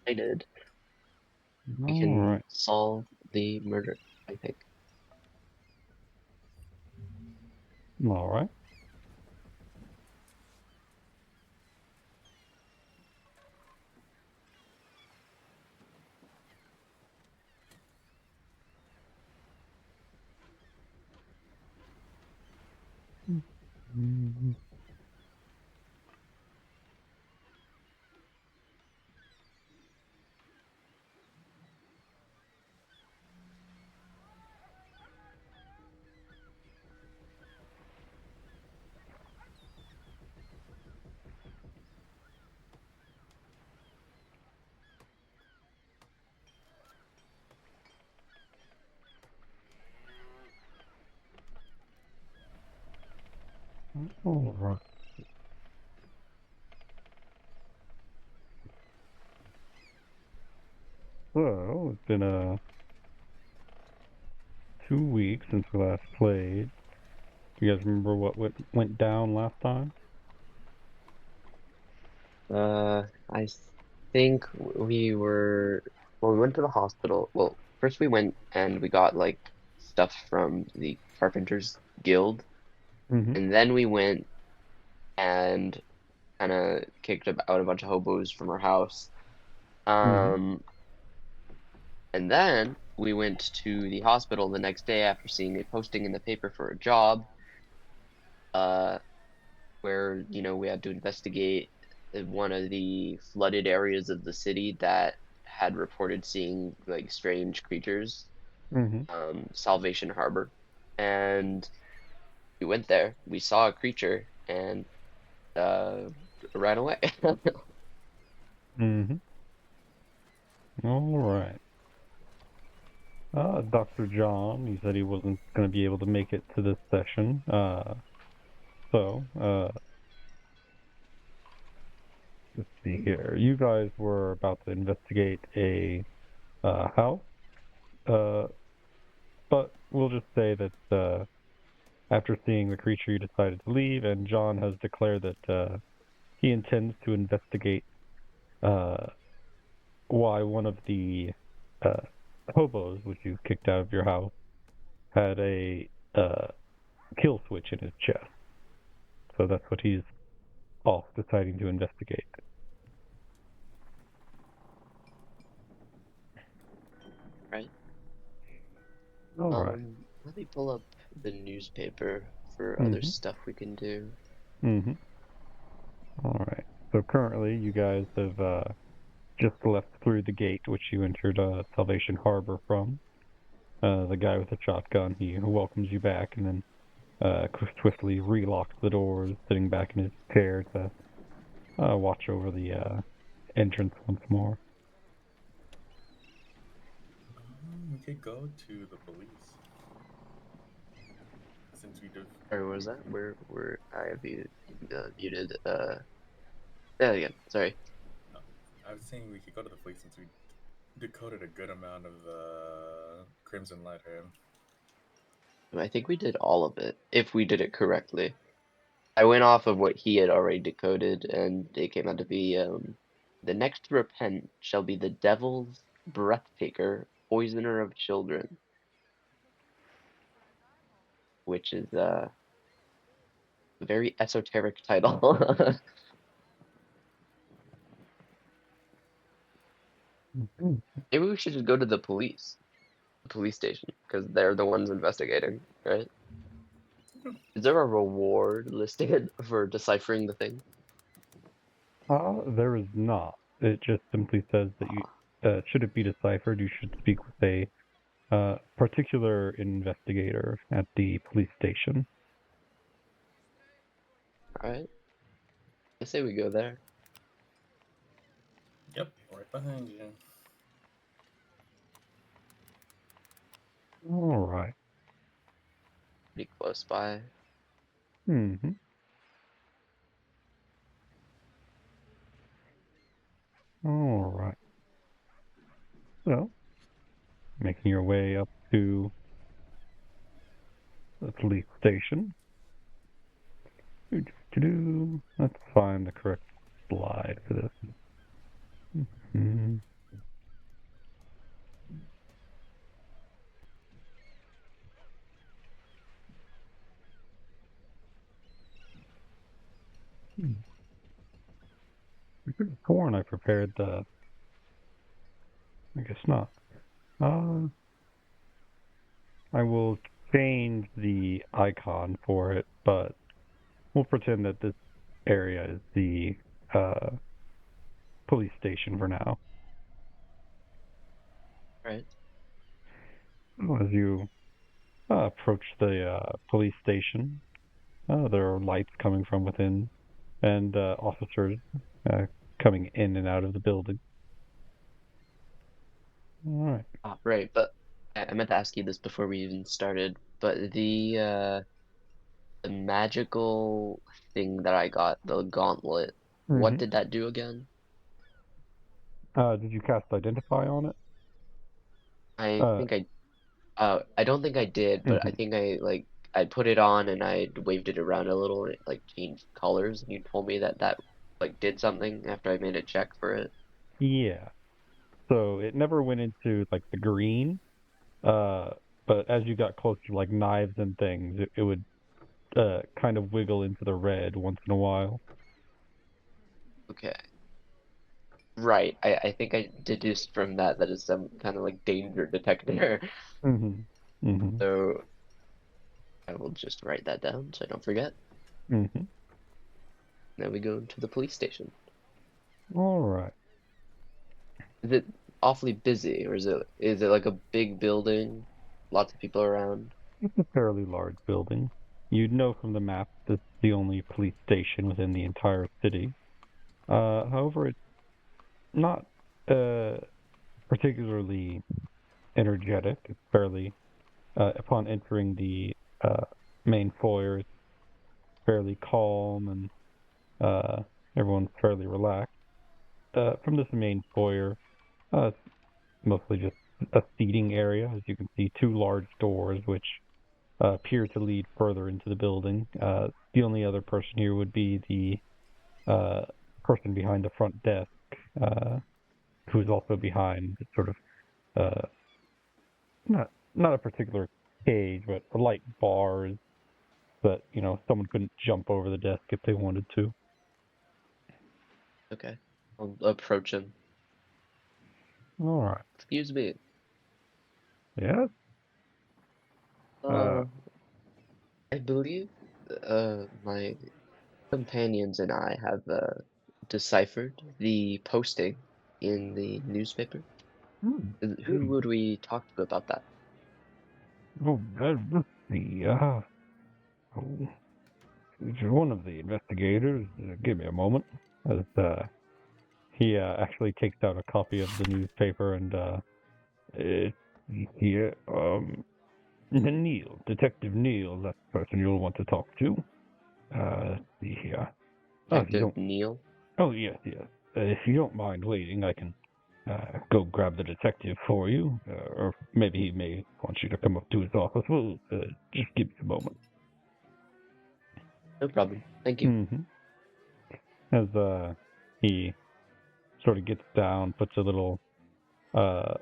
united, we All can right. solve the murder, I think. All right. Mhm. All right. So it's been 2 weeks since we last played. You guys remember what went down last time? I think we went to the hospital. Well, first we went and we got like stuff from the Carpenters Guild, Mm-hmm. and then we went and kind of kicked out a bunch of hobos from our house. Mm-hmm. Um, and then we went to the hospital the next day after seeing a posting in the paper for a job, uh, where, we had to investigate one of the flooded areas of the city that had reported seeing like strange creatures, Mm-hmm. Salvation Harbor. And we went there, we saw a creature, and uh, ran away. Mm-hmm. All right. Dr. John, he said he wasn't going to be able to make it to this session. So, let's see here. You guys were about to investigate a house, uh, but we'll just say that after seeing the creature, you decided to leave, and John has declared that he intends to investigate uh, why one of the uh, hobos, which you kicked out of your house, had a kill switch in his chest. So that's what he's off deciding to investigate. Right. All right. Let me pull up the newspaper for other Mm-hmm. stuff we can do. Mm-hmm. All right. So currently, you guys have just left through the gate which you entered Salvation Harbor from. The guy with the shotgun, he welcomes you back and then swiftly relocks the doors, sitting back in his chair to watch over the entrance once more. We could go to the police since we did. Or was that where I have muted? Yeah, again. Sorry. Uh, I was saying we could go to the police since we decoded a good amount of Crimson Light here. I think we did all of it if we did it correctly. I went off of what he had already decoded, and it came out to be the next to repent shall be the devil's breath taker, poisoner of children, which is a very esoteric title. Mhm. Maybe we should just go to the police station, because they're the ones investigating, right? Is there a reward listed for deciphering the thing? There is not. It just simply says that you, Ah, should it be deciphered, you should speak with a particular investigator at the police station. alright. I say we go there. Yep, right behind you. All right. Pretty close by. Mm-hmm. All right. So, making your way up to the police station. Let's find the correct slide for this. Mm-hmm. I could have sworn I prepared the... I guess not. I will change the icon for it, but we'll pretend that this area is the police station for now. Right. As you approach the police station, there are lights coming from within and officers coming in and out of the building. All right. Right, but I meant to ask you this before we even started, but the magical thing that I got, the gauntlet, what Mm-hmm. did that do again? Did you cast Identify on it? I think I don't think I did, but I Mhm. think I put it on and I waved it around a little and it like changed colors and you told me that that like did something after I made a check for it. Yeah. So it never went into like the green, uh, but as you got close to like knives and things, it would kind of wiggle into the red once in a while. Okay. Right. I think I deduced from that that it's some kind of like danger detector. Mhm. Mhm. So I will just write that down so I don't forget. Mhm. Then we go to the police station. All right. Is it awfully busy or is it like a big building? Lots of people around? It's a fairly large building. You'd know from the map that it's the only police station within the entire city. However, it's not uh particularly energetic. It's fairly upon entering the uh main foyer, it's fairly calm and uh everyone's fairly relaxed. From this main foyer, it's mostly just a seating area. As you can see, two large doors which appear to lead further into the building. The only other person here would be the person behind the front desk, uh, who's also behind sort of uh, not a particular cage, but a light bars that someone couldn't jump over the desk if they wanted to. Okay. I'll approach him. All right. Excuse me. Yes. Uh, Uh, I believe my companions and I have deciphered the posting in the newspaper. Who Goody. would we talk to about that? Oh, let's see. Oh, one of the investigators. Give me a moment. As he actually takes out a copy of the newspaper and it's here. Neil, Detective Neil, that's the person you'll want to talk to. Let's see here. Oh, if you Detective don't. Neil? Oh, yes, yes. If you don't mind waiting, I can go grab the detective for you, or maybe he may want you to come up to his office. Well, just give me a moment. No problem. Thank you. Mm-hmm. As he sort of gets down, puts a uh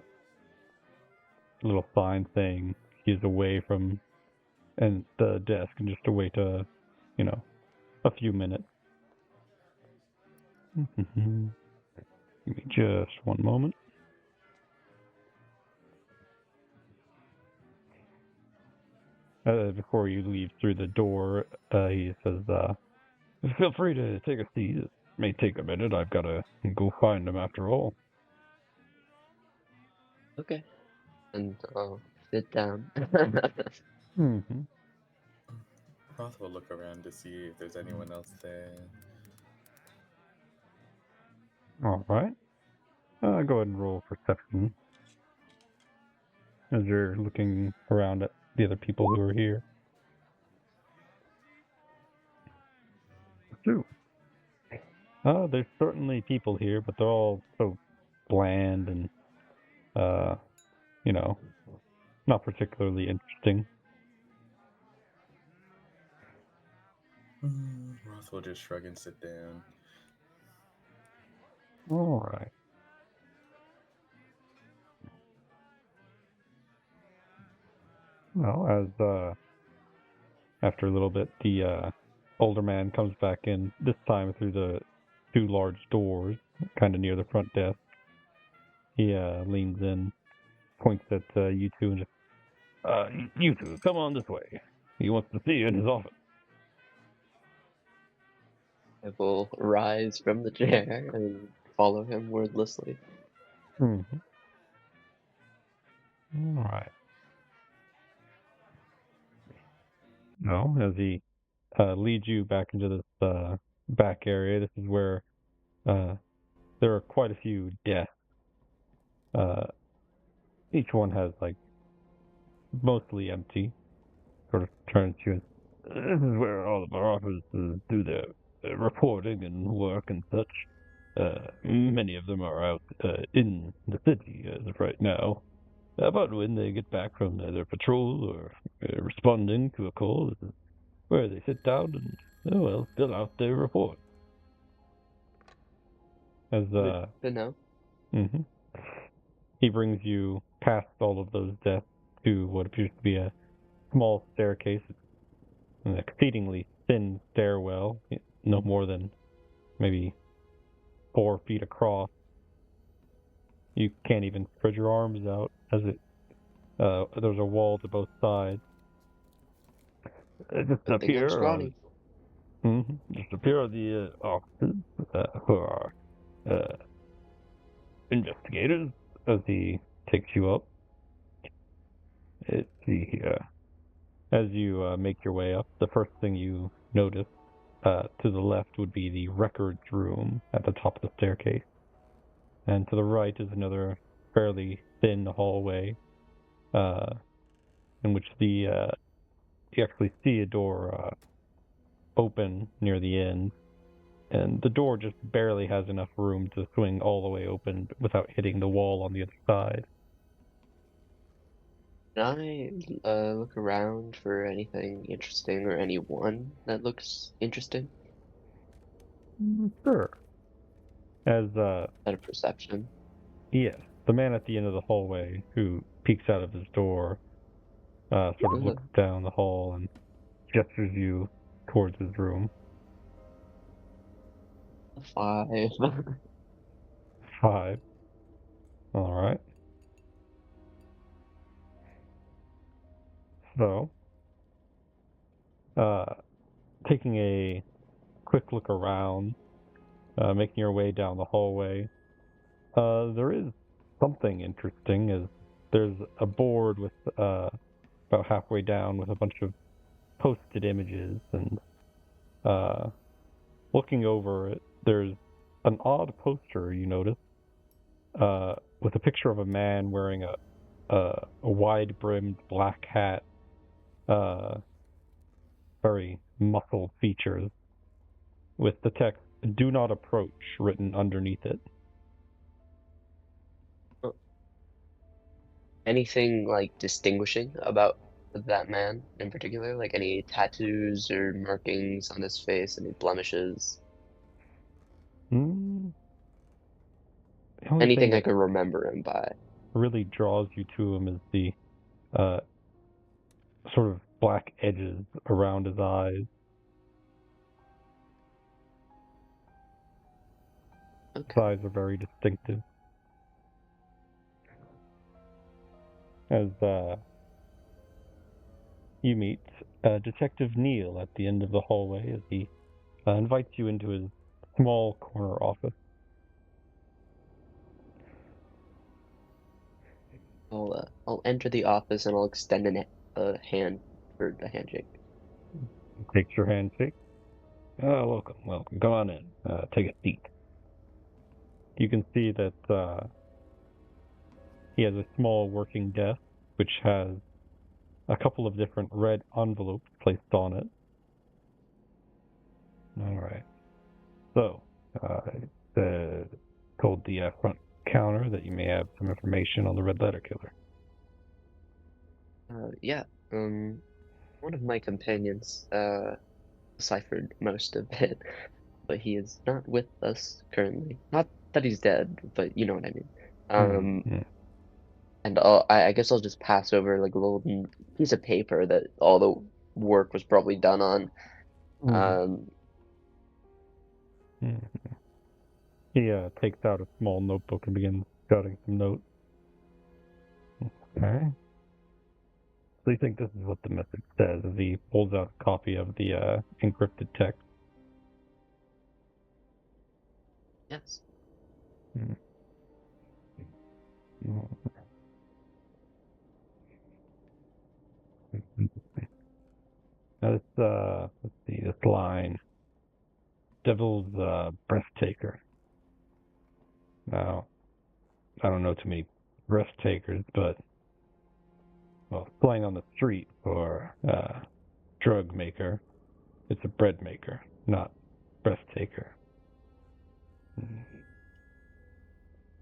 little sign saying he's away from and the desk and just to wait you know, a few minutes. Give me just one moment. Before you leave through the door, he says, feel free to take a seat. It may take a minute. I've got to go find him after all. Okay. And I'll sit down. Mm-hmm. Roth will look around to see if there's anyone else there. All right. Go ahead and roll perception as you're looking around at the other people who are here. 2. There's certainly people here, but they're all so bland and, uh, you know, not particularly interesting. Roth will just shrug and sit down. All right. Well, as after a little bit, the older man comes back in. This time through the two large doors, kind of near the front desk. He leans in, points at you two, and just, you two, come on this way. He wants to see you in his office. I will rise from the chair and follow him wordlessly. Mm-hmm. All right. No, as he leads you back into this back area, this is where there are quite a few desks. Each one has like mostly empty. Sort of turns to you. This is where all of our officers do their reporting and work and such. Many of them are out in the city as of right now. But when they get back from their patrol or responding to a call, this is where they sit down and, fill out their report. As Good to know. mm-hmm. He brings you past all of those desks to what appears to be a small staircase, an exceedingly thin stairwell, no more than maybe 4 feet across. You can't even spread your arms out, as there's a wall to both sides. Just Good up thing I'm here, scrawny. just up here are the offices for our investigators. As he takes you up, let's see here. As you make your way up, the first thing you notice to the left would be the records room at the top of the staircase. And to the right is another fairly thin hallway in which you actually see a door open near the end. And the door just barely has enough room to swing all the way open without hitting the wall on the other side. Can I look around for anything interesting or anyone that looks interesting? Sure. As Out of perception. yes, the man at the end of the hallway who peeks out of his door sort of looks down the hall and gestures you towards his room. 5. 5. All right. So, taking a quick look around, making your way down the hallway, there is something interesting. As there's a board with about halfway down with a bunch of posted images, and looking over it, there's an odd poster you notice with a picture of a man wearing a wide-brimmed black hat, very muscled features, with the text "Do not approach" written underneath it. Anything like distinguishing about that man in particular? Like any tattoos or markings on his face, any blemishes? The only thing Anything I that could remember him by. really draws you to him is the sort of black edges around his eyes. Okay. His eyes are very distinctive. As you meet Detective Neal at the end of the hallway as he invites you into his small corner office. I'll enter the office and I'll extend a hand for a handshake. He takes your handshake. Welcome. Come on in. Take a seat. You can see that he has a small working desk, which has a couple of different red envelopes placed on it. All right. So, told the front counter that you may have some information on the red letter killer. Yeah. One of my companions deciphered most of it, but he is not with us currently. Not that he's dead, but you know what I mean. Yeah. And I guess I'll just pass over like a little piece of paper that all the work was probably done on. Mhm. He takes out a small notebook and begins jotting some notes. Okay. So you think this is what the message says as he pulls out a copy of the encrypted text? Yes. Hmm. Now let's see, this line. Devil's breath taker. Now, I don't know too many breath takers, but, well, playing on the street for drug maker, it's a bread maker, not breath taker.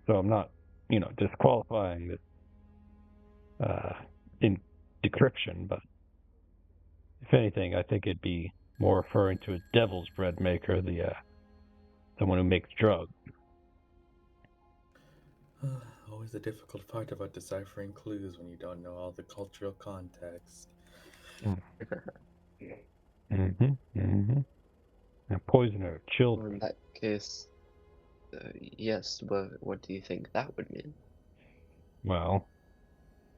So I'm not, disqualifying this in decryption, but if anything, I think it'd be more referring to a devil's bread maker, someone who makes drugs. Always the difficult part about deciphering clues when you don't know all the cultural context. A poisoner of Well, children. in that case, yes, but what do you think that would mean? Well,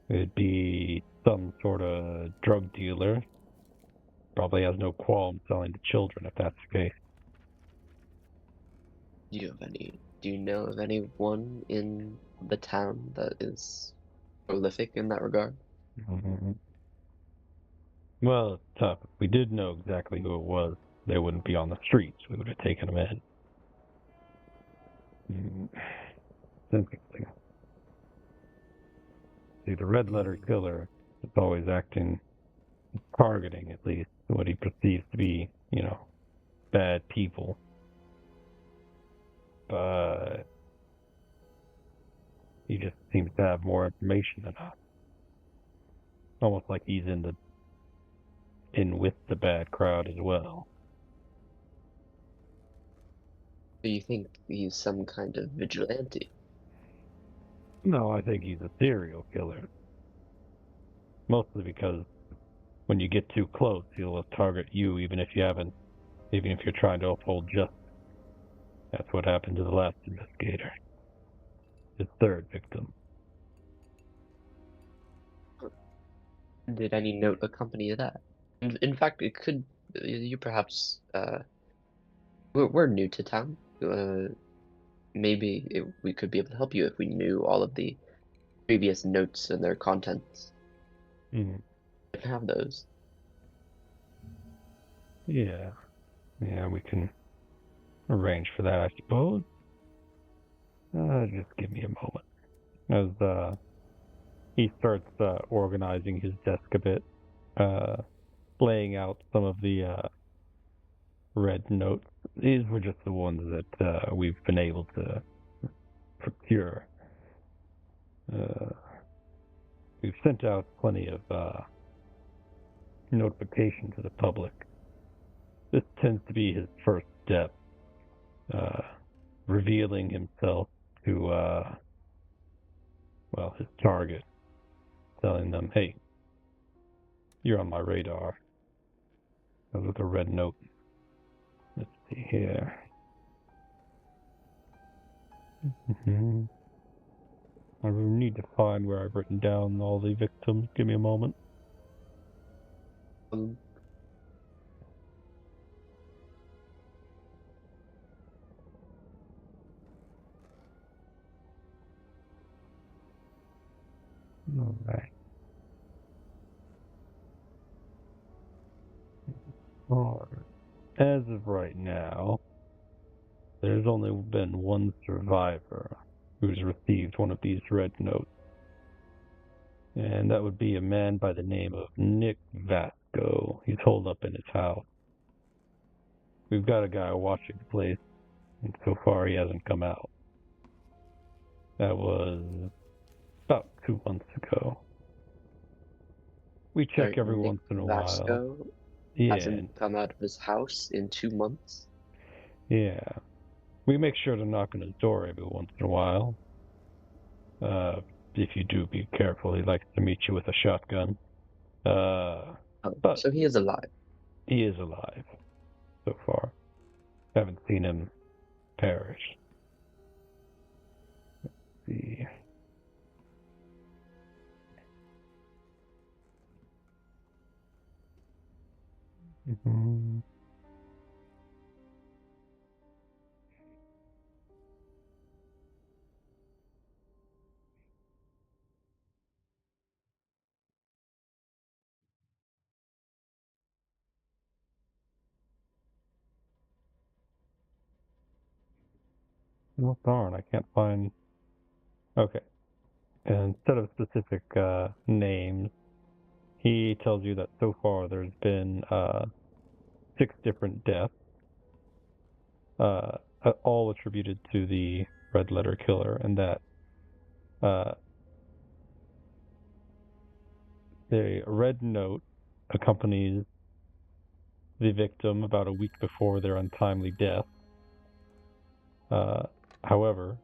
it'd be some sort of drug dealer. Probably has no qualm selling to children if that's the case. Do you know of anyone in the town that is prolific in that regard? Mm-hmm. Well, it's tough. If we did know exactly who it was, they wouldn't be on the streets. We would have taken them in. It's interesting. See, the red letter killer is always targeting at least what he perceives to be, bad people. But he just seems to have more information than us. Almost like he's in with the bad crowd as well. Do you think he's some kind of vigilante? No, I think he's a serial killer. Mostly because when you get too close, he'll target you even if you're trying to uphold justice. That's what happened to the last investigator. His third victim. Did any note accompany that? In fact, it could. You perhaps. We're new to town. Maybe we could be able to help you if we knew all of the previous notes and their contents. Mm. I can have those. Yeah. Yeah, we can arrange for that, I suppose. Just give me a moment. As he starts organizing his desk a bit, laying out some of the red notes. These were just the ones that we've been able to procure. We've sent out plenty of notification to the public. This tends to be his first step, revealing himself to, his target, telling them, hey, you're on my radar. With a red note. Let's see here. I need to find where I've written down all the victims. Give me a moment. Um, All right. All right. As of right now, there's only been one survivor who's received one of these red notes. And that would be a man by the name of Nick Vasco. He's holed up in his house. We've got a guy watching the place, and so far he hasn't come out. That was about 2 months ago. We check sorry, every Nick once in a while. Vasco Yeah, hasn't come out of his house in 2 months. yeah. We make sure to knock on his door every once in a while. If you do, be careful. He likes to meet you with a shotgun. Oh, But so he is alive. he is alive so far. Haven't seen him perish. Mm. Well, darn, I can't find. Okay. And instead of specific names, he tells you that so far there's been 6 different deaths, all attributed to the Red Letter Killer, and that the red note accompanies the victim about a week before their untimely death. However,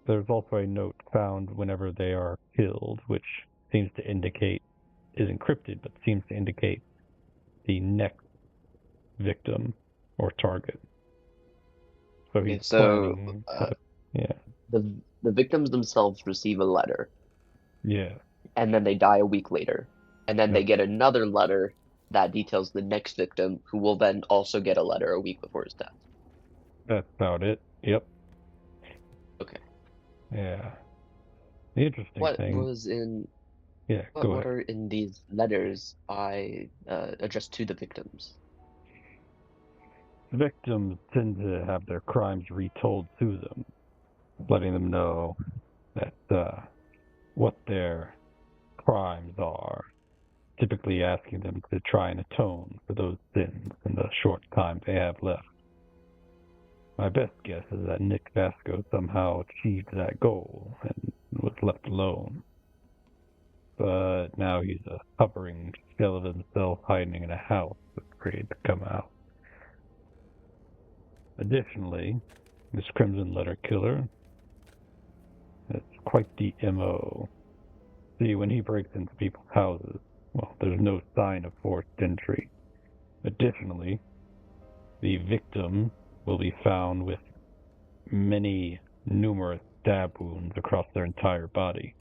there's also a note found whenever they are killed, which seems to indicate, is encrypted, but seems to indicate the next victim or target. So Okay, he's so planning to, yeah, the victims themselves receive a letter, yeah, and then they die a week later, and then they yep, get another letter that details the next victim, who will then also get a letter a week before his death. that's about it. Yep, Okay. yeah. The interesting What thing, was in yeah, what go what ahead. are in these letters addressed to the victims? Victims tend to have their crimes retold to them, letting them know that what their crimes are, typically asking them to try and atone for those sins in the short time they have left. My best guess is that Nick Vasco somehow achieved that goal and was left alone. But now he's a hovering shell of himself hiding in a house afraid to come out. Additionally, this Crimson Letter Killer has quite the MO. See, when he breaks into people's houses, well, there's no sign of forced entry. Additionally, the victim will be found with many numerous stab wounds across their entire body.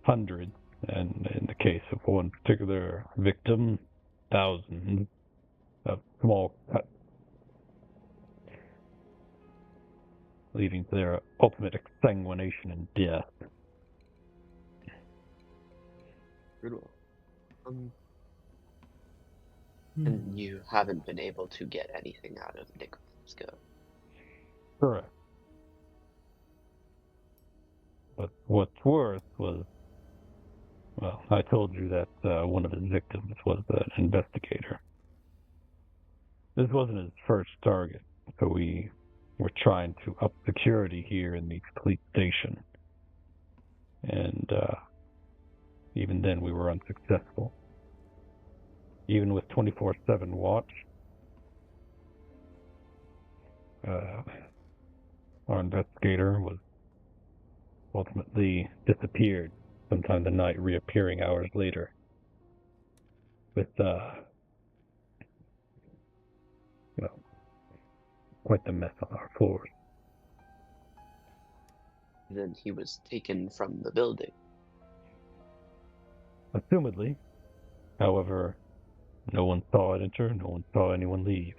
Hundreds, and in the case of one particular victim, thousands of small cuts, leading to their ultimate exsanguination and death. Brutal. And you haven't been able to get anything out of Nick Vasco. Correct. But what's worse was, well, I told you that one of his victims was an investigator. This wasn't his first target, so we were trying to up security here in the police station. And even then, we were unsuccessful. Even with 24/7 watch, our investigator was ultimately disappeared sometime the night, reappearing hours later with, well, quite the mess on our floors. Then he was taken from the building. Assumedly, however, no one saw it enter, no one saw anyone leave.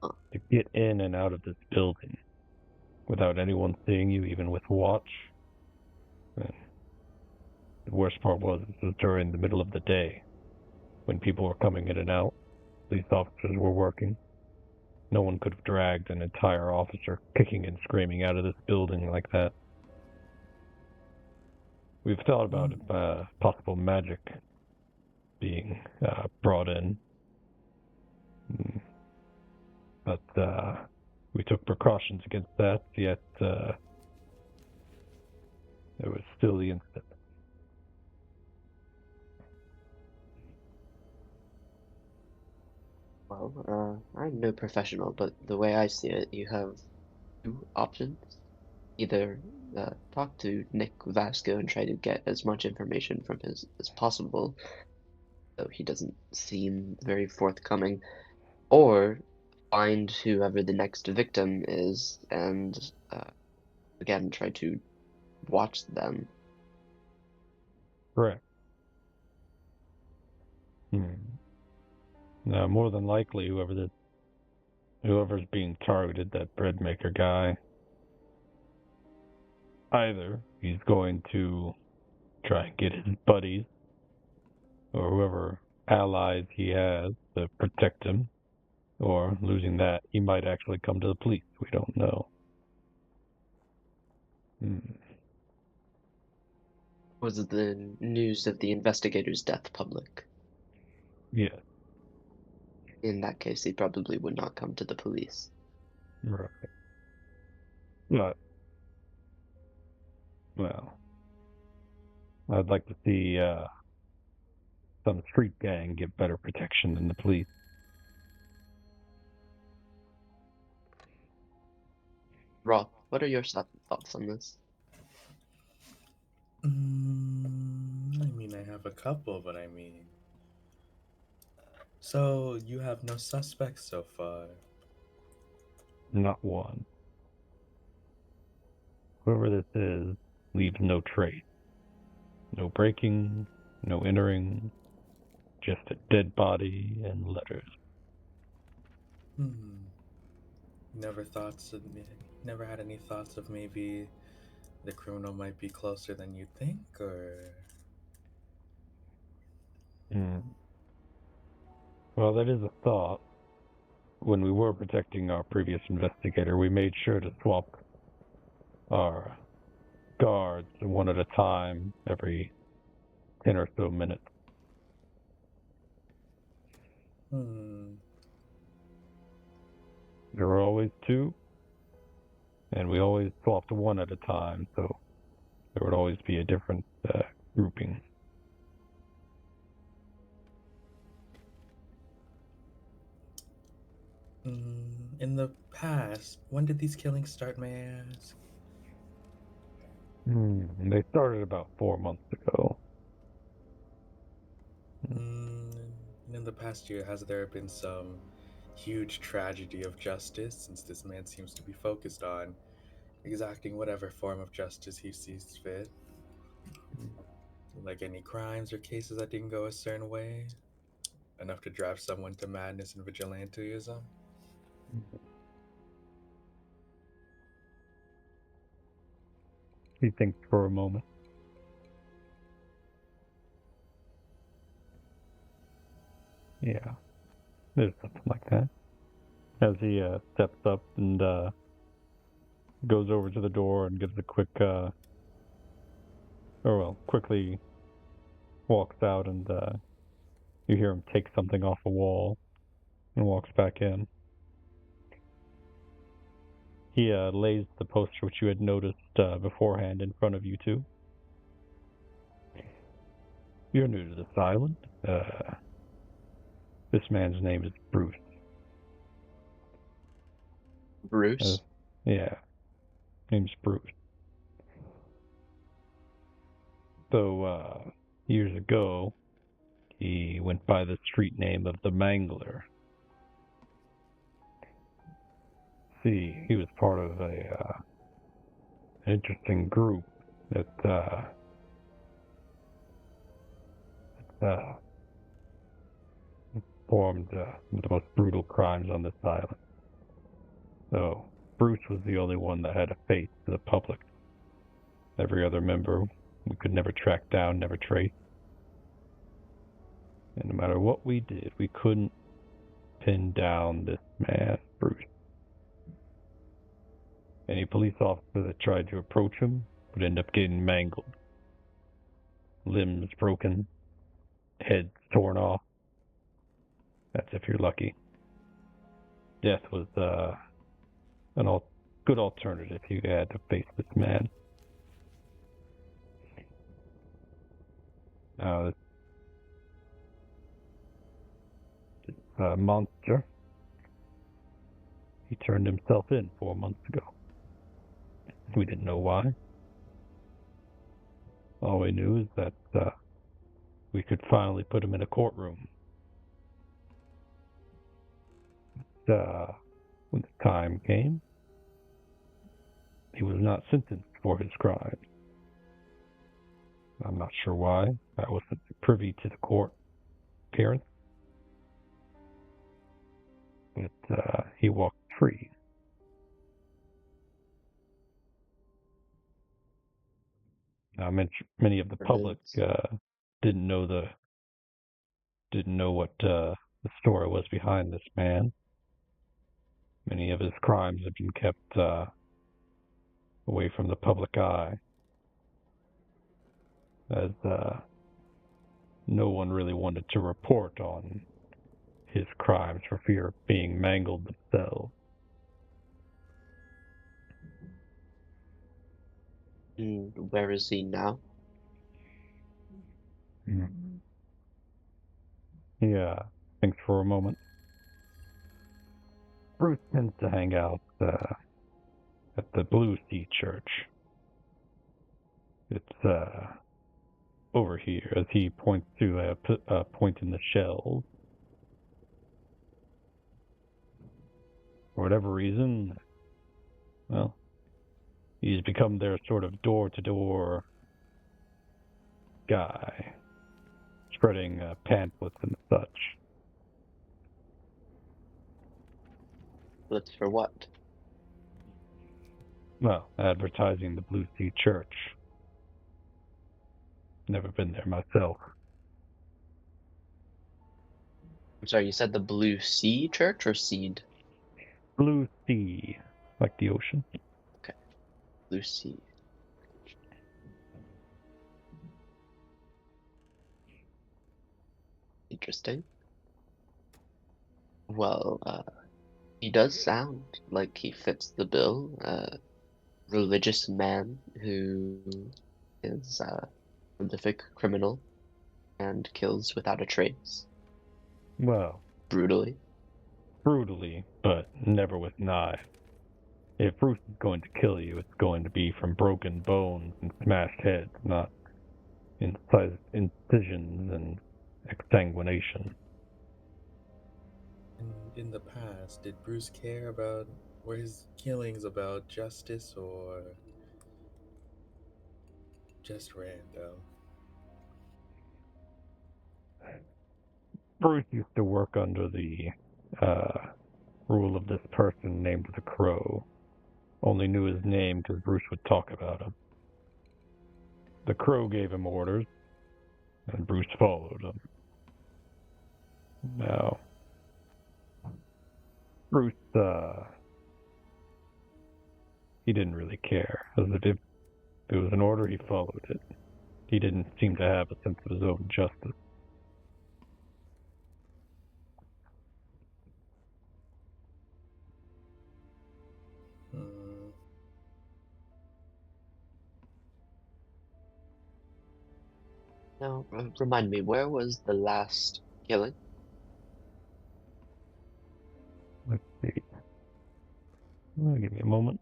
Huh. To get in and out of this building without anyone seeing you, even with watch, and the worst part was this was during the middle of the day when people were coming in and out. Police officers were working. No one could have dragged an entire officer kicking and screaming out of this building like that. We've thought about possible magic being brought in, but we took precautions against that, yet there was still the incident. Well, I'm no professional, but the way I see it, you have two options. Either talk to Nick Vasco and try to get as much information from his as possible, though he doesn't seem very forthcoming, or find whoever the next victim is and again try to watch them. Correct. Now, more than likely, whoever's being targeted, that bread maker guy, either he's going to try and get his buddies or whoever allies he has to protect him, or losing that, he might actually come to the police. We don't know. Was the news of the investigator's death public? Yes. In that case, he probably would not come to the police. Right. But, well, I'd like to see some street gang get better protection than the police. Rob, what are your thoughts on this? I mean, I have a couple, but I mean... So, you have no suspects so far? Not one. Whoever this is leaves no trace. No breaking, no entering, just a dead body and letters. Never had any thoughts of maybe the criminal might be closer than you think, or... Well, that is a thought. When we were protecting our previous investigator, we made sure to swap our guards one at a time every 10 or so minutes. There were always two, and we always swapped one at a time, so there would always be a different grouping. In the past, when did these killings start, may I ask? They started about 4 months ago. In the past year, has there been some huge tragedy of justice, since this man seems to be focused on exacting whatever form of justice he sees fit? Like any crimes or cases that didn't go a certain way? Enough to drive someone to madness and vigilantism? He thinks for a moment. Yeah, there's something like that. As he steps up and goes over to the door and gives a quick, quickly walks out, and you hear him take something off a wall and walks back in. He lays the poster which you had noticed beforehand in front of you two. You're new to this island. This man's name is Bruce. Bruce? Yeah, name's Bruce. So, years ago, he went by the street name of the Mangler. See, he was part of an interesting group that performed the most brutal crimes on this island. So, Bruce was the only one that had a face to the public. Every other member we could never track down, never trace. And no matter what we did, we couldn't pin down this man, Bruce. Any police officer that tried to approach him would end up getting mangled. Limbs broken, heads torn off. That's if you're lucky. Death was an good alternative if you had to face this man. Now, this monster, he turned himself in 4 months ago. We didn't know why. All we knew is that we could finally put him in a courtroom. When the time came, he was not sentenced for his crimes. I'm not sure why. I wasn't privy to the court appearance. But he walked free. Now, many of the public didn't know what the story was behind this man. Many of his crimes have been kept away from the public eye, as no one really wanted to report on his crimes for fear of being mangled themselves. Where is he now? Yeah, thanks for a moment. Bruce tends to hang out at the Blue Sea Church. It's over here, as he points to a point in the shelves. For whatever reason, well, he's become their sort of door-to-door guy, spreading pamphlets and such. Looks for what? Well, advertising the Blue Sea Church. Never been there myself. I'm sorry, you said the Blue Sea Church or Seed? Blue Sea, like the ocean. Okay, Blue Sea. Interesting. Well, he does sound like he fits the bill. Religious man who is a prolific criminal and kills without a trace. Well, Brutally. but never with knives. If Bruce is going to kill you, it's going to be from broken bones and smashed heads, not incisions and exsanguination. In the past, did Bruce care about, were his killings about justice or just random? Bruce used to work under the rule of this person named the Crow. Only knew his name because Bruce would talk about him. The Crow gave him orders, and Bruce followed them. Now, Bruce, he didn't really care. If it was an order, he followed it. He didn't seem to have a sense of his own justice. Now, remind me, where was the last killing? Let's see. Give me a moment.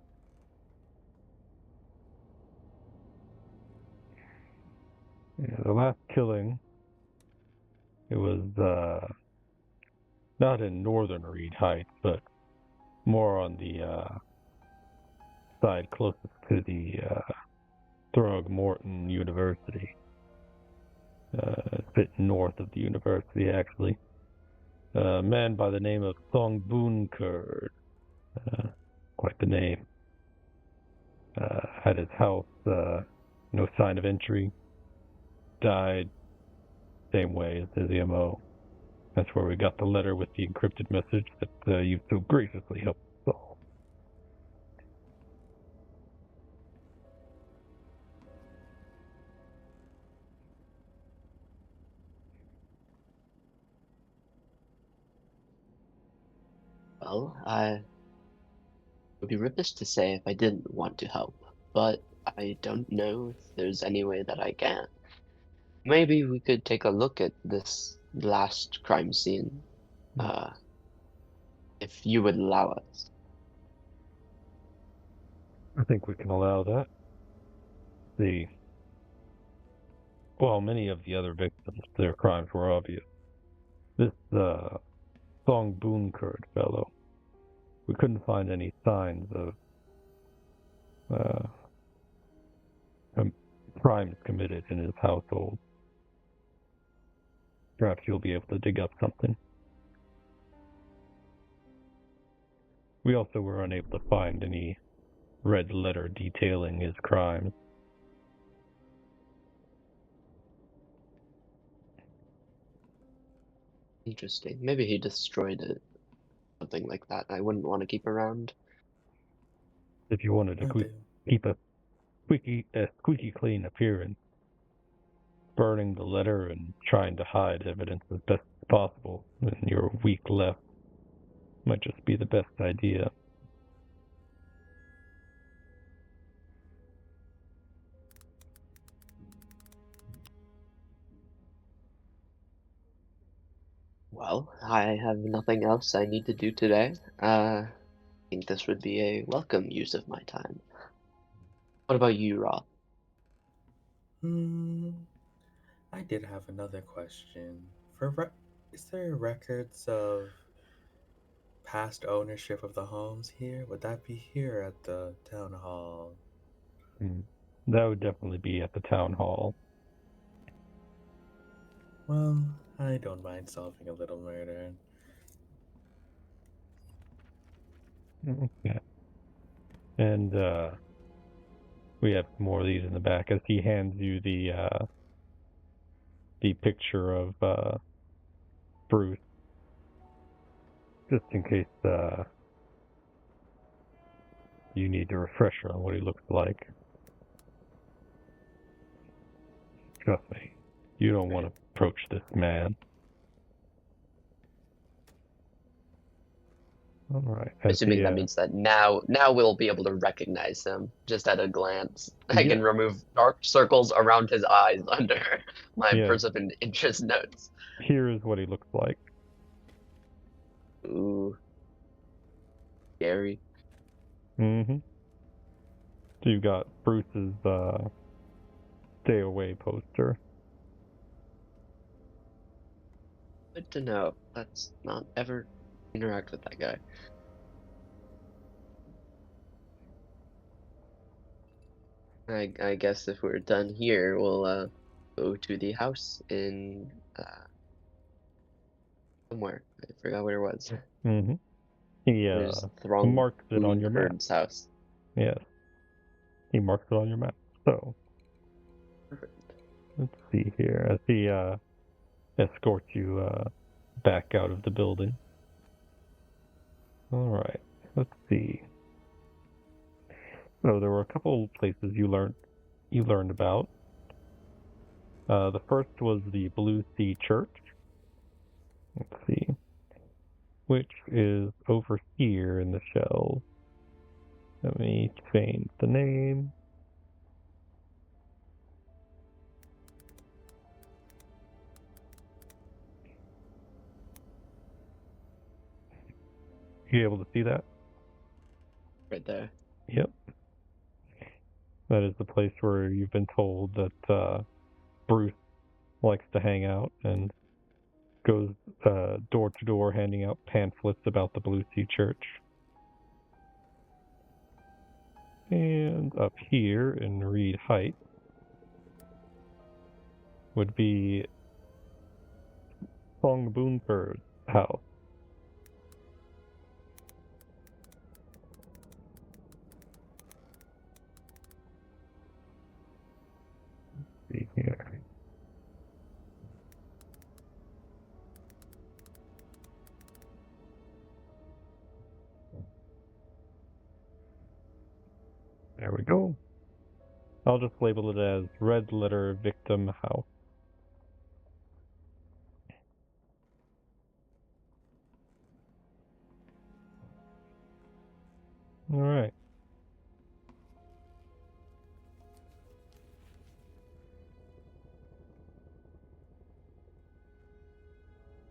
Yeah, the last killing, it was not in northern Reed Heights, but more on the side closest to the Throgmorton University. A bit north of the university, actually. A man by the name of Thong Boon Kurd. Quite the name. Had his house, no sign of entry. Died same way as his MO. That's where we got the letter with the encrypted message that you so graciously helped solve. Well, I would be remiss to say if I didn't want to help, but I don't know if there's any way that I can. Maybe we could take a look at this last crime scene, if you would allow us. I think we can allow that. While many of the other victims, their crimes were obvious. This Thong Boon Kurd fellow, we couldn't find any signs of crimes committed in his household. Perhaps you'll be able to dig up something. We also were unable to find any red letter detailing his crimes. Interesting. Maybe he destroyed it. Something like that. I wouldn't want to keep around. If you wanted to keep a squeaky clean appearance, burning the letter and trying to hide evidence as best as possible in your weak left might just be the best idea. Well, I have nothing else I need to do today. I think this would be a welcome use of my time. What about you, Roth? I did have another question. Is there records of past ownership of the homes here? Would that be here at the town hall? That would definitely be at the town hall. Well, I don't mind solving a little murder. Okay. And we have more of these in the back as he hands you the picture of Bruce, just in case you need a refresher on what he looks like. Trust me, you don't want to approach this man. All right. Assuming that means that now we'll be able to recognize him just at a glance. I can remove dark circles around his eyes under my person interest notes. Here is what he looks like. Ooh. Scary. Mm-hmm. So you've got Bruce's stay away poster. Good to know. Let's not ever interact with that guy. I guess if we're done here, we'll go to the house in somewhere. I forgot where it was. Mm-hmm. He marks it on your map. House. Yes. He marks it on your map. So Perfect. Let's see here as he escorts you back out of the building. All right. Let's see. So there were a couple places you learned about. The first was the Blue Sea Church. Let's see. Which is over here in the shelves. Let me change the name. You able to see that? Right there. Yep. That is the place where you've been told that Bruce likes to hang out and goes door to door handing out pamphlets about the Blue Sea Church. And up here in Reed Heights would be Song Boonford's house. Let's see here. There we go. I'll just label it as Red Letter Victim House. All right.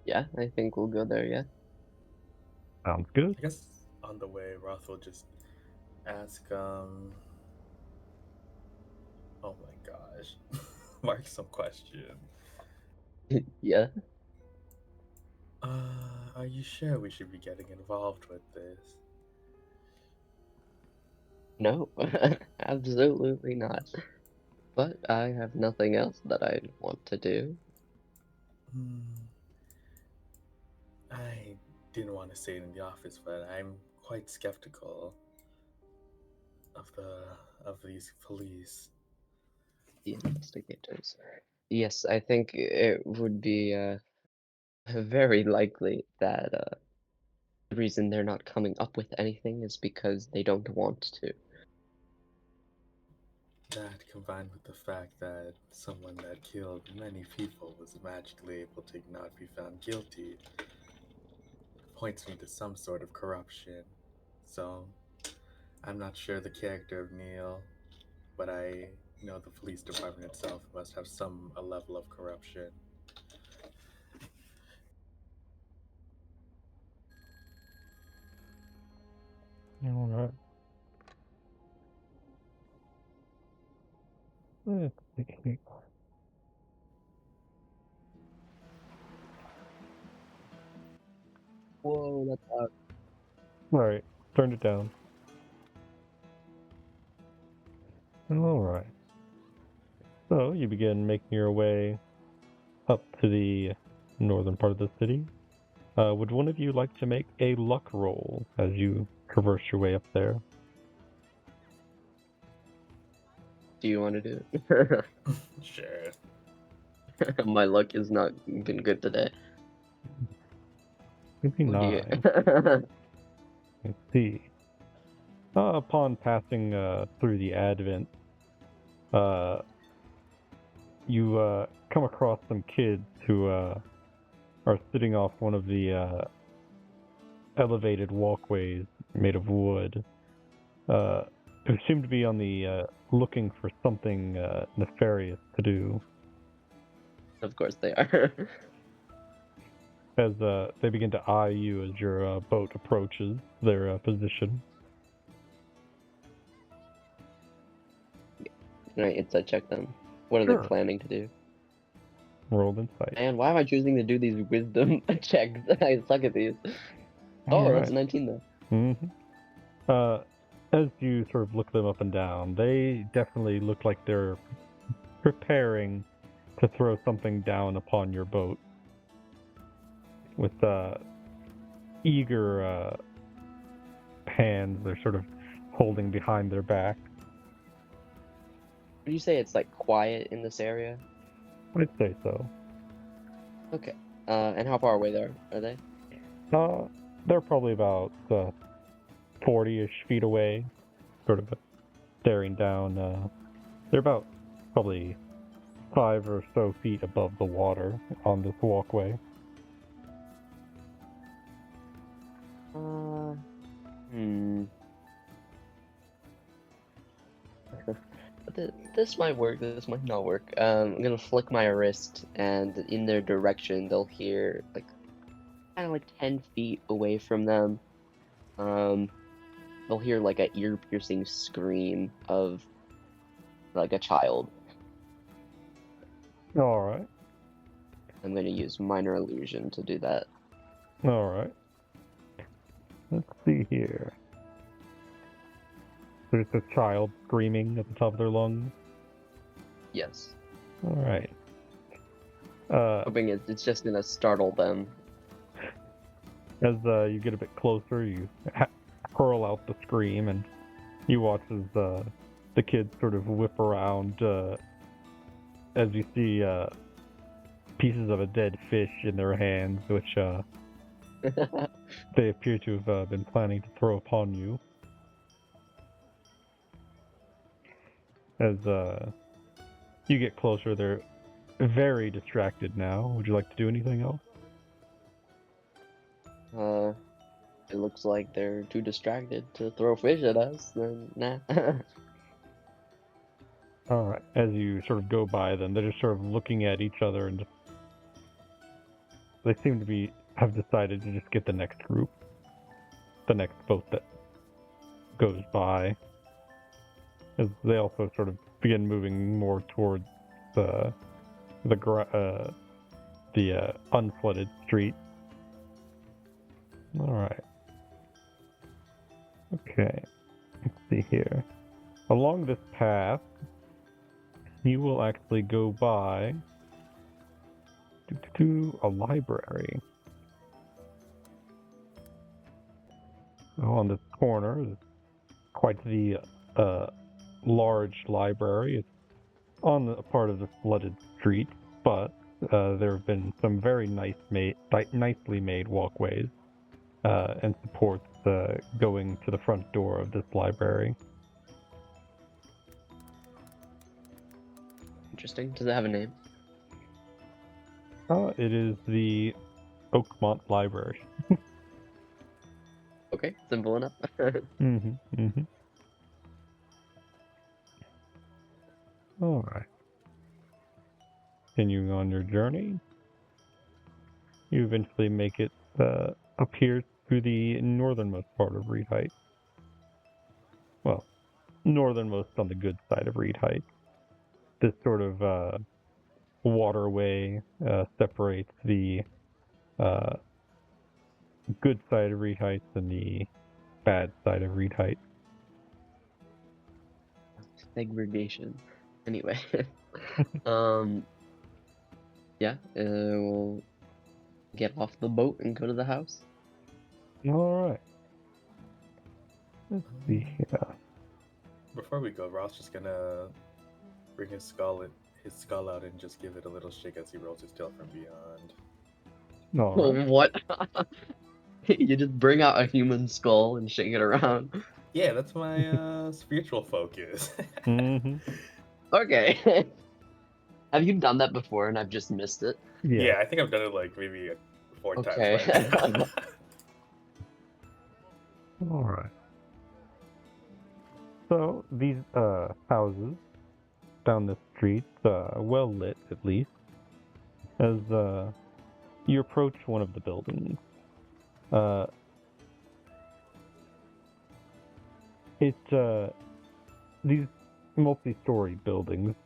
Yeah, I think we'll go there, yeah. Sounds good. I guess on the way, Roth will just ask, oh my gosh, mark some question. Yeah. Are you sure we should be getting involved with this? No, absolutely not. But I have nothing else that I want to do. Hmm, I didn't want to say it in the office, but I'm quite skeptical of these police. The investigators. Yes, I think it would be very likely that the reason they're not coming up with anything is because they don't want to. That combined with the fact that someone that killed many people was magically able to not be found guilty points me to some sort of corruption. So I'm not sure the character of Neil, but I know the police department itself must have some a level of corruption. All right. Let's see. Whoa, that's loud. All right. Turned it down. All right. So you begin making your way up to the northern part of the city. Would one of you like to make a luck roll as you traverse your way up there? Do you want to do it? Sure. My luck has not been good today. Maybe Oh not. dear. Let's see. Upon passing through the Advent, you come across some kids who are sitting off one of the elevated walkways made of wood, who seem to be on the looking for something nefarious to do. Of course they are. As they begin to eye you as your boat approaches their position. Can I insight check them? What are Sure. they planning to do? Rolled insight. Man, why am I choosing to do these wisdom checks? I suck at these. All Oh, that's right. 19 though. As you sort of look them up and down, they definitely look like they're preparing to throw something down upon your boat with eager hands. They're sort of holding behind their back. Would you say it's like quiet in this area? I'd say so. Okay. And how far away are they? They're probably about 40-ish feet away, sort of staring down. They're about probably 5 or so feet above the water on this walkway. This might work, this might not work. I'm gonna flick my wrist, and in their direction, they'll hear, like, kind of like 10 feet away from them. They'll hear, like, a ear-piercing scream of, like, a child. Alright. I'm gonna use minor illusion to do that. Alright. Let's see here. There's a child screaming at the top of their lungs. Yes. Alright. Hoping it's just gonna startle them. As you get a bit closer, you hurl out the scream, and you watch as the kids sort of whip around as you see pieces of a dead fish in their hands, which they appear to have been planning to throw upon you. As you get closer, they're very distracted now. Would you like to do anything else? It looks like they're too distracted to throw fish at us, then nah. Alright, as you sort of go by them, they're just sort of looking at each other, and they seem to have decided to just get the next group, the next boat that goes by. As they also sort of begin moving more towards the unflooded street. Alright. Okay. Let's see here. Along this path, you will actually go by A library. So on this corner is quite the large library. It's on a part of the flooded street, but there have been some very nicely made walkways and supports going to the front door of this library. Interesting. Does it have a name? It is the Oakmont Library. Okay, simple enough. All right. Continuing on your journey, you eventually make it up here to the northernmost part of Reed Heights. Well, northernmost on the good side of Reed Heights. This sort of waterway separates the good side of Reed Heights and the bad side of Reed Heights. Segregation. Anyway. Yeah, we'll get off the boat and go to the house. All right. Let's see here. Before we go, Ross just gonna bring his skull out and just give it a little shake as he rolls his tail from beyond. All right. What? You just bring out a human skull and shake it around. Yeah, that's my spiritual focus. Okay. Have you done that before and I've just missed it? Yeah, I think I've done it like maybe 4 Okay. times by now. All right. So these houses down the street, well lit at least, as you approach one of the buildings. It's these multi-story buildings.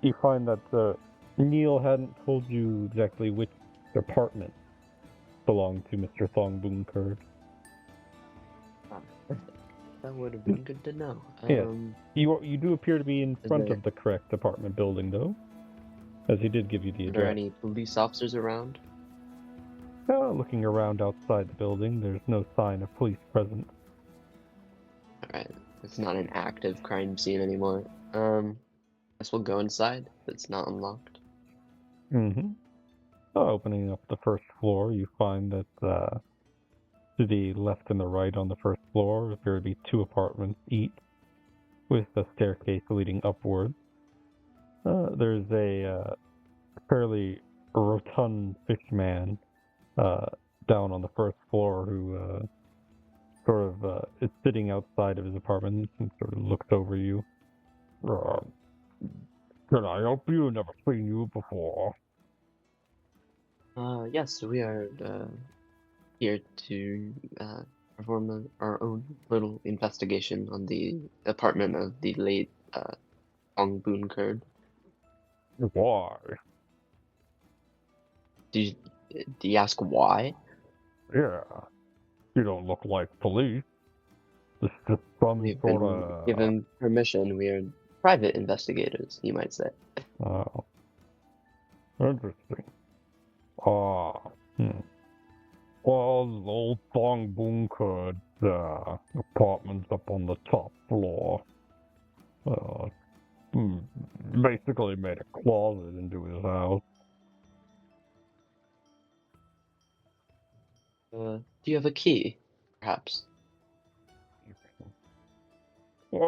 You find that Neil hadn't told you exactly which apartment belonged to Mr. Thongboon Kurd. That would have been good to know. Yeah. You do appear to be in front of the correct apartment building, though, as he did give you the Are address. there any police officers around? Looking around outside the building, there's no sign of police presence. Alright, it's not an active crime scene anymore. Guess we'll go inside. It's not unlocked. Opening up the first floor, you find that to the left and the right on the first floor appear to be 2 apartments each, with a staircase leading upwards. There's a fairly rotund fish man down on the first floor who is sitting outside of his apartment and sort of looks over you. Can I help you? Never seen you before. Yes, we are here to perform our own little investigation on the apartment of the late Thongboon Kurd. Why? Do you ask why? Yeah. You don't look like police. It's just some We've sort been of... given permission. We are private investigators, you might say. Oh. Interesting. Well, the old Thongboon Kurd apartment's up on the top floor. Basically made a closet into his house. Do you have a key, perhaps? Give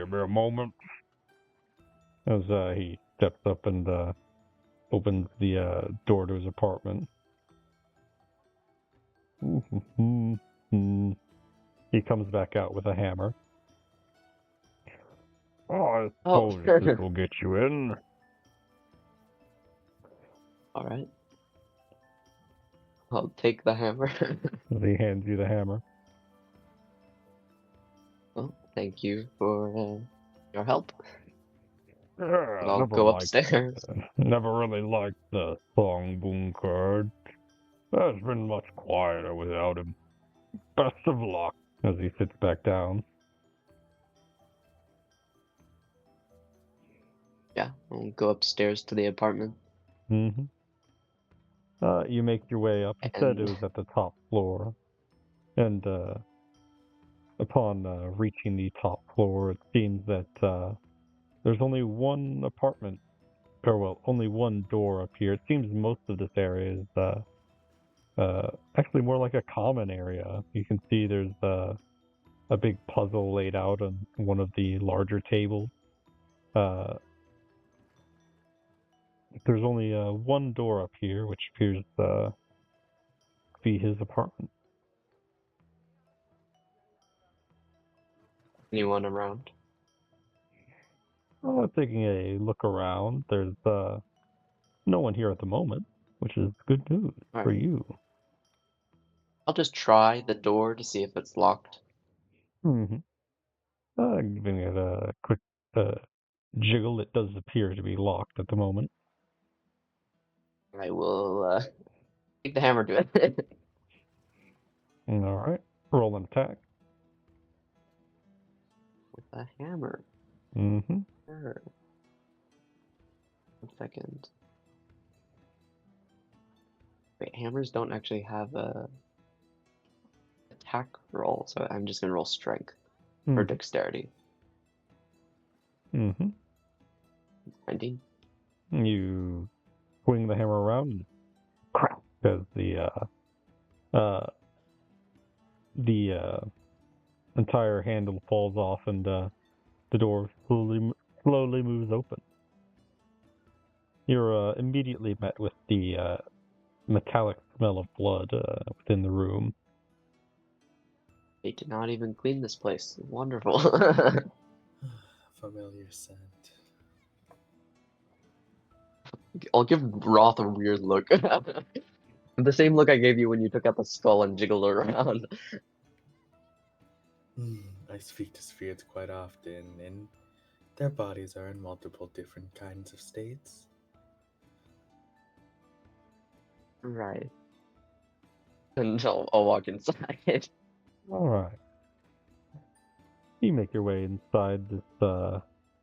me a moment. As he steps up and opens the door to his apartment. He comes back out with a hammer. I suppose this will get you in. Alright. I'll take the hammer. He hands you the hammer. Well, thank you for your help. Yeah, I'll go upstairs. Never really liked the Thongboon Kurd. It's been much quieter without him. Best of luck, as he sits back down. Yeah, I'll go upstairs to the apartment. Mm-hmm. You make your way up. You said it And was at the top floor, and upon reaching the top floor, it seems that there's only one apartment, or well, only one door up here. It seems most of this area is actually more like a common area. You can see there's a big puzzle laid out on one of the larger tables. Uh, there's only one door up here, which appears to be his apartment. anyone around? Taking a look around, there's no one here at the moment, which is good news All for right. you. I'll just try the door to see if it's locked. Mm-hmm. Giving it a quick uh, jiggle. It does appear to be locked at the moment. I will take the hammer to it. All right. Roll an attack. With a hammer. Mm-hmm. Sure. 1 second. Wait, hammers don't actually have a attack roll, so I'm just gonna roll strength or Mm-hmm. dexterity. Mm-hmm. 19. You swing the hammer around and crack as the entire handle falls off and the door slowly moves open. You're immediately met with the metallic smell of blood within the room. They did not even clean this place. Wonderful. Familiar scent. I'll give Roth a weird look. The same look I gave you when you took out the skull and jiggled it around. I speak to spirits quite often, and their bodies are in multiple different kinds of states. Right. And I'll walk inside. All right. You make your way inside this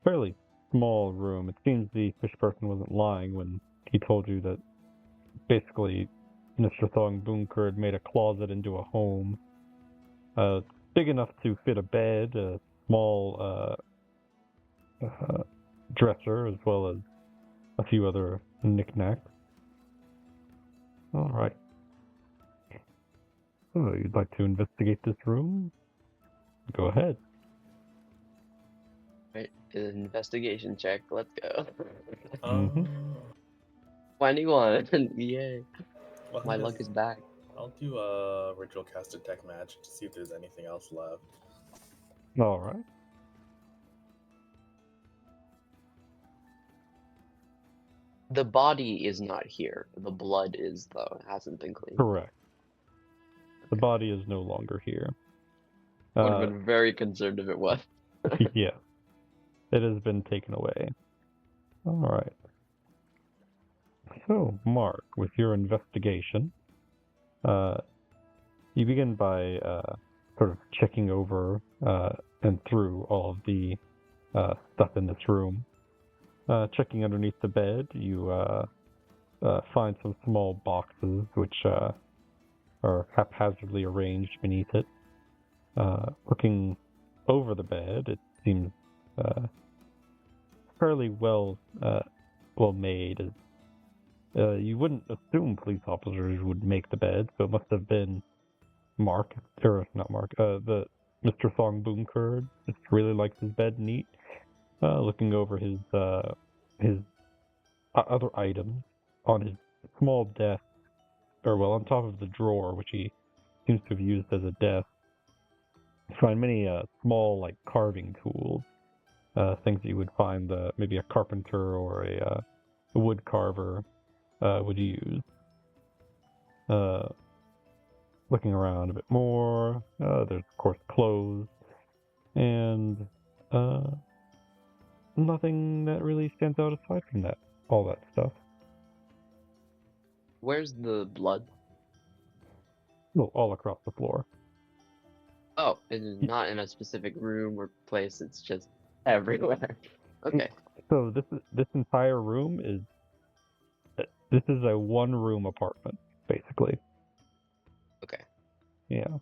fairly small room. It seems the fish person wasn't lying when he told you that basically Mr. Thong Bunker had made a closet into a home. Big enough to fit a bed, a small dresser, as well as a few other knickknacks. All right. So you'd like to investigate this room? Go ahead. Right. Investigation check. Let's go. Mhm. 21. Yay. Well, My luck is back. I'll do a ritual cast detect magic to see if there's anything else left. All right. The body is not here. The blood is, though. It hasn't been cleaned. Correct. The body is no longer here. I would have been very concerned if it was. Yeah. It has been taken away. All right. So, Mark, with your investigation, you begin by sort of checking over and through all of the stuff in this room. Checking underneath the bed, you find some small boxes which are haphazardly arranged beneath it. Looking over the bed, it seems fairly well made. You wouldn't assume police officers would make the bed, so it must have been Mark, or not Mark, the Mr. Thong Bunker just really likes his bed neat. Looking over his other items on his small desk, or well, on top of the drawer, which he seems to have used as a desk. You find many small, like, carving tools, things that you would find maybe a carpenter or a wood carver would use. Looking around a bit more, there's of course clothes, and nothing that really stands out aside from that. All that stuff. Where's the blood? Well, all across the floor. Oh, it is not in a specific room or place. It's just everywhere. Okay. So this entire room is this is a one-room apartment, basically. Okay. Yeah. I'm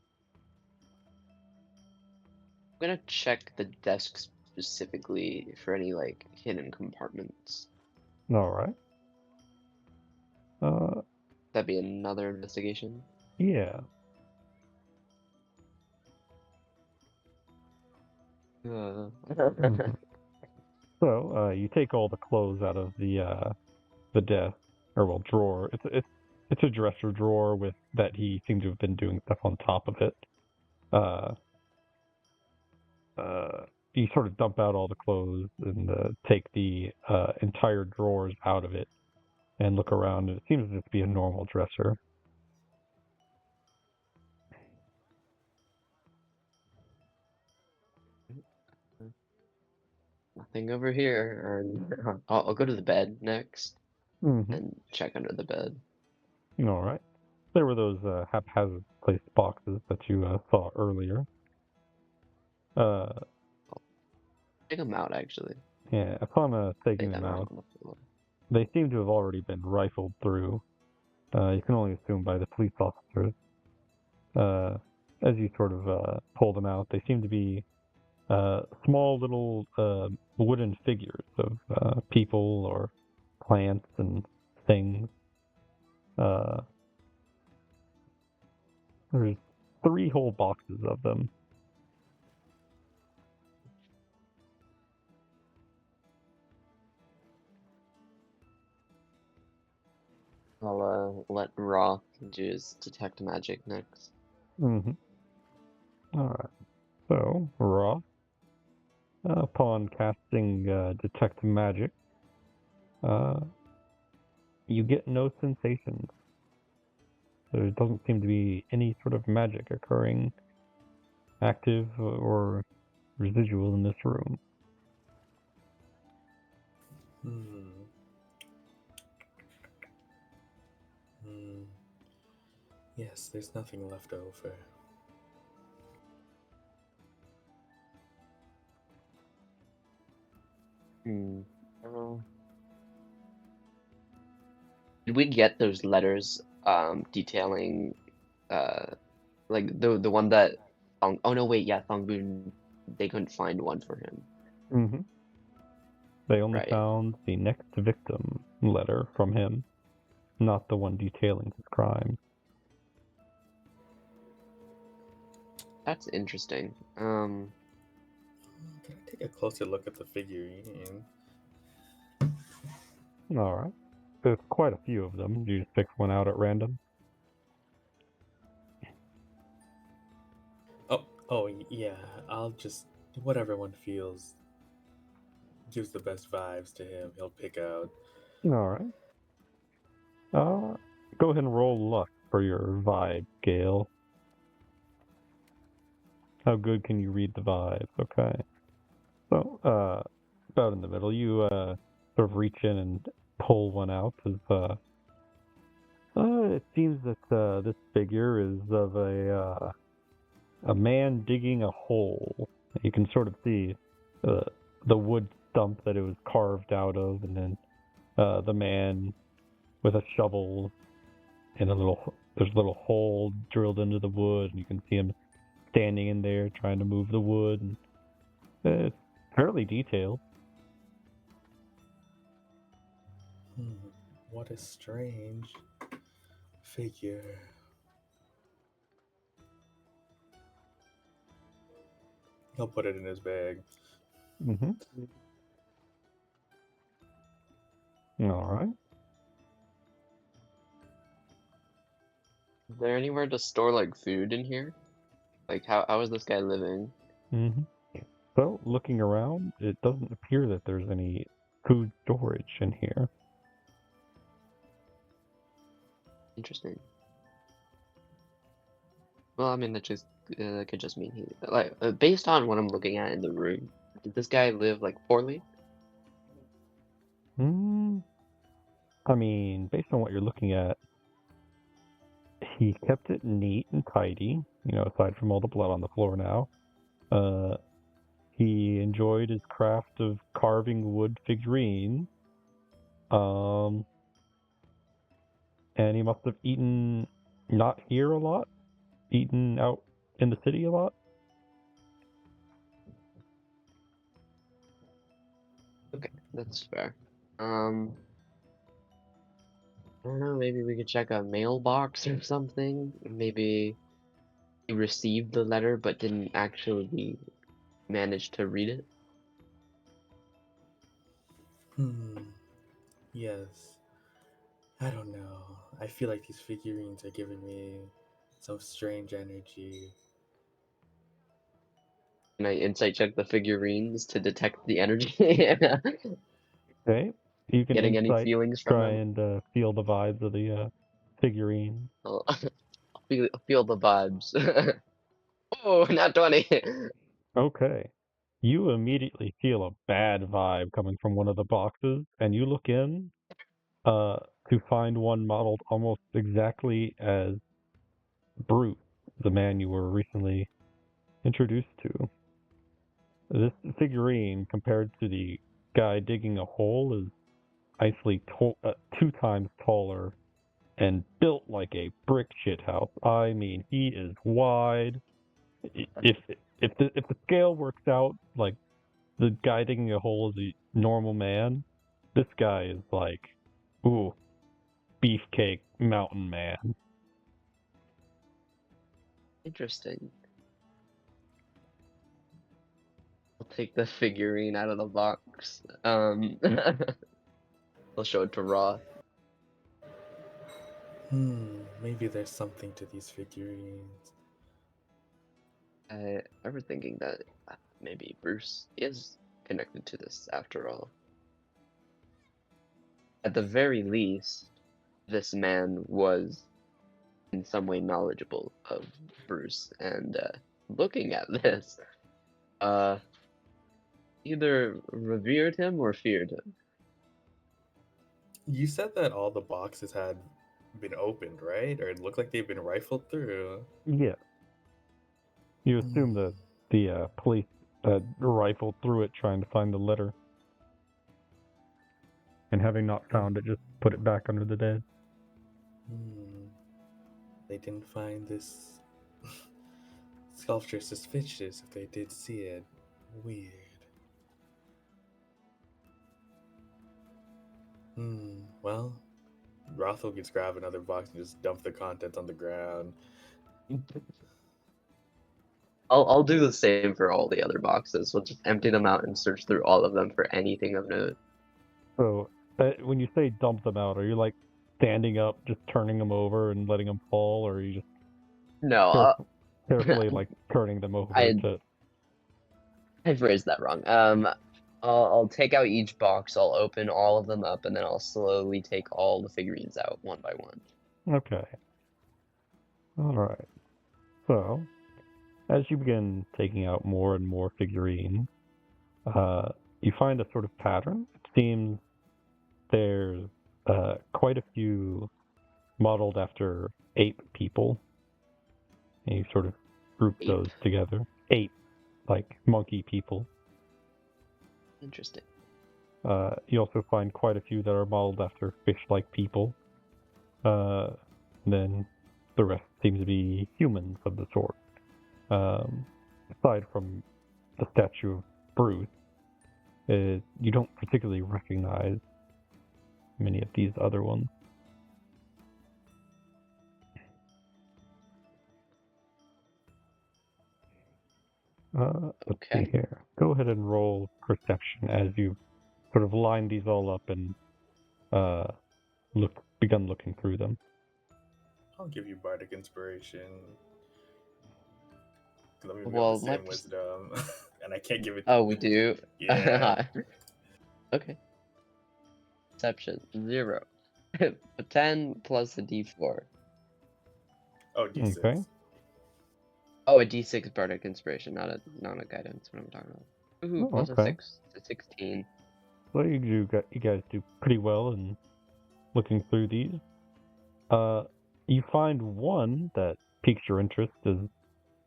gonna check the desks specifically for any like hidden compartments. All right. That'd be another investigation. Yeah. Mhm. So you take all the clothes out of the desk, or well, drawer. It's a dresser drawer with that he seemed to have been doing stuff on top of it. Uh, you sort of dump out all the clothes and take the entire drawers out of it and look around. And it seems to just be a normal dresser. Nothing over here. Or I'll go to the bed next Mm-hmm. and check under the bed. All right. There were those haphazard placed boxes that you saw earlier. Uh, Take them out actually. yeah. Upon Lay taking them them out out, on the floor. they seem to have already been rifled through. You can only assume by the police officers. As you sort of pull them out, they seem to be small little wooden figures of people or plants and things. There's 3 whole boxes of them. I'll let Rock do his detect magic next. Mm-hmm. All right. So, Ross, upon casting Detect Magic, you get no sensations. There doesn't seem to be any sort of magic occurring, active or residual in this room. Hmm. Hmm. Yes, there's nothing left over. Hmm. Did we get those letters detailing like the one that oh no wait, yeah, Thongboon, they couldn't find one for him. Mm-hmm. They only Right. found the next victim letter from him, not the one detailing his crime. That's interesting. Can I take a closer look at the figurine? All right. There's quite a few of them. You just pick one out at random. Oh, yeah. I'll just whatever one feels gives the best vibes to him. He'll pick out. All right. Go ahead and roll luck for your vibe, Gale. How good can you read the vibes? Okay. So, about in the middle, you sort of reach in and pull one out. It seems that this figure is of a man digging a hole. You can sort of see the wood stump that it was carved out of, and then the man with a shovel and there's a little hole drilled into the wood, and you can see him standing in there trying to move the wood. And it's fairly detailed. Hmm. What a strange figure. He'll put it in his bag. Mm-hmm. All right. Is there anywhere to store like food in here? Like how is this guy living? Mm-hmm. So, looking around, it doesn't appear that there's any food storage in here. Interesting. Well, I mean that could just mean he like based on what I'm looking at in the room. Did this guy live like poorly? I mean, based on what you're looking at, he kept it neat and tidy, aside from all the blood on the floor now. he enjoyed his craft of carving wood figurines. And he must have eaten not here a lot, eaten out in the city a lot. Okay, that's fair. I don't know, maybe we could check a mailbox or something. Maybe he received the letter but didn't actually manage to read it. Yes. I don't know. I feel like these figurines are giving me some strange energy. Can I insight check the figurines to detect the energy? Okay, you can Getting any insight, feelings from try them? and feel the vibes of the figurine. I'll feel the vibes. Oh, not 20. Okay. You immediately feel a bad vibe coming from one of the boxes, and you look in to find one modeled almost exactly as Brute, the man you were recently introduced to. This figurine, compared to the guy digging a hole, is actually 2 times taller and built like a brick shithouse. I mean, he is wide. If if the scale works out, like the guy digging a hole is a normal man, this guy is like, ooh, beefcake mountain man. Interesting. I'll take the figurine out of the box. I'll show it to Raw. Maybe there's something to these figurines. I remember thinking that maybe Bruce is connected to this after all. At the very least, this man was in some way knowledgeable of Bruce, and looking at this, uh, either revered him or feared him. You said that all the boxes had been opened, right? Or it looked like they've been rifled through. Yeah, you assume Hmm. that the police rifled through it trying to find the letter, and having not found it, just put it back under the bed. Hmm. They didn't find this sculpture suspicious if they did see it. Weird. Well, Rothel gets grab another box and just dump the contents on the ground. I'll do the same for all the other boxes. We'll just empty them out and search through all of them for anything of note. So, when you say dump them out, are you like standing up, just turning them over and letting them fall, or are you just No, carefully like turning them over I to? I phrased that wrong. I'll take out each box. I'll open all of them up, and then I'll slowly take all the figurines out one by one. Okay. All right. So, as you begin taking out more and more figurines, you find a sort of pattern. It seems there's quite a few modeled after ape people, and you sort of group Ape. those together. Ape, like monkey people. Interesting. You also find quite a few that are modeled after fish-like people. Then the rest seems to be humans of the sort. Aside from the statue of Bruce, you don't particularly recognize many of these other ones. Let's see Okay. here. Go ahead and roll perception as you sort of line these all up and begun looking through them. I'll give you bardic inspiration. Because we have Well, the same wisdom, and I can't give it. Oh, we do. Yeah. Okay. Perception 0. A 10 plus a D4. Oh, D6. Okay. Oh, a D6 bardic inspiration, not a guidance. What I'm talking about. Ooh, Oh, plus a okay. 6. It's a 16. Well, you guys do pretty well in looking through these. You find one that piques your interest as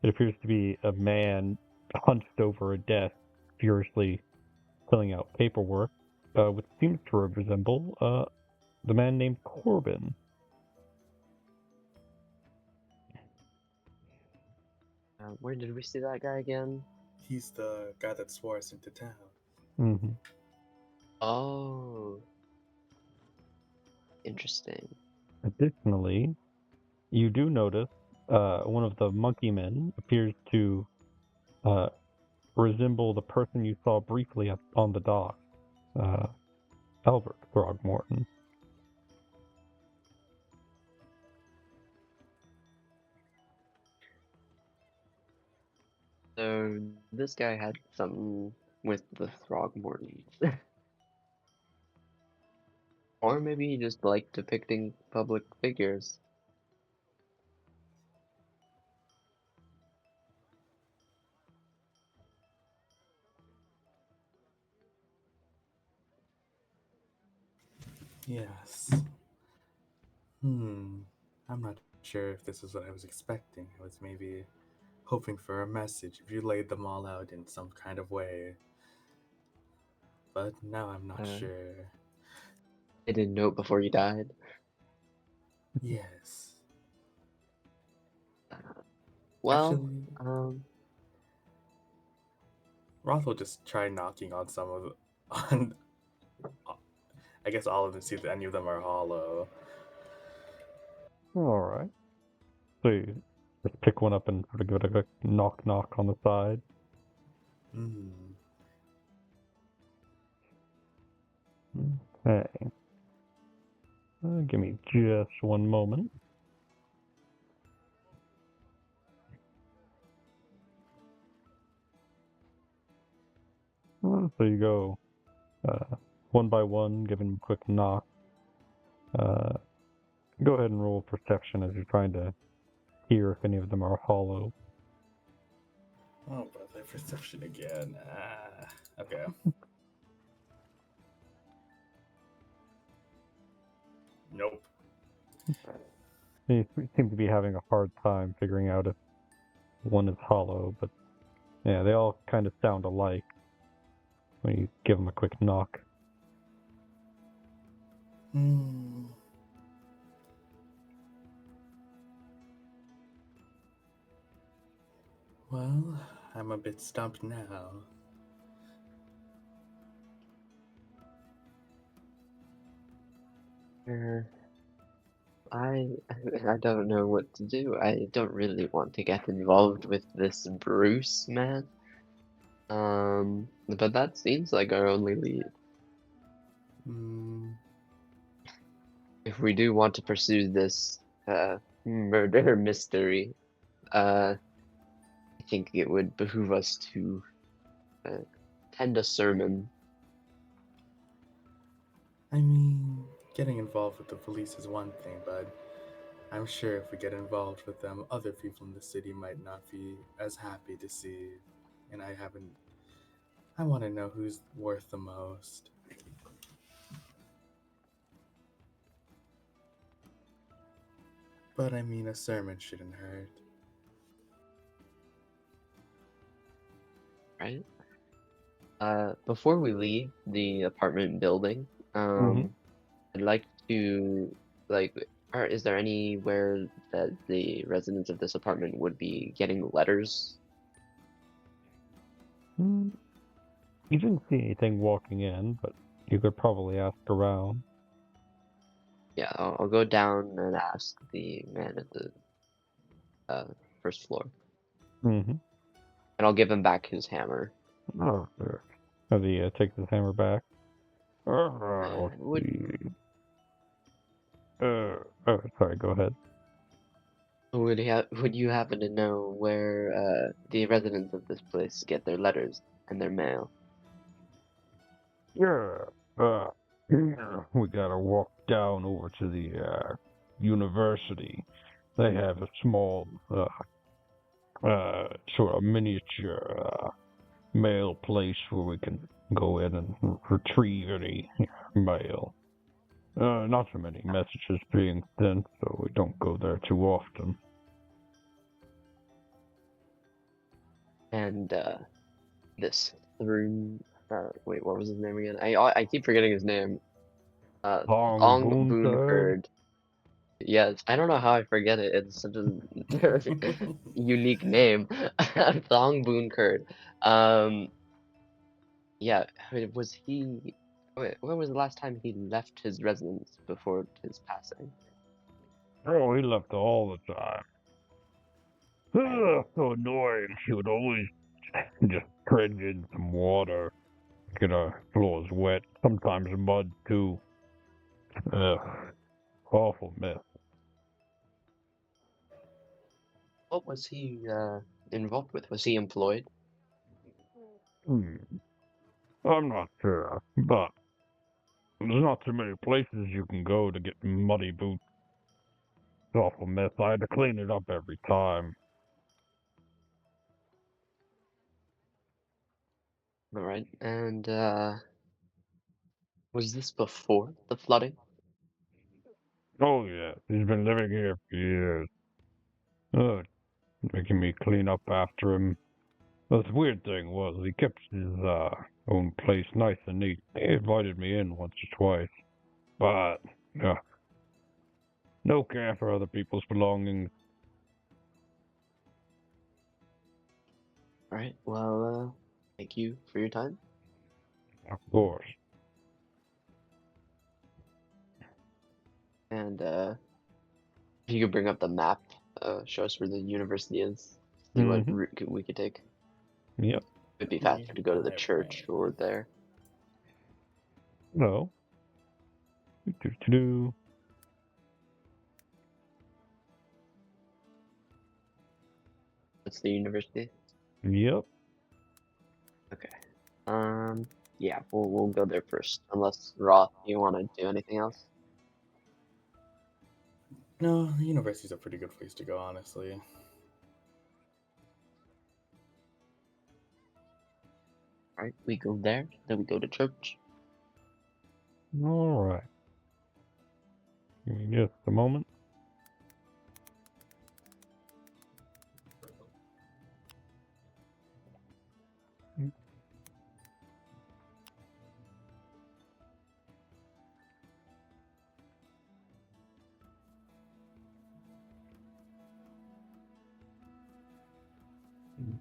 it appears to be a man hunched over a desk furiously filling out paperwork, which seems to resemble the man named Corbin. Where did we see that guy again? He's the guy that swore us into town. Mm-hmm. Oh, interesting. Additionally, you do notice one of the monkey men appears to resemble the person you saw briefly on the dock, Albert Throgmorton. So this guy had something with the Throgmortons. Or maybe he just liked depicting public figures. Yes. I'm not sure if this is what I was expecting. I was maybe hoping for a message if you laid them all out in some kind of way. But now I'm not sure. I didn't know it before you died. Yes. Well, Actually, Roth will just try knocking on some of on. I guess all of them, see if any of them are hollow. All right. So you just pick one up and sort of give it a quick knock on the side. Okay. Give me just one moment. So you go one by one, giving them a quick knock. Go ahead and roll perception as you're trying to hear if any of them are hollow. Oh, but the perception again. Okay. Nope. You seem to be having a hard time figuring out if one is hollow, but yeah, they all kind of sound alike when you give them a quick knock. Well, I'm a bit stumped now. I don't know what to do. I don't really want to get involved with this Bruce man. But that seems like our only lead. If we do want to pursue this murder mystery, I think it would behoove us to attend a sermon. I mean, getting involved with the police is one thing, but I'm sure if we get involved with them, other people in the city might not be as happy to see. And I want to know who's worth the most. But I mean, a sermon shouldn't hurt. Right? Before we leave the apartment building, Mhm. I'd like to, is there anywhere that the residents of this apartment would be getting letters? You didn't see anything walking in, but you could probably ask around. Yeah, I'll go down and ask the man at the first floor, Mm-hmm. and I'll give him back his hammer. Oh, sure. As he takes his hammer back. Let's see. Oh, sorry, go ahead. Would you happen to know where the residents of this place get their letters and their mail? Yeah, we gotta walk down over to the university. They have a small, sort of miniature mail place where we can go in and retrieve any mail. Not so many messages being sent, so we don't go there too often. And this Through, wait, what was his name again? I keep forgetting his name. Thong Ong Boon Boon Third. Kurd. Yes, I don't know how I forget it. It's such a unique name. Thong Boon Kurd. Yeah, was he? Wait, when was the last time he left his residence before his passing? Oh, he left all the time. Right. Ugh, so annoying. He would always just dredge in some water. Get our floors wet. Sometimes mud too. Ugh, awful mess. What was he involved with? Was he employed? Hmm. I'm not sure, but there's not too many places you can go to get muddy boots. It's awful mess. I had to clean it up every time. All right. And was this before the flooding? Oh yeah, he's been living here for years. Ugh, making me clean up after him. The weird thing was he kept his own place nice and neat. He invited me in once or twice, but no care for other people's belongings. All right. Well, thank you for your time. Of course. And if you could bring up the map, show us where the university is. See what Mm-hmm. route we could take. Yep. It'd be Yeah, faster to go to the church right. or there. No. Do. That's the university. Yep. Okay. Yeah, we'll go there first. Unless Roth, you want to do anything else? No, the university's a pretty good place to go, honestly. All right, we go there. Then we go to church. All right. Give me just a moment.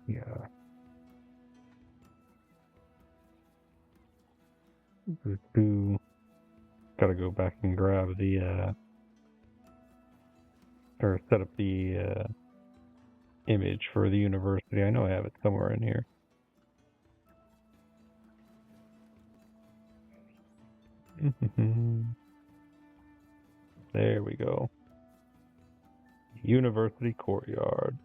Yeah. Do. Gotta go back and grab the or set up the image for the university. I know I have it somewhere in here. There we go. University courtyard.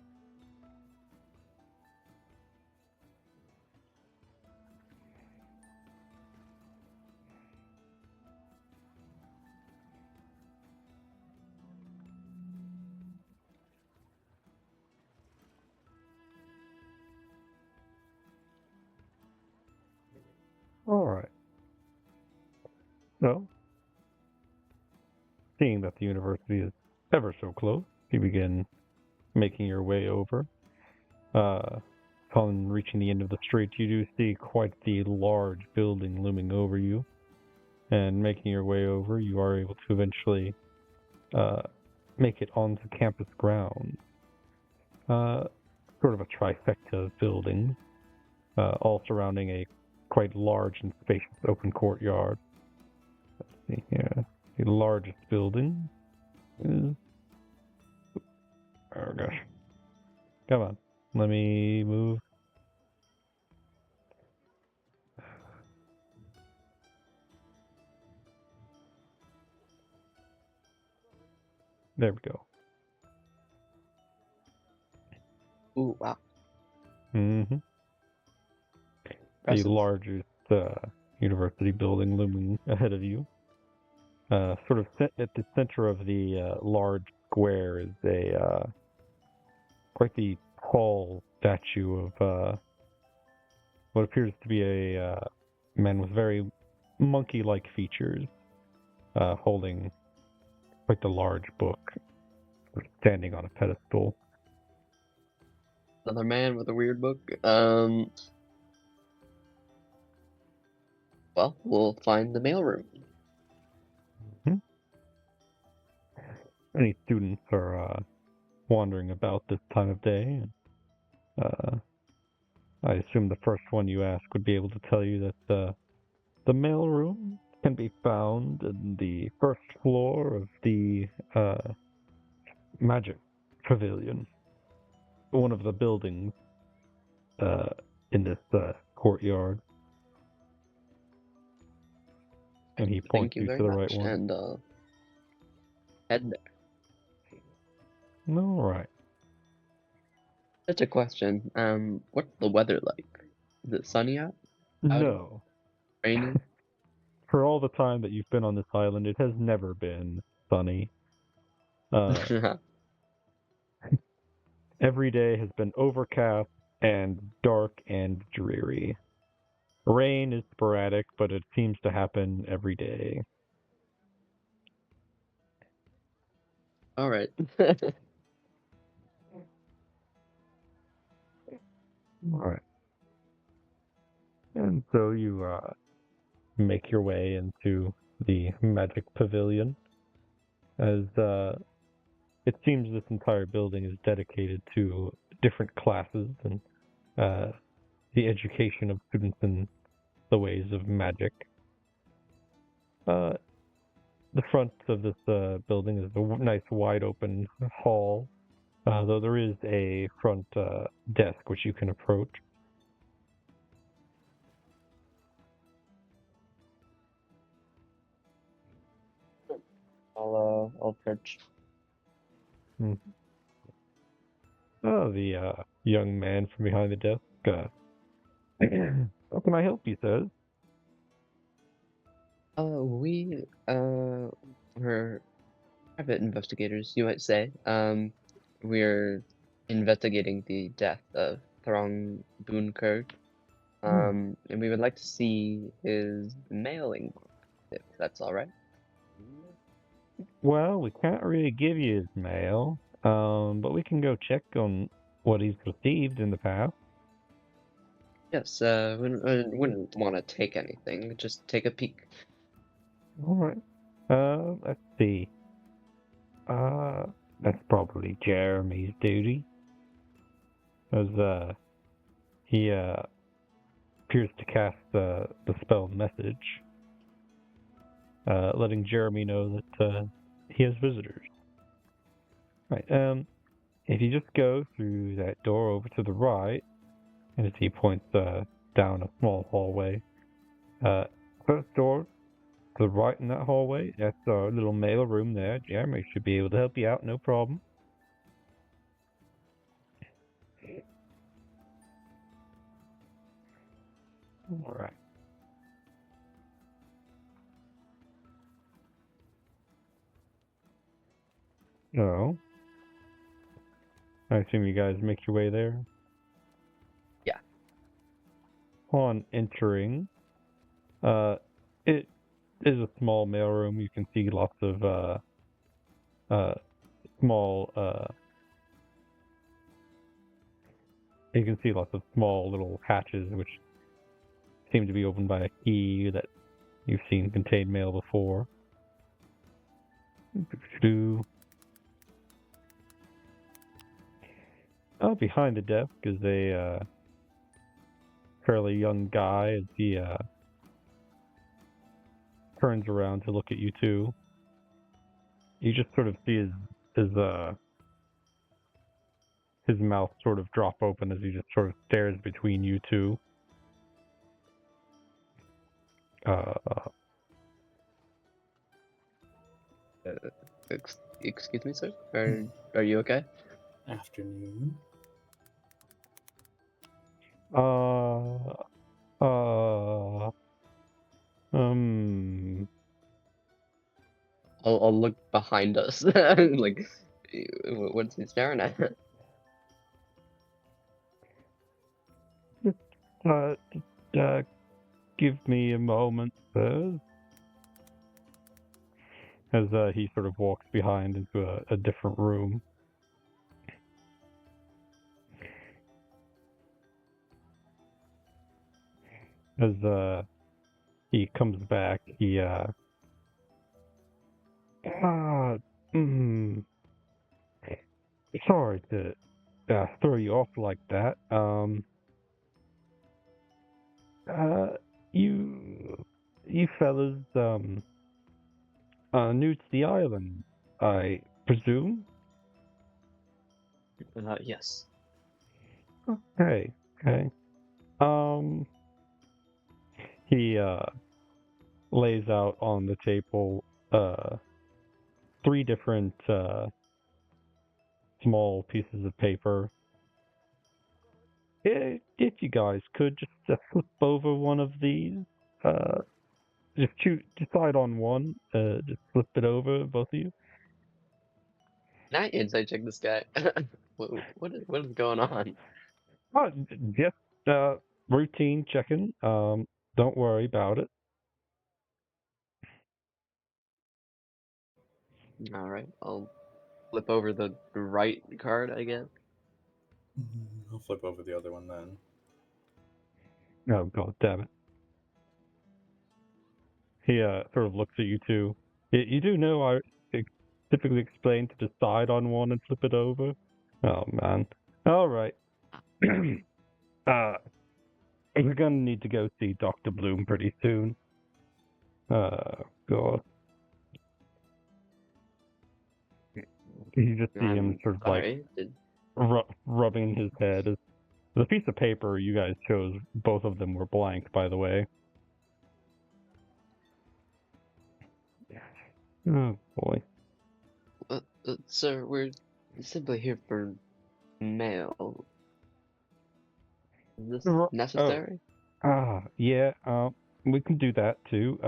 All right. So, seeing that the university is ever so close, you begin making your way over. Upon reaching the end of the street, you do see quite the large building looming over you. And making your way over, you are able to eventually make it onto campus grounds. Sort of a trifecta of buildings, all surrounding a quite large and spacious open courtyard. Let's see here. The largest building is... Oh gosh. Come on. Let me move. There we go. Ooh, wow. Mm-hmm. The Impressive. largest university building looming ahead of you. Sort of at the center of the large square is a quite the tall statue of what appears to be a man with very monkey-like features, holding quite the large book, standing on a pedestal. Another man with a weird book. Well, we'll find the mailroom. Any students are wandering about this time of day, and I assume the first one you ask would be able to tell you that the mailroom can be found in the first floor of the Magic Pavilion, one of the buildings in this courtyard. And he points Thank you you very to the much, right one. and head there. All right. Such a question. What's the weather like? Is it sunny out? Cloudy? No. Rainy? For all the time that you've been on this island, it has never been sunny. Every day has been overcast and dark and dreary. Rain is sporadic, but it seems to happen every day. All right. All right. And so you make your way into the Magic Pavilion, as it seems this entire building is dedicated to different classes and the education of students in the ways of magic. The front of this building is a nice wide open hall, though there is a front desk which you can approach. I'll approach. Oh, the young man from behind the desk. How can I help you, sir? We're private investigators, you might say. We're investigating the death of Throng Boonker. And we would like to see his mailing, if that's all right. Well, we can't really give you his mail, but we can go check on what he's received in the past. Yes, wouldn't want to take anything, just take a peek. All right. Let's see. That's probably Jeremy's duty, as he appears to cast the spell message, letting Jeremy know that he has visitors. Right. If you just go through that door over to the right, and as he points down a small hallway, first door to the right in that hallway, that's our little mail room there. Jeremy should be able to help you out, no problem. All right. So, I assume you guys make your way there? Yeah. Upon entering, it is a small mailroom. You can see lots of you can see lots of small little hatches which seem to be opened by a key that you've seen contain mail before. Behind the desk is a fairly young guy as he turns around to look at you two. You just sort of see his mouth sort of drop open as he just sort of stares between you two. Excuse me, sir? Are you okay? Afternoon. I'll look behind us. Like, what's he staring at? Give me a moment, sir. As he sort of walks behind into a different room. As he comes back. Ah, mm, sorry to throw you off like that. Uh, you, you fellas, new to the island, I presume? Yes. Okay, okay. Um, he, lays out on the table, three different, small pieces of paper. If you guys could just flip over one of these, uh, just decide on one, just flip it over, both of you. Can I insight check this guy? What is going on? Oh, just, routine checking. Don't worry about it. All right, I'll flip over the right card, I guess. I'll flip over the other one then. Oh, god damn it. He, sort of looks at you two. You do know I typically explain to decide on one and flip it over? Oh, man. Alright. We're gonna need to go see Dr. Bloom pretty soon. God. You just see him I'm sort of like sorry. rubbing his head. The piece of paper you guys chose, both of them were blank, by the way. Oh boy. Sir, we're simply here for mail. Is this Oh, necessary? yeah. We can do that too.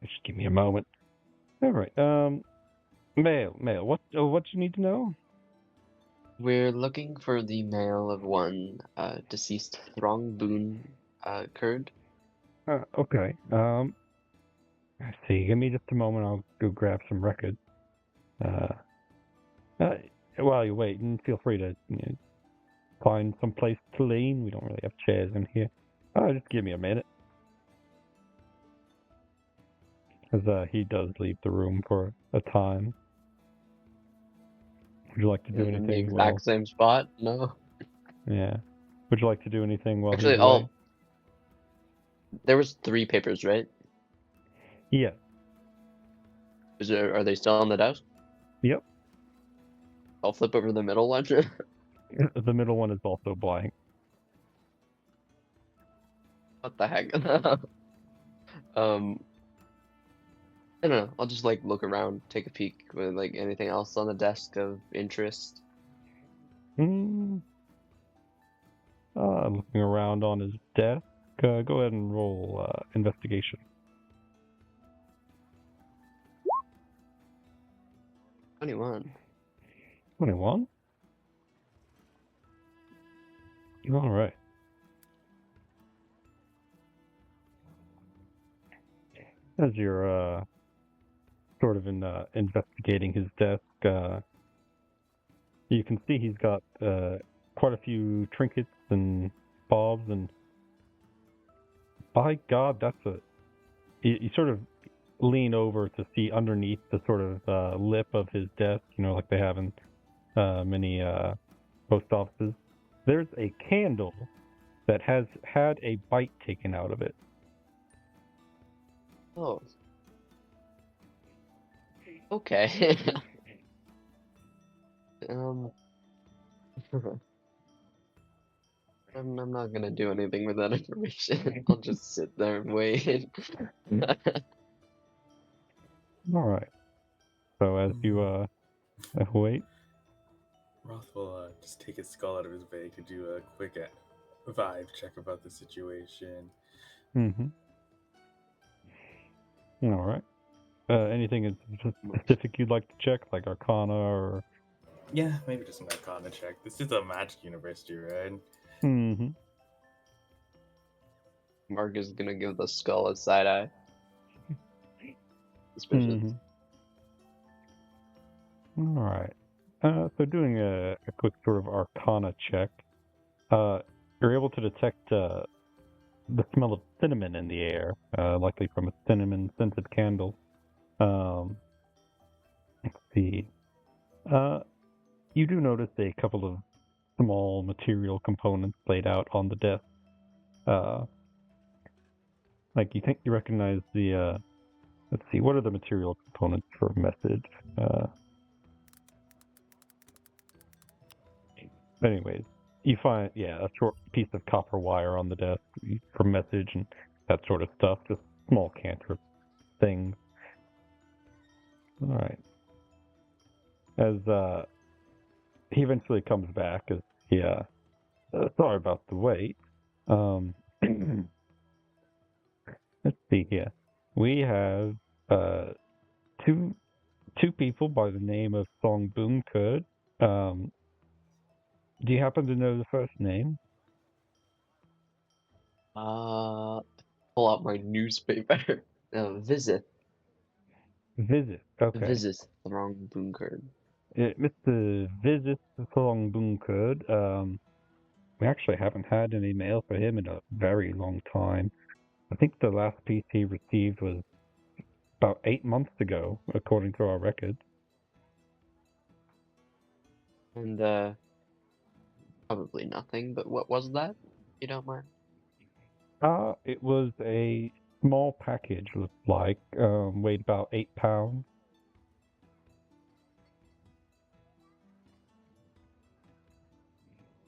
Just give me a moment. All right. Mail. What you need to know? We're looking for the mail of one deceased Throng Boon Kurd. Okay. I see. Give me just a moment. I'll go grab some records. Uh, uh while you wait, and feel free to find some place to lean. We don't really have chairs in here. Just give me a minute. As he does leave the room for a time. Would you like to do In the anything? exact Well, same spot? No. yeah. Would you like to do anything while he's Actually, away? there was three papers, right? Yeah. Are they still on the desk? Yep. I'll flip over the middle one. The middle one is also blank. What the heck? Um, I don't know. I'll just like look around, take a peek with like anything else on the desk of interest. Hmm. Looking around on his desk. Go ahead and roll investigation. 21. 21? All right. As you're sort of investigating his desk, you can see he's got quite a few trinkets and bobs, and by God, you sort of lean over to see underneath the sort of lip of his desk, like they have in many post offices. There's a candle that has had a bite taken out of it. Oh. Okay. um, I'm not gonna do anything with that information. I'll just sit there and wait. All right. So as you wait. Roth will just take his skull out of his bag to do a quick vibe check about the situation. Mm-hmm. All right. Anything in specific you'd like to check, like Arcana or? Yeah, maybe just an Arcana check. This is a magic university, right? Mm-hmm. Mark is gonna give the skull a side eye. Suspicious. Mm-hmm. All right. So doing a quick sort of Arcana check, you're able to detect the smell of cinnamon in the air, likely from a cinnamon-scented candle. Let's see. You do notice a couple of small material components laid out on the desk. Like you think you recognize the. Let's see. What are the material components for a message? Anyways, you find a short piece of copper wire on the desk for message and that sort of stuff. Just small cantrip things. All right. As he eventually comes back, as sorry about the wait. Let's see here. We have two people by the name of Song Boom Kurd. Do you happen to know the first name? Pull out my newspaper. Visit. Visit. Okay. Visit Throng Bunker. Mr. Visit Song Boom Kurd. We actually haven't had any mail for him in a very long time. I think the last piece he received was about 8 months ago, according to our records. And probably nothing, but what was that? You don't mind? It was a small package, looked like, weighed about 8 pounds.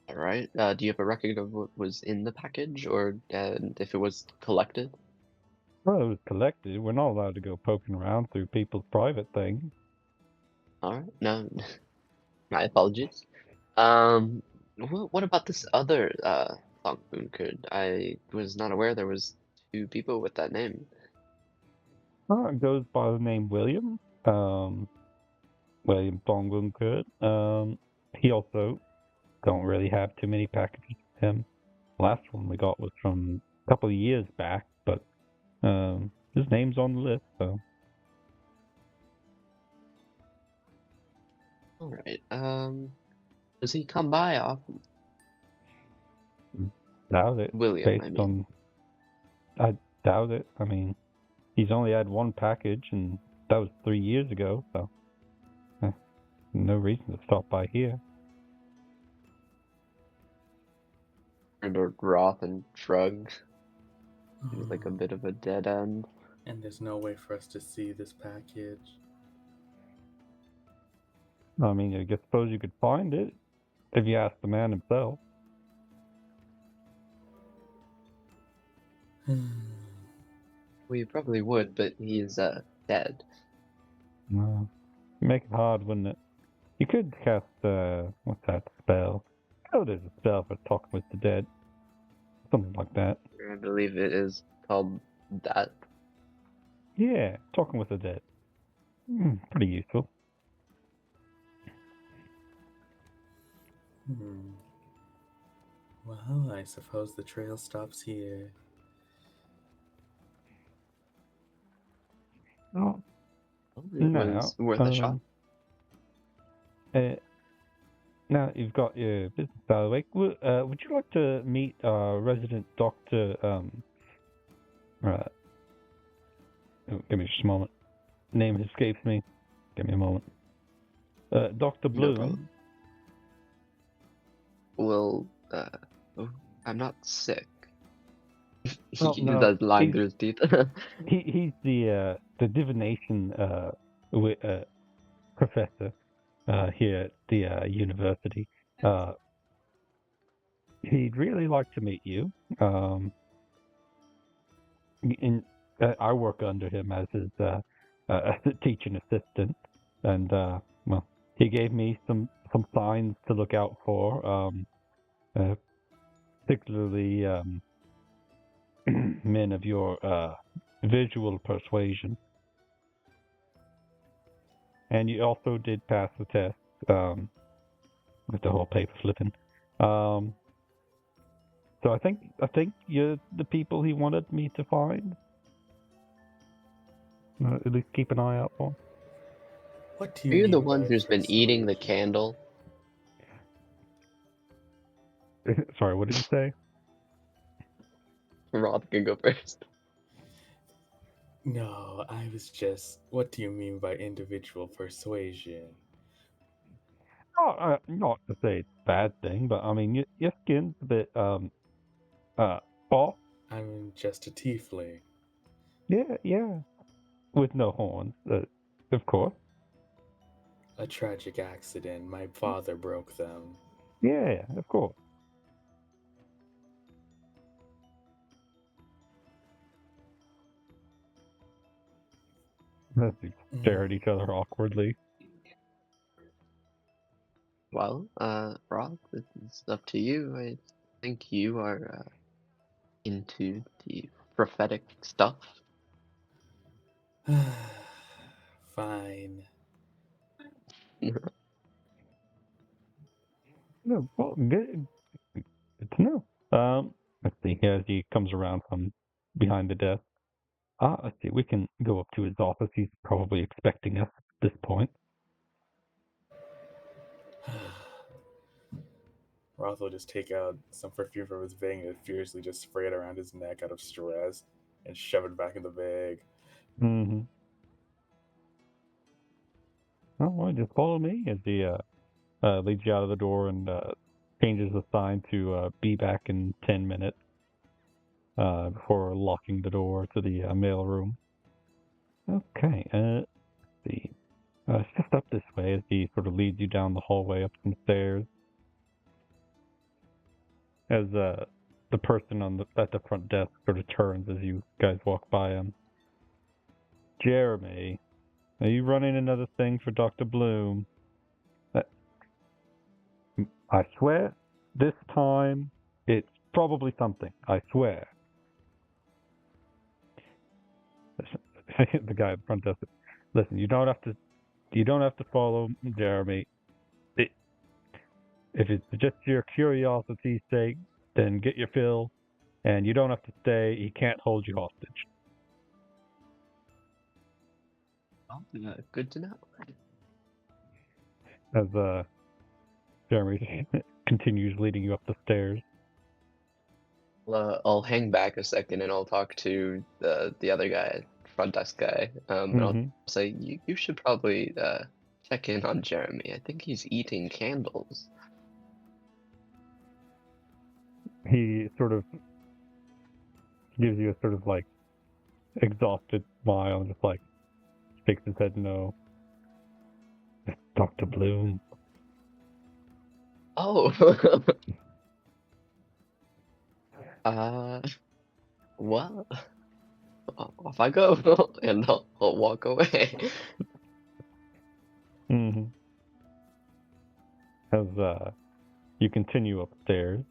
All right. Do you have a record of what was in the package, or if it was collected? Well, it was collected. We're not allowed to go poking around through people's private things. All right. No, my apologies. What about this other Thong Bunker? I was not aware there was two people with that name. It goes by the name William. William Thong Kurd. He also don't really have too many packages with him. The last one we got was from a couple of years back, but his name's on the list, so. All right. Does he come by often? Doubt it. William, I mean. I doubt it. I mean, he's only had one package, and that was 3 years ago, so no reason to stop by here. And Roth and shrug. He's like a bit of a dead end. And there's no way for us to see this package. I mean, I guess suppose you could find it if you ask the man himself. We probably would, but he's dead. No. Make it hard, wouldn't it? You could cast, what's that spell? Oh, there's a spell for talking with the dead. Something like that. I believe it is called that. Yeah, talking with the dead. Pretty useful. Well, I suppose the trail stops here. Oh, It was worth a shot. Now you've got your business out of the way. Would you like to meet our resident doctor? Give me just a moment. Name escapes me. Give me a moment. Dr. Bloom. No well, I'm not sick. Oh, He no. does lying through his teeth. He's the divination professor here at the university. He'd really like to meet you. I work under him as his teaching assistant, and well, he gave me some signs to look out for, particularly men of your visual persuasion. And you also did pass the test with the whole paper flipping. So I think you're the people he wanted me to find. At least keep an eye out for. What do Are you you the mean one by who's been eating the candle? Sorry, what did you say? Roth can go first. No, I was just. What do you mean by individual persuasion? Not to say it's a bad thing, but I mean, your skin's a bit, off. I'm just a tiefling. Yeah. With no horns, of course. A tragic accident. My father broke them. Yeah, of course. As we stare at each other awkwardly. Well, Roth, it's up to you. I think you are into the prophetic stuff. Fine. No, well, good to know. Let's see. As he comes around from behind the desk. Let's see. We can go up to his office. He's probably expecting us at this point. Roth will just take out some perfume from his bag and furiously just spray it around his neck out of stress and shove it back in the bag. Mm-hmm. Oh, well, just follow me as he leads you out of the door and changes the sign to be back in 10 minutes before locking the door to the mail room. Okay, let's see. It's just up this way as he sort of leads you down the hallway up some stairs. As the person at the front desk sort of turns as you guys walk by him. Jeremy, are you running another thing for Dr. Bloom? I swear, this time it's probably something. I swear. The guy at the front desk. Listen, you don't have to follow Jeremy. If it's just your curiosity's sake, then get your fill, and you don't have to stay. He can't hold you hostage. Well, good to know. As Jeremy continues leading you up the stairs. I'll hang back a second and I'll talk to the other guy, front desk guy. And I'll say you should probably check in on Jeremy. I think he's eating candles. He sort of gives you a sort of like exhausted smile and just like shakes his head no. It's Dr. Bloom. Oh. Well, off I go, and I'll walk away. As you continue upstairs,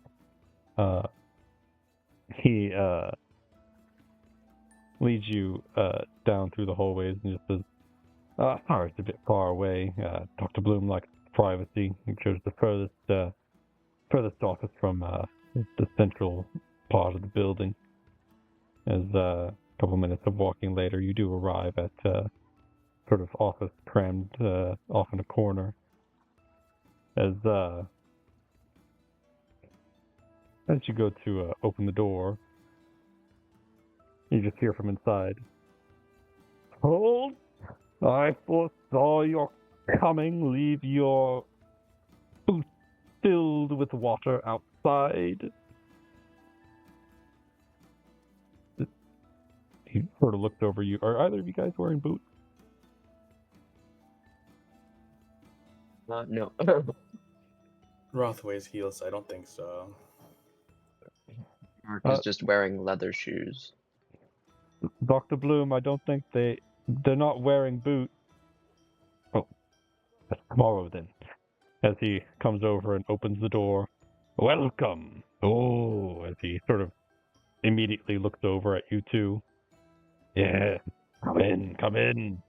he leads you down through the hallways and just says, sorry, it's a bit far away. Dr. Bloom likes privacy. He chose the furthest office from the central part of the building. As a couple minutes of walking later, you do arrive at sort of office crammed off in a corner. As you go to open the door, you just hear from inside, "Hold! I foresaw your coming. Leave your boots filled with water outside." He sort of looked over you. Are either of you guys wearing boots? No. Roth wears heels, I don't think so. Mark is just wearing leather shoes. Dr. Bloom, I don't think they're not wearing boots. Oh, that's tomorrow then. As he comes over and opens the door. Welcome. Oh, as he sort of immediately looks over at you two. Yeah, come in.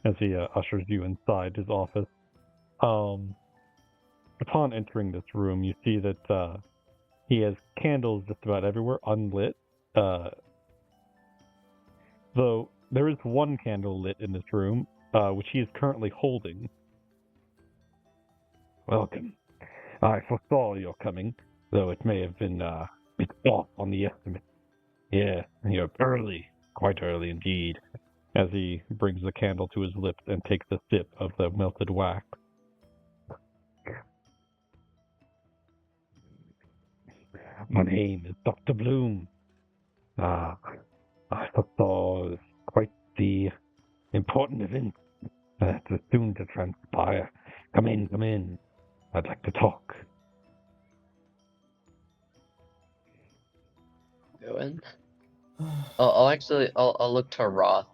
As he ushers you inside his office. Upon entering this room, you see that he has candles just about everywhere, unlit. Though there is one candle lit in this room, which he is currently holding. Welcome. I foresaw your coming, though it may have been bit off on the estimate. Yeah, you're early, quite early indeed. As he brings the candle to his lips and takes a sip of the melted wax. My name is Dr. Bloom. Ah, I foresaw quite the important event that is soon to transpire. Come in, come in. I'd like to talk. Go in. I'll look to Roth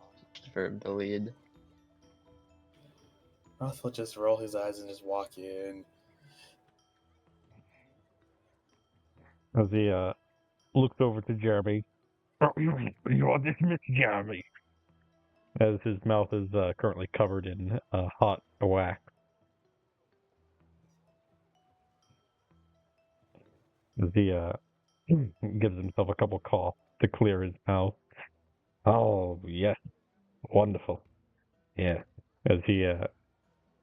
for the lead. Roth will just roll his eyes and just walk in. As he looks over to Jeremy. You are dismissed, Jeremy. As his mouth is currently covered in hot wax. As he gives himself a couple coughs to clear his mouth. Oh, yes. Wonderful. Yeah. As he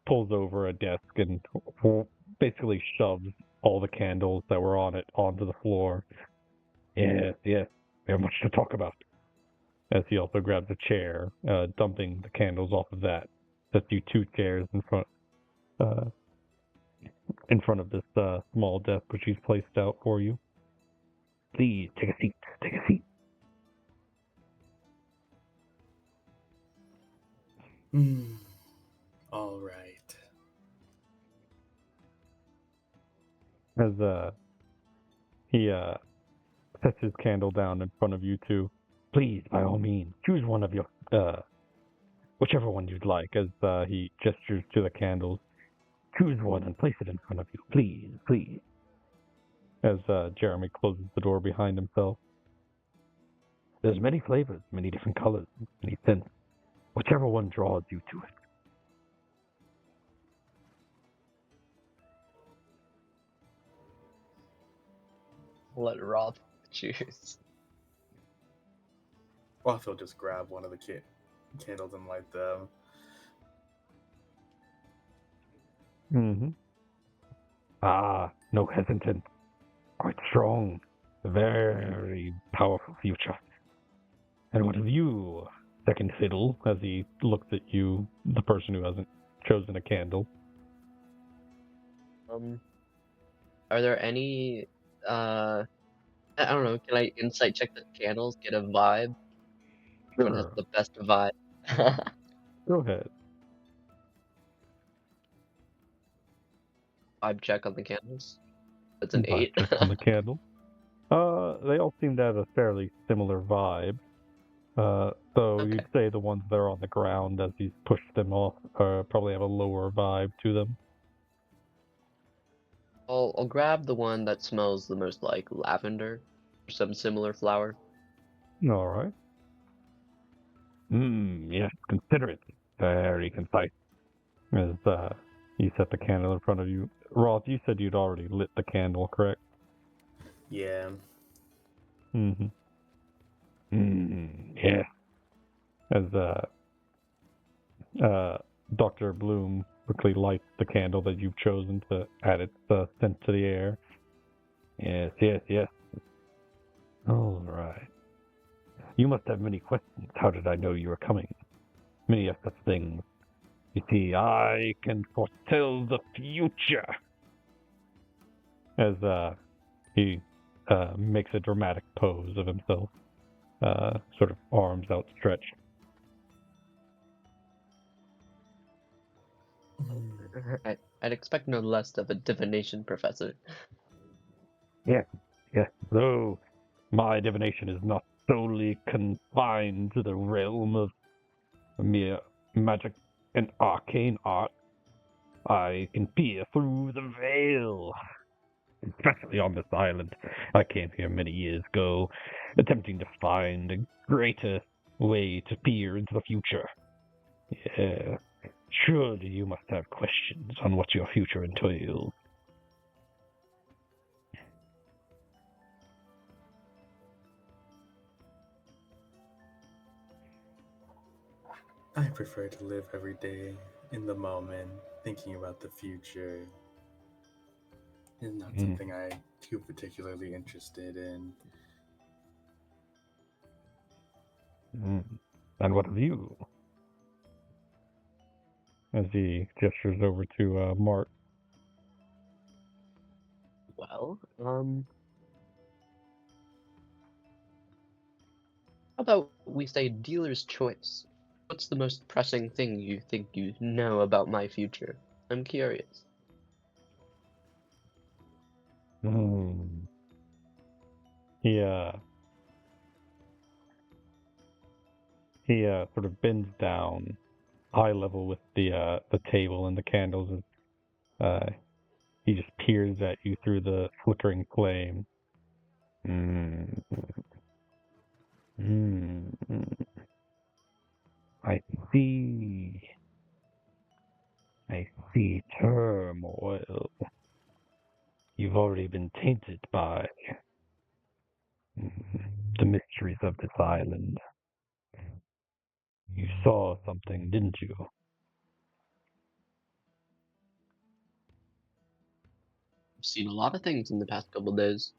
pulls over a desk and basically shoves all the candles that were on it onto the floor. Yes, yes. We have much to talk about. As he also grabs a chair, dumping the candles off of that. Sets you two chairs in front of this small desk which he's placed out for you. Please take a seat. Take a seat. All right. As he sets his candle down in front of you two. Please, by all means, choose one of your whichever one you'd like. As he gestures to the candles, choose one and place it in front of you. Please, please. As Jeremy closes the door behind himself. There's many flavors, many different colors, many scents. Whichever one draws you to it. Let Roth choose. Roth will just grab one of the candles and light them. Mm-hmm. Ah, no hesitance. Quite strong. Very powerful future. And what of you, second fiddle, as he looks at you, the person who hasn't chosen a candle? Are there any I don't know, can I insight check the candles, get a vibe? Which one has Sure. the best vibe? Go ahead. Vibe check on the candles. That's an Vibe 8. check on the candle. They all seem to have a fairly similar vibe. Though Okay. you'd say the ones that are on the ground as he's pushed them off probably have a lower vibe to them. I'll grab the one that smells the most like lavender or some similar flower. All right. Yes, considerate. Very concise. As you set the candle in front of you. Roth, you said you'd already lit the candle, correct? Yeah. Yeah. As Dr. Bloom quickly lights the candle that you've chosen to add its scent to the air. Yes, yes, yes. All right. You must have many questions. How did I know you were coming? Many of such things. You see, I can foretell the future. As he makes a dramatic pose of himself, sort of arms outstretched. I'd expect no less of a divination professor. Yes, yes. Though my divination is not solely confined to the realm of mere magic and arcane art, I can peer through the veil. Especially on this island. I came here many years ago, attempting to find a greater way to peer into the future. Yeah. Surely you must have questions on what your future entails. I prefer to live every day in the moment, thinking about the future. is not something I'm too particularly interested in. And what of you? As he gestures over to Mark. Well, how about we say dealer's choice? What's the most pressing thing you think you know about my future? I'm curious. He sort of bends down eye level with the table and the candles and he just peers at you through the flickering flame. I see. I see turmoil. You've already been tainted by the mysteries of this island. You saw something, didn't you? I've seen a lot of things in the past couple days.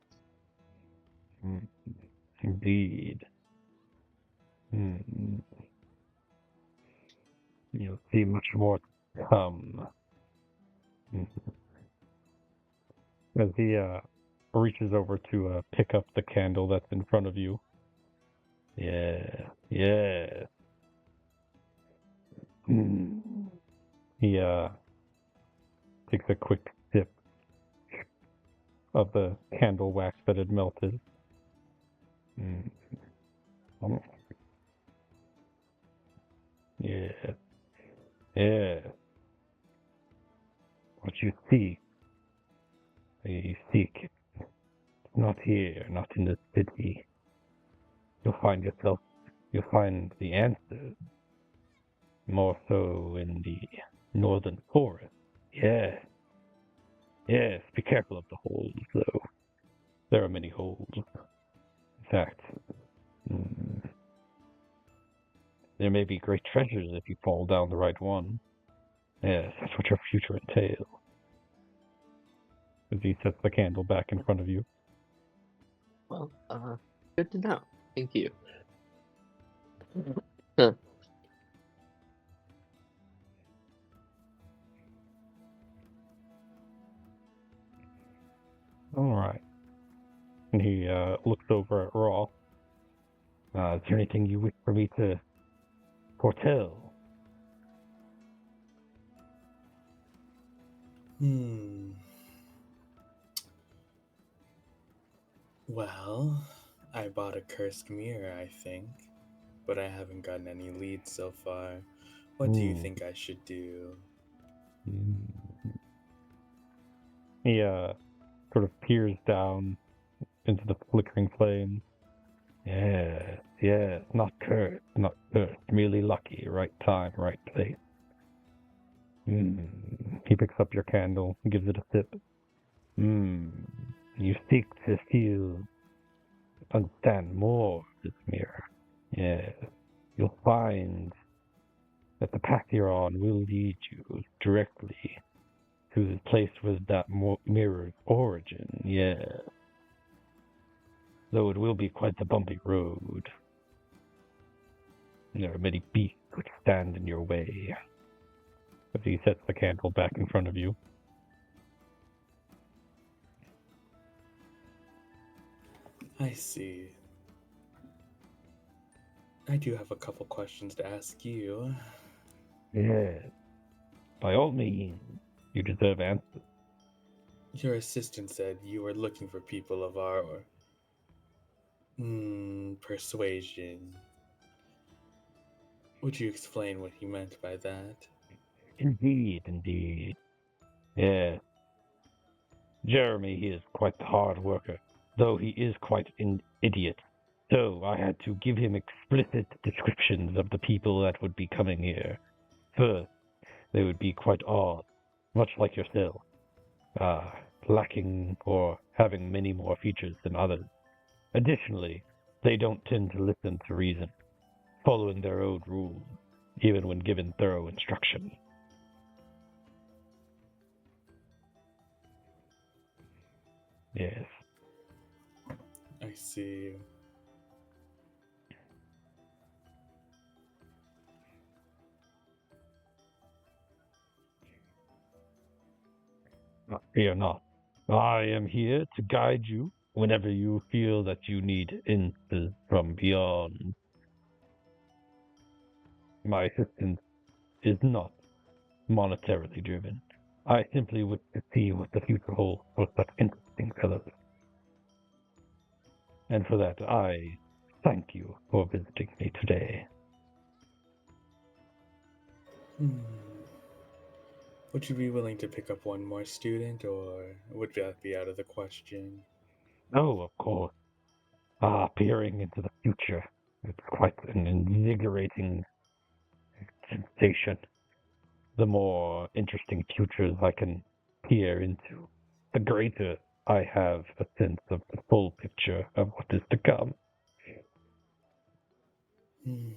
Indeed. You'll see much more to come. As he reaches over to pick up the candle that's in front of you. Yeah. He takes a quick sip of the candle wax that had melted. Yeah. What you seek, it's not here, not in the city. You'll find the answers more so in the northern forest. Yes, be careful of the holes, though. There are many holes. In fact, there may be great treasures if you fall down the right one. Yes, that's what your future entails. As he sets the candle back in front of you. Well, good to know. Thank you. Huh. All right. And he looks over at Roth. Is there anything you wish for me to foretell? Well, I bought a cursed mirror, I think, but I haven't gotten any leads so far. What do you think I should do? He sort of peers down into the flickering flame. Yes, not cursed, merely lucky, right time, right place. He picks up your candle and gives it a sip. You seek to understand more of this mirror. Yes, you'll find that the path you're on will lead you directly to the place with that mirror's origin, yes. Though it will be quite the bumpy road. There are many beasts which stand in your way. As he sets the candle back in front of you. I see. I do have a couple questions to ask you. Yes. By all means, you deserve answers. Your assistant said you were looking for people of our persuasion. Would you explain what he meant by that? Indeed. Yes. Jeremy, he is quite the hard worker, though he is quite an idiot. So I had to give him explicit descriptions of the people that would be coming here. First, they would be quite odd, much like yourself, lacking or having many more features than others. Additionally, they don't tend to listen to reason, following their own rules, even when given thorough instruction. Yes. I see. Fear not. I am here to guide you whenever you feel that you need answers from beyond. My assistance is not monetarily driven. I simply wish to see what the future holds for such interesting fellows. And for that, I thank you for visiting me today. Hmm. Would you be willing to pick up one more student, or would that be out of the question? Oh, of course. Peering into the future. It's quite an invigorating sensation. The more interesting futures I can peer into, the greater I have a sense of the full picture of what is to come. Hmm.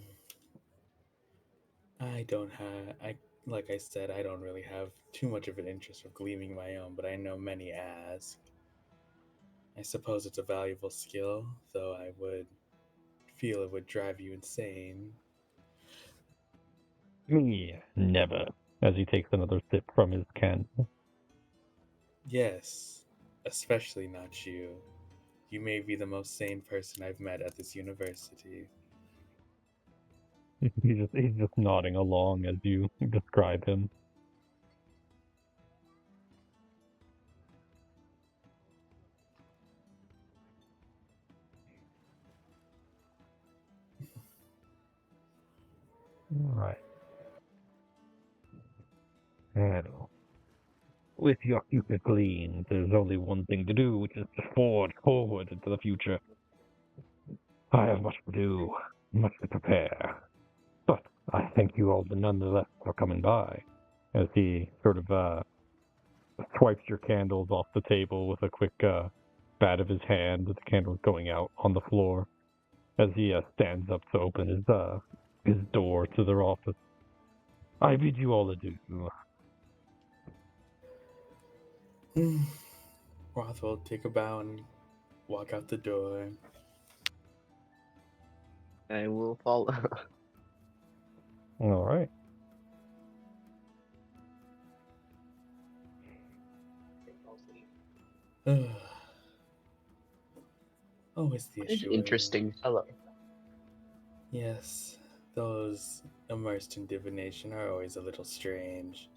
I don't have, like I said, I don't really have too much of an interest of gleaming my own, but I know many ask. I suppose it's a valuable skill, though I would feel it would drive you insane. Me, never. As he takes another sip from his candle. Yes, especially not you. You may be the most sane person I've met at this university. He's just nodding along as you describe him. All right. Hello. With your cupid gleam, there's only one thing to do, which is to forward into the future. I have much to do, much to prepare. But I thank you all nonetheless for coming by. As he sort of swipes your candles off the table with a quick bat of his hand, with the candles going out on the floor. As he stands up to open his door to their office. I bid you all adieu. Roth will take a bow and walk out the door. I will follow. All right. Always the What an issue. interesting fellow. Yes, those immersed in divination are always a little strange.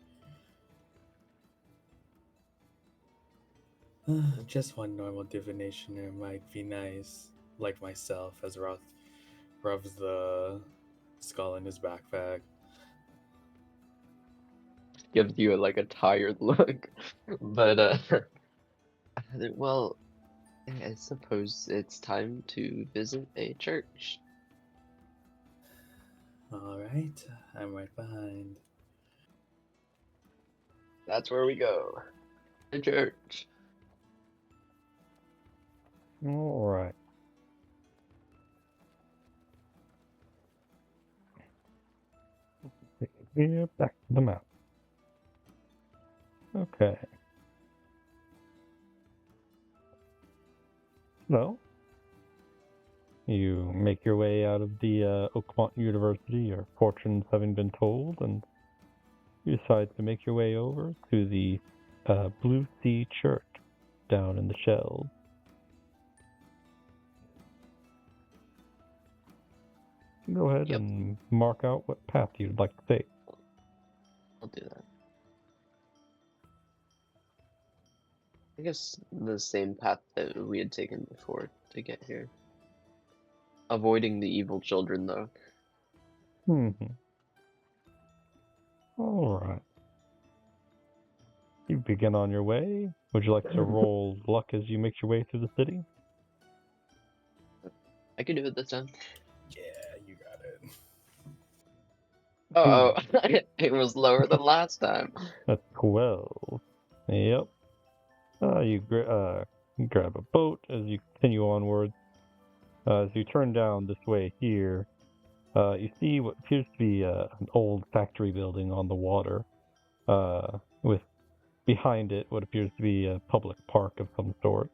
Just one normal divinationer might be nice, like myself, as Roth rubs the skull in his backpack. Gives you like a tired look. But well, I suppose it's time to visit a church. Alright, I'm right behind. That's where we go. The church. All right. Here, back to the map. Okay. So, you make your way out of the Oakmont University, your fortunes having been told, and you decide to make your way over to the Blue Sea Church down in the Shells. Go ahead Yep. and mark out what path you'd like to take. I'll do that. I guess the same path that we had taken before to get here. Avoiding the evil children, though. All right. You begin on your way. Would you like to roll luck as you make your way through the city? I can do it this time. Yeah, you got it. Oh, it was lower than last time. That's 12. Yep. You grab a boat as you continue onward. As you turn down this way here, you see what appears to be an old factory building on the water, with behind it what appears to be a public park of some sort.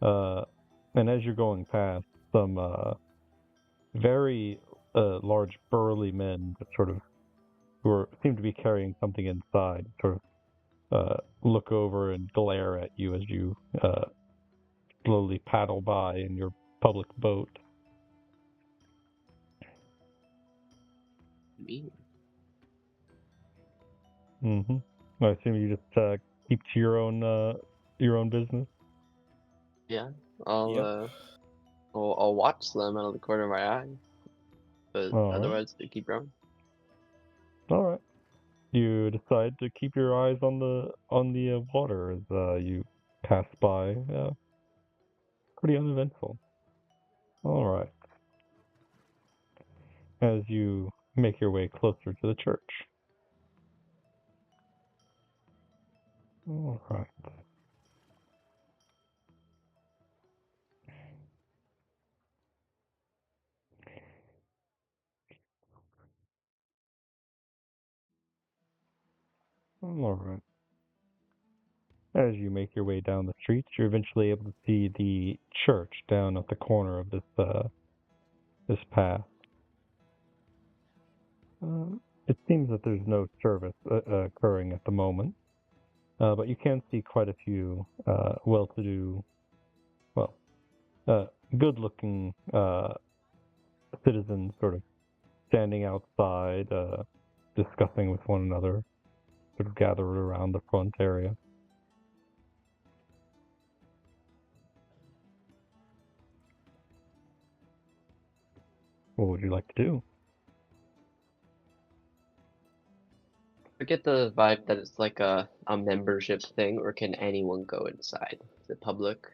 And as you're going past, some very large, burly men, that sort of seem to be carrying something inside, sort of look over and glare at you as you slowly paddle by in your public boat. Me? Mm-hmm. I assume you just keep to your own business. Yeah. Yep. I'll watch them out of the corner of my eye, but All right. otherwise they keep growing. All right. You decide to keep your eyes on the water as you pass by. Pretty uneventful. All right. As you make your way closer to the church. All right. All right. As you make your way down the street, you're eventually able to see the church down at the corner of this path. It seems that there's no service occurring at the moment, but you can see quite a few well-to-do, well, good-looking citizens sort of standing outside, discussing with one another, sort of gathered around the front area. What would you like to do? I get the vibe that it's like a membership thing, or can anyone go inside? Is it public?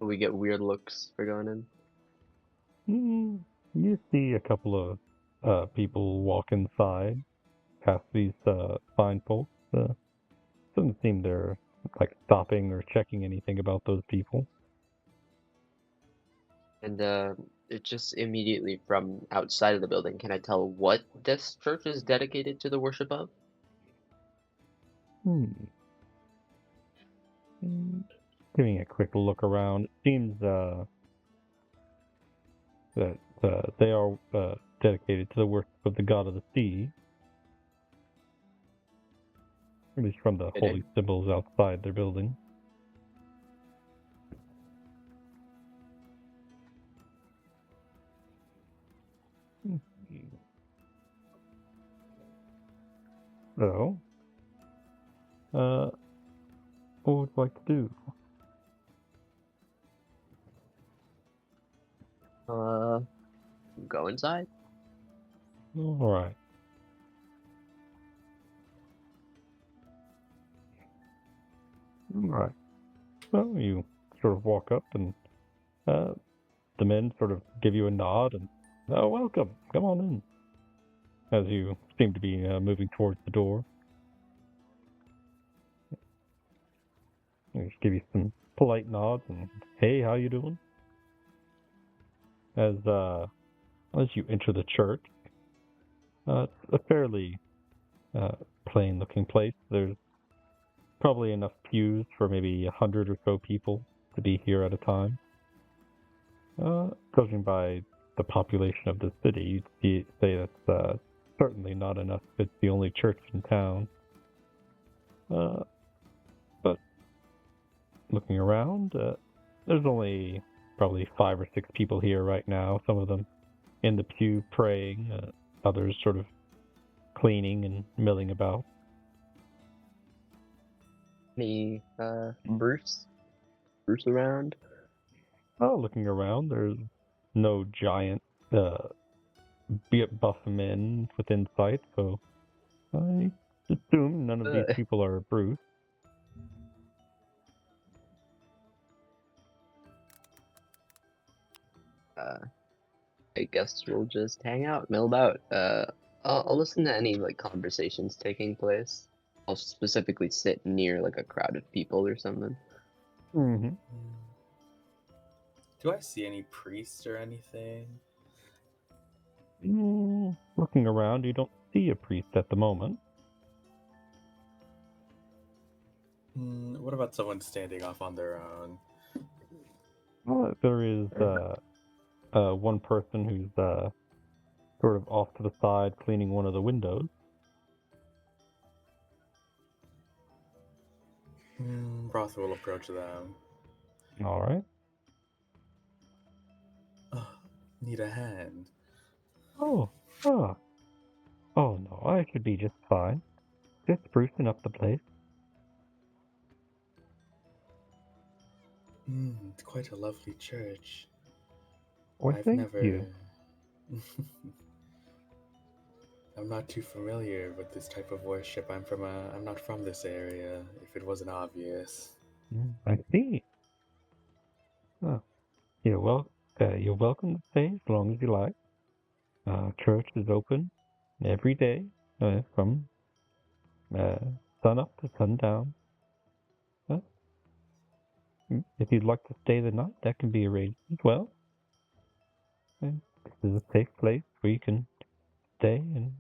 Do we get weird looks for going in? You see a couple of people walk inside, past these fine folks. Doesn't seem they're like stopping or checking anything about those people. And it just immediately from outside of the building, can I tell what this church is dedicated to the worship of? Hmm. Giving a quick look around, it seems that they are dedicated to the worship of the god of the sea, at least from the holy symbols outside their building. So, what would you like to do? Go inside. All right. All right. Well, you sort of walk up, and the men sort of give you a nod and, oh, welcome, come on in, as you seem to be moving towards the door. They just give you some polite nods and, hey, how you doing? As you enter the church, it's a fairly plain-looking place. There's probably enough pews for maybe 100 or so people to be here at a time. Judging by the population of the city, you'd say that's certainly not enough. It's the only church in town. But looking around, there's only probably 5 or 6 people here right now. Some of them in the pew praying, others sort of cleaning and milling about. Any Bruce around? Oh, looking around, there's no giant buff men within sight, so I assume none of these people are Bruce. I guess we'll just hang out, mill about. I'll listen to any like conversations taking place. I'll specifically sit near like a crowd of people or something. Mm-hmm. Do I see any priests or anything? Looking around, you don't see a priest at the moment. What about someone standing off on their own? Well, there is one person who's sort of off to the side cleaning one of the windows. Broth will approach them. All right. Oh, need a hand. Oh, oh, oh no, I should be just fine. Just sprucing up the place. It's quite a lovely church. Well, I've thank you. never. I'm not too familiar with this type of worship. I'm not from this area, if it wasn't obvious. I see. Oh, you're welcome to stay as long as you like. Church is open every day from uh, sun up to sundown. Uh, if you'd like to stay the night, that can be arranged as well. This is a safe place where you can stay and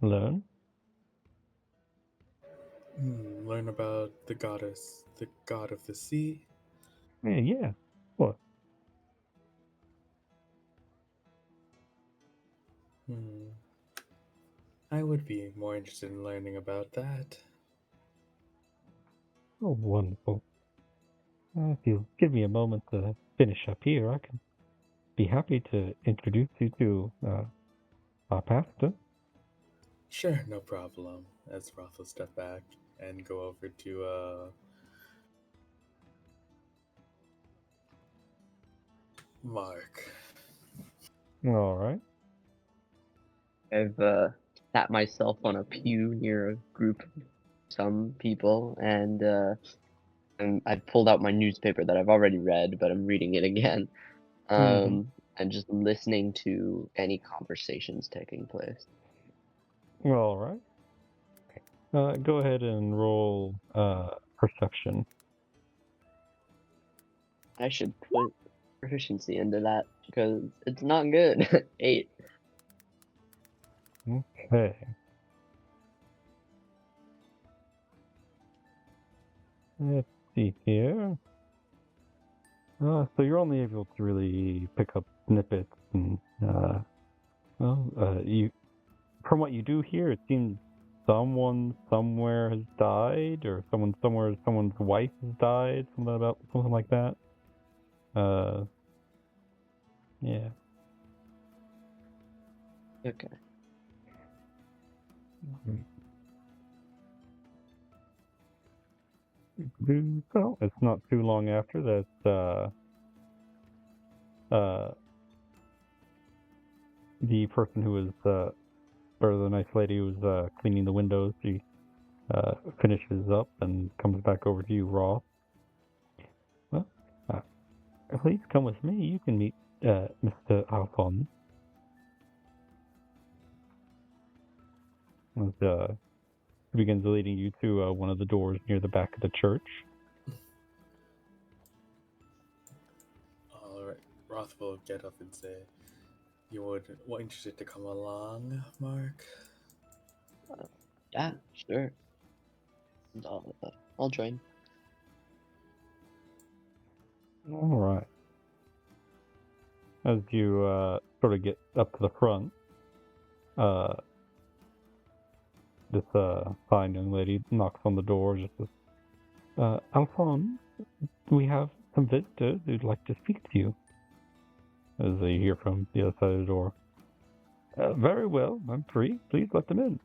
learn. Learn about the goddess, the god of the sea. Yeah. What? Hmm. I would be more interested in learning about that. Oh, wonderful. If you'll give me a moment to finish up here, I can be happy to introduce you to our pastor. Sure, no problem. As Roth will step back and go over to Mark. All right. I've sat myself on a pew near a group of some people, and I've pulled out my newspaper that I've already read, but I'm reading it again. And just listening to any conversations taking place. All right. Go ahead and roll perception. I should put proficiency into that because it's not good. 8. Okay. Let's see here. So you're only able to really pick up snippets, and you from what you do here, it seems someone somewhere has died, or someone somewhere, someone's wife has died, something like that. Yeah. Okay. So it's not too long after that. The person who was or the nice lady who was cleaning the windows, she finishes up and comes back over to you, Roth. Well, please come with me. You can meet Mr. Alphonse. As he begins leading you to one of the doors near the back of the church. All right, Roth will get up and say, "You would interested to come along, Mark?" Yeah, sure. I'll join. All right. As you sort of get up to the front, this fine young lady knocks on the door. Just says, Alphonse, we have some visitors who'd like to speak to you. As you hear from the other side of the door. Very well, I'm free. Please let them in.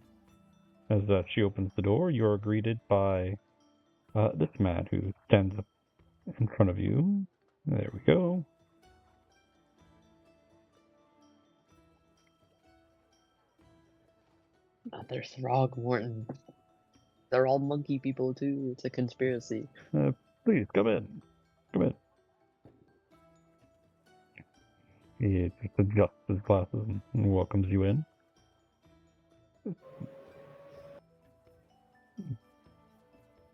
As she opens the door, you're greeted by this man who stands up in front of you. There we go. They're Throgmorton. They're all monkey people too. It's a conspiracy. Please come in. Come in. He just adjusts his glasses and welcomes you in.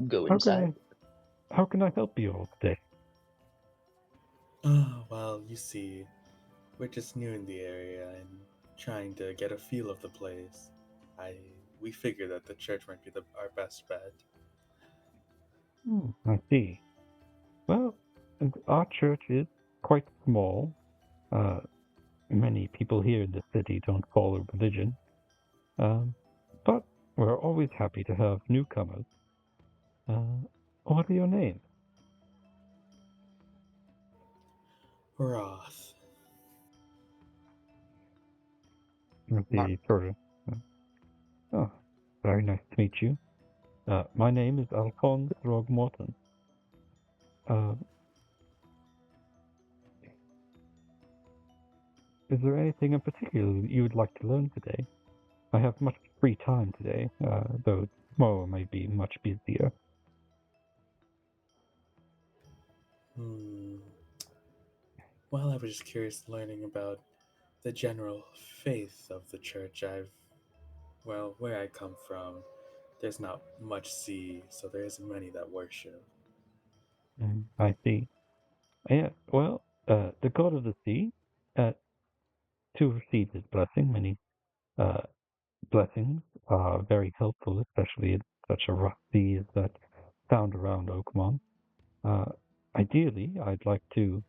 Go inside. How can I help you all today? Oh, well, you see, we're just new in the area and trying to get a feel of the place. We figure that the church might be our best bet. I see. Well, our church is quite small. Many people here in the city don't follow religion, but we're always happy to have newcomers. What are your names? Roth. The sort of. Oh, very nice to meet you. My name is Alphonse Throgmorton. Is there anything in particular you would like to learn today? I have much free time today, though tomorrow may be much busier. Well, I was just curious learning about the general faith of the church. Where I come from, there's not much sea, so there isn't many that worship. I see. Yeah, well, the god of the sea, uh, to receive his blessing, many uh, blessings are very helpful, especially in such a rough sea as that found around Oakmont. Uh, Ideally, I'd like to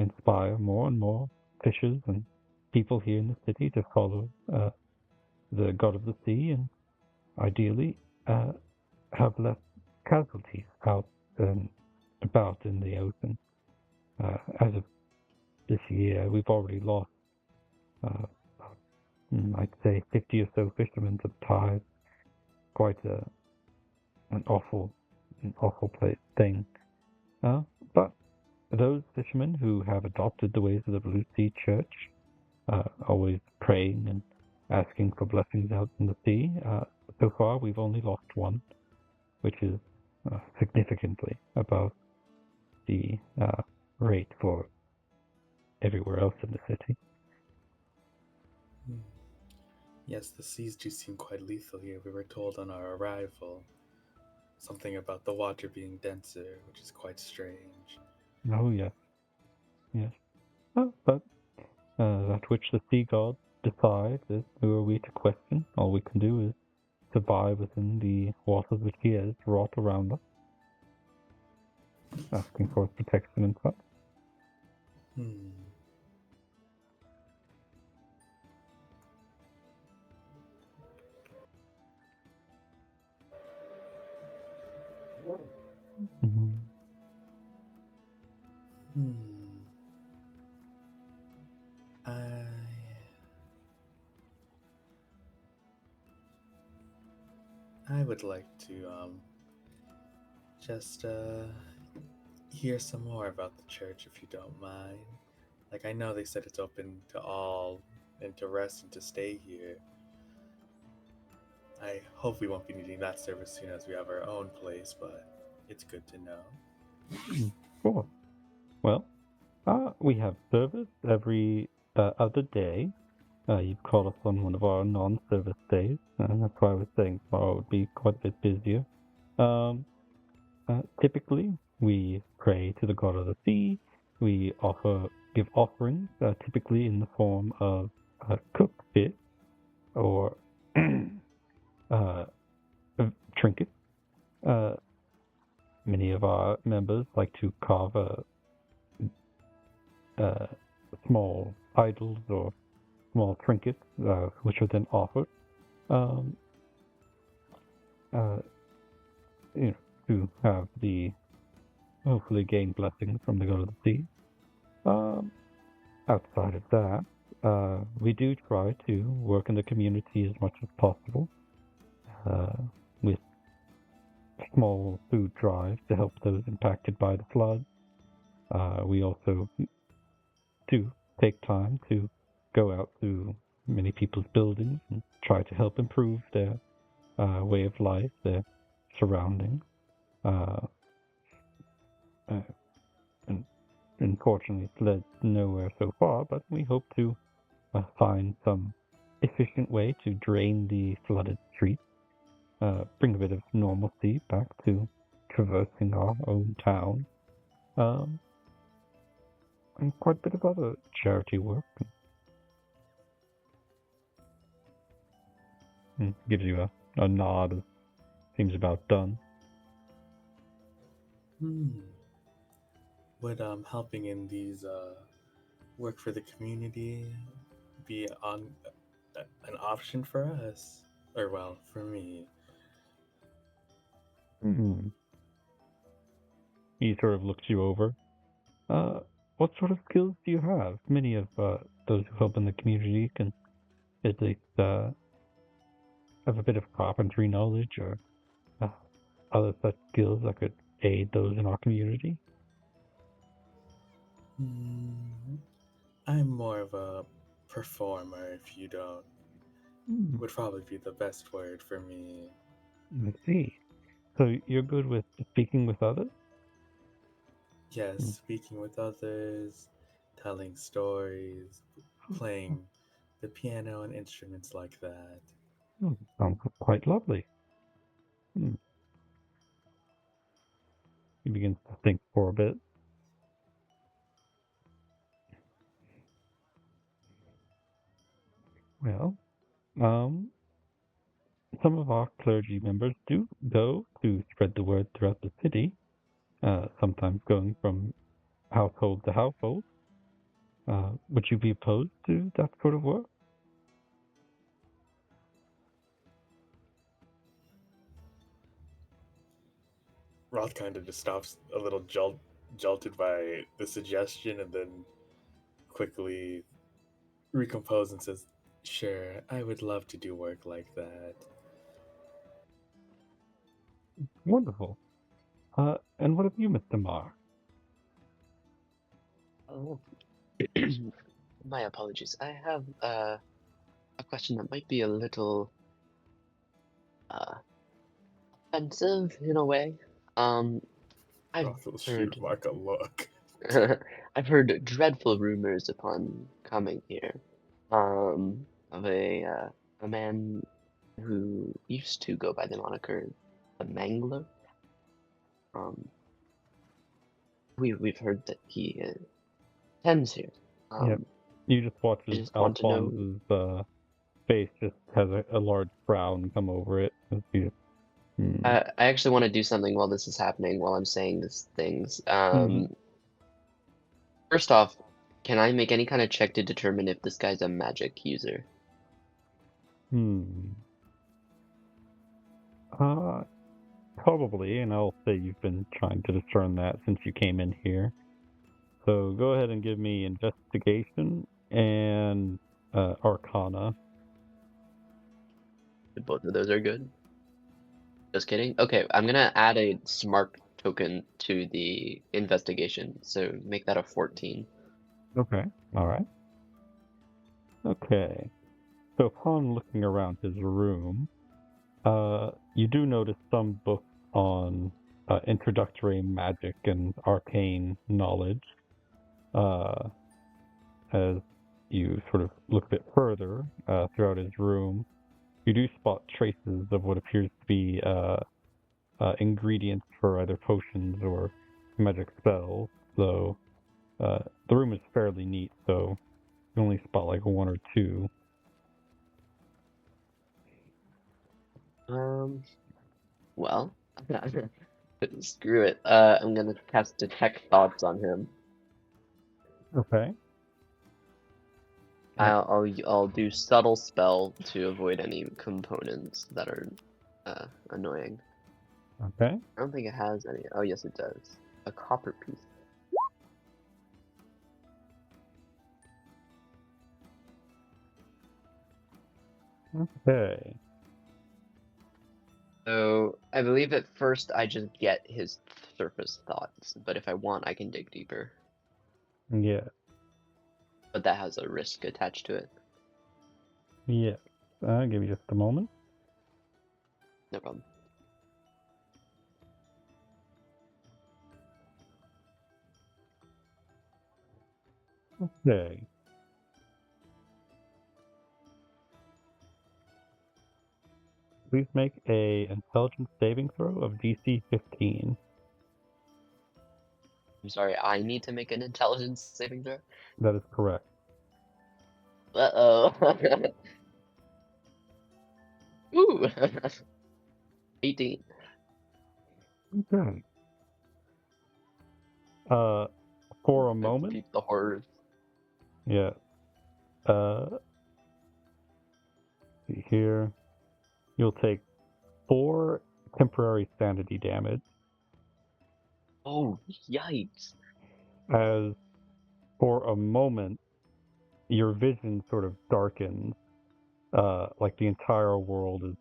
inspire more and more fishers and people here in the city to follow the god of the sea, and ideally have less casualties out and about in the ocean. As of this year, we've already lost, uh, I'd say, 50 or so fishermen have died. Quite an awful thing. But those fishermen who have adopted the ways of the Blue Sea Church, always praying and asking for blessings out in the sea, so far we've only lost one, which is significantly above the rate for everywhere else in the city. Yes, the seas do seem quite lethal here. We were told on our arrival something about the water being denser, which is quite strange. Oh, yes, yes. But that which the sea god decides is who are we to question? All we can do is survive within the waters which he has wrought around us, asking for his protection and such. Hmm. Mm-hmm. Hmm. I would like to just hear some more about the church if you don't mind. Like I know they said it's open to all and to rest and to stay here. I hope we won't be needing that service soon as we have our own place, but it's good to know. Cool. Well, we have service every other day. You've called us on one of our non-service days, and that's why I was saying tomorrow would be quite a bit busier. Typically, we pray to the god of the sea. We give offerings, typically in the form of cooked fish or uh, trinkets. Many of our members like to carve small idols or small trinkets, which are then offered, um, uh, to have hopefully gain blessings from the god of the sea. Outside of that, we do try to work in the community as much as possible, with small food drives to help those impacted by the flood. We also do take time to go out to many people's buildings and try to help improve their way of life, their surroundings. Uh, and unfortunately, it's led nowhere so far, but we hope to find some efficient way to drain the flooded streets, bring a bit of normalcy back to traversing our own town, and quite a bit of other charity work. Gives you a nod. Seems about done. would helping in these work for the community be an option for us? Or, well, for me. Hmm. He sort of looks you over. What sort of skills do you have? Many of those who help in the community can at least have a bit of carpentry knowledge or uh, other such skills that could aid those in our community. Hmm, I'm more of a performer, if you don't, Hmm. would probably be the best word for me. I see. So you're good with speaking with others? Yes, Hmm. speaking with others, telling stories, playing the piano and instruments like that. Hmm. Sounds quite lovely. Hmm. He begins to think for a bit. Well, um, some of our clergy members do go to spread the word throughout the city, sometimes going from household to household. Would you be opposed to that sort of work? Roth kind of just stops a little jolted by the suggestion and then quickly recomposes and says, "Sure, I would love to do work like that." Wonderful. And what of you, Mr. Marr? Oh, my apologies. I have a question that might be a little uh offensive in a way. Um, I've Roth will shoot heard Mark a look. I've heard dreadful rumors upon coming here, of a man who used to go by the moniker the Mangler. Um, we've heard that he attends here. Yep. Um, You just watch I as just want to know. Alphonse's face just has a large frown come over it. As he, hmm. I actually want to do something while this is happening, while I'm saying these things. Hmm. First off, can I make any kind of check to determine if this guy's a magic user? Hmm. Uh, Probably, and I'll say you've been trying to discern that since you came in here. So go ahead and give me investigation and arcana. Both of those are good. Just kidding. Okay, I'm gonna add a smart token to the investigation, so make that a 14. Okay. All right. Okay. So upon looking around his room, you do notice some books on introductory magic and arcane knowledge. Uh, as you sort of look a bit further throughout his room, you do spot traces of what appears to be ingredients for either potions or magic spells. So the room is fairly neat, so you only spot like one or two. Well, screw it. I'm gonna cast Detect Thoughts on him. Okay. I'll do Subtle Spell to avoid any components that are annoying. Okay. I don't think it has any. Oh, yes, it does. A copper piece. Okay. So I believe at first I just get his surface thoughts, but if I want, I can dig deeper. Yeah. But that has a risk attached to it. Yeah. Give me just a moment. No problem. Okay. Please make a intelligence saving throw of DC 15. I'm sorry, I need to make an intelligence saving throw? That is correct. Uh-oh. Ooh. 18. Okay. For a moment, Beat the horrors. yeah. See here. You'll take 4 temporary sanity damage Oh, yikes. as for a moment your vision sort of darkens, like the entire world is,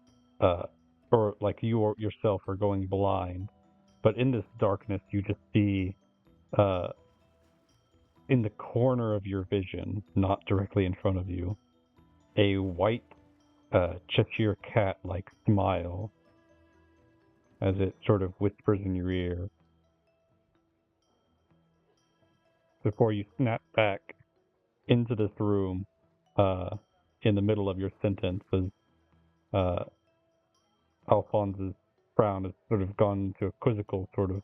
or like you yourself are going blind. But in this darkness, you just see, in the corner of your vision, not directly in front of you, a white Cheshire cat-like smile as it sort of whispers in your ear before you snap back into this room, in the middle of your sentence, as uh, Alphonse's frown has sort of gone into a quizzical sort of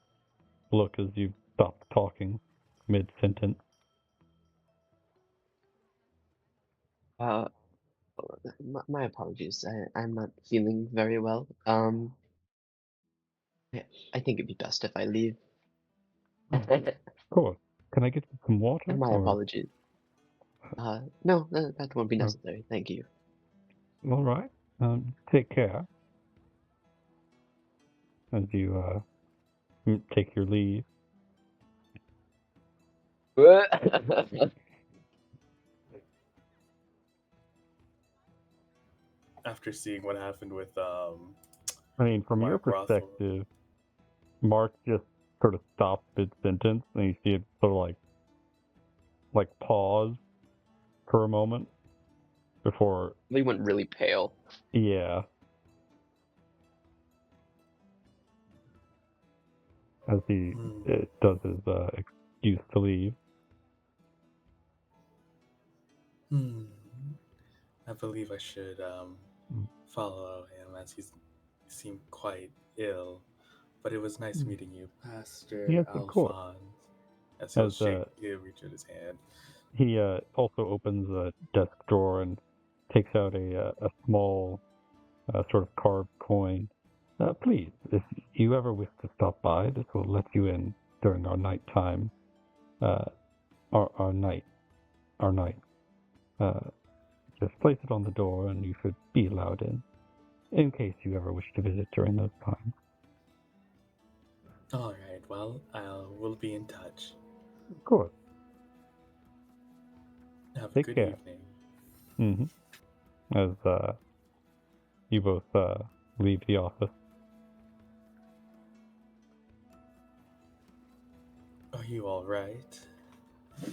look as you've stopped talking mid-sentence. Uh, my apologies. I'm not feeling very well. I think it'd be best if I leave. Of course. Can I get you some water? My Or apologies. No, that won't be oh, necessary. Thank you. all right. Take care as you take your leave. After seeing what happened with I mean, from your Mark Rothel. perspective, Mark just sort of stopped mid-sentence, and you see it sort of like pause for a moment before, We went really pale. yeah, as he does his excuse to leave. I believe I should follow him as he seemed quite ill. But it was nice meeting you, Pastor Yes, of course. Alphonse. As As he'll reach out his hand. he also opens a desk drawer and takes out a small sort of carved coin. Please, if you ever wish to stop by, this will let you in during our nighttime. Our night. Just place it on the door and you should be allowed in case you ever wish to visit during those times. All right. Well, we'll be in touch. Of course. Have Take a good care. evening. As you both leave the office. Are you all right? I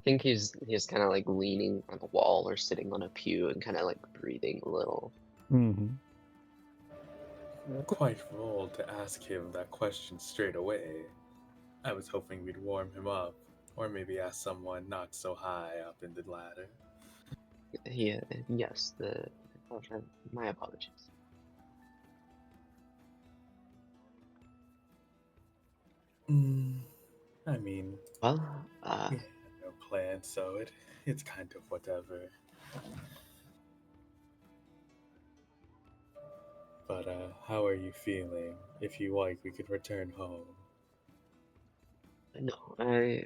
think he's kind of like leaning on the wall or sitting on a pew and kind of like breathing a little. Quite bold to ask him that question straight away. I was hoping we'd warm him up, or maybe ask someone not so high up in the ladder. Yes, my apologies. I mean, Well, we had no plan, so it's kind of whatever. But how are you feeling? If you like, we could return home. no, I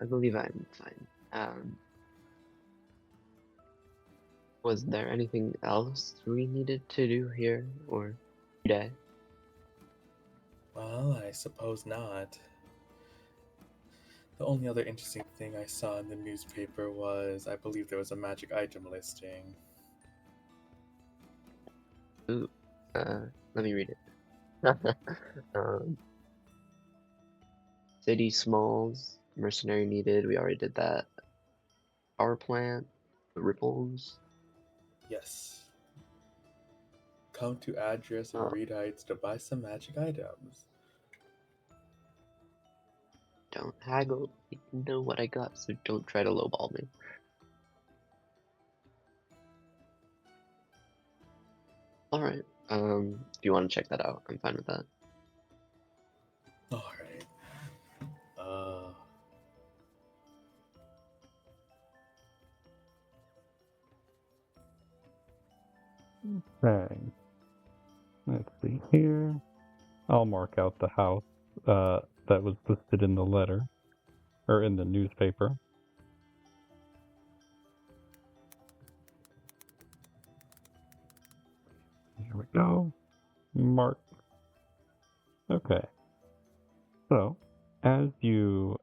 believe I'm fine. Was there anything else we needed to do here or today? Well, I suppose not. The only other interesting thing I saw in the newspaper was I believe there was a magic item listing. Ooh, let me read it. City smalls, mercenary needed. We already did that. Power plant, ripples. Yes. Come to address and read heights to buy some magic items. Don't haggle. You know what I got, so don't try to lowball me. Alright, if you want to check that out, I'm fine with that. Alright. Thanks. Let's see here. I'll mark out the house that was listed in the letter, or in the newspaper. Here we go. Mark. Okay. So, as you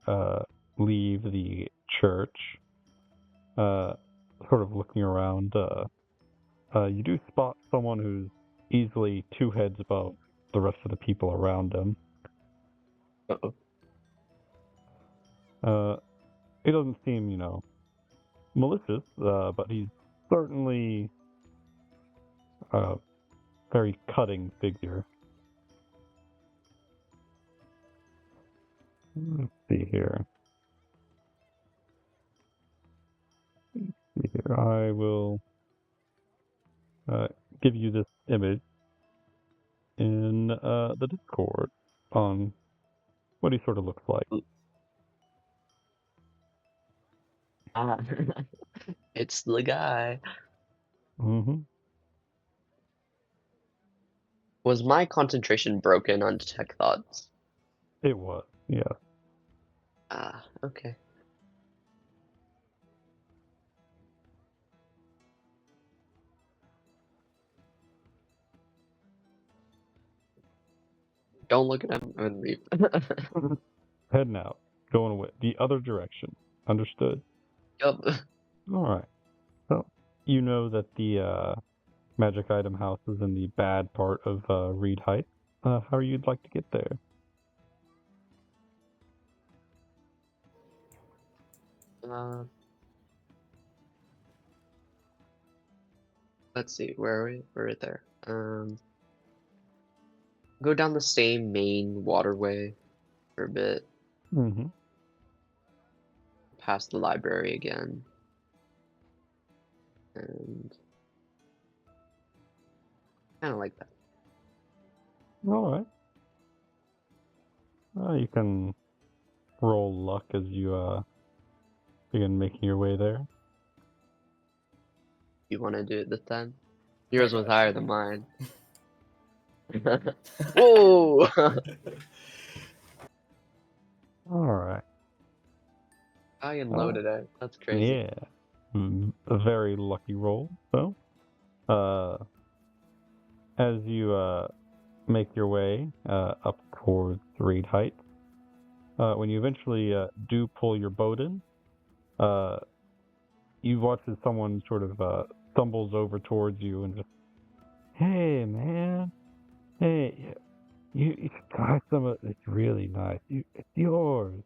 leave the church, sort of looking around, you do spot someone who's easily 2 heads above the rest of the people around him. Uh-oh. He doesn't seem, malicious, but he's certainly a very cutting figure. Let's see here. I will give you this image in the Discord on what he sort of looks like. Ah, it's the guy. Mm-hmm. Was my concentration broken on detect thoughts? It was, yeah. Ah, okay. Don't look at him and leave. Heading out, going away, the other direction. Understood? Yup. All right. So, you know that the magic item house is in the bad part of Reed Heights. How you'd like to get there? Let's see, where are we? We're right there. Go down the same main waterway for a bit, Mm-hmm. past the library again. And kind of like that. All right. You can roll luck as you begin making your way there. You want to do it this time? Yours was got higher you. than mine. Whoa! All right. High and low today. That's crazy. Yeah. A very lucky roll. So, as you make your way up towards Reed Heights, when you eventually do pull your boat in, you watch as someone sort of stumbles over towards you and just, "Hey, man, hey, you should try some of it's really nice. It's yours."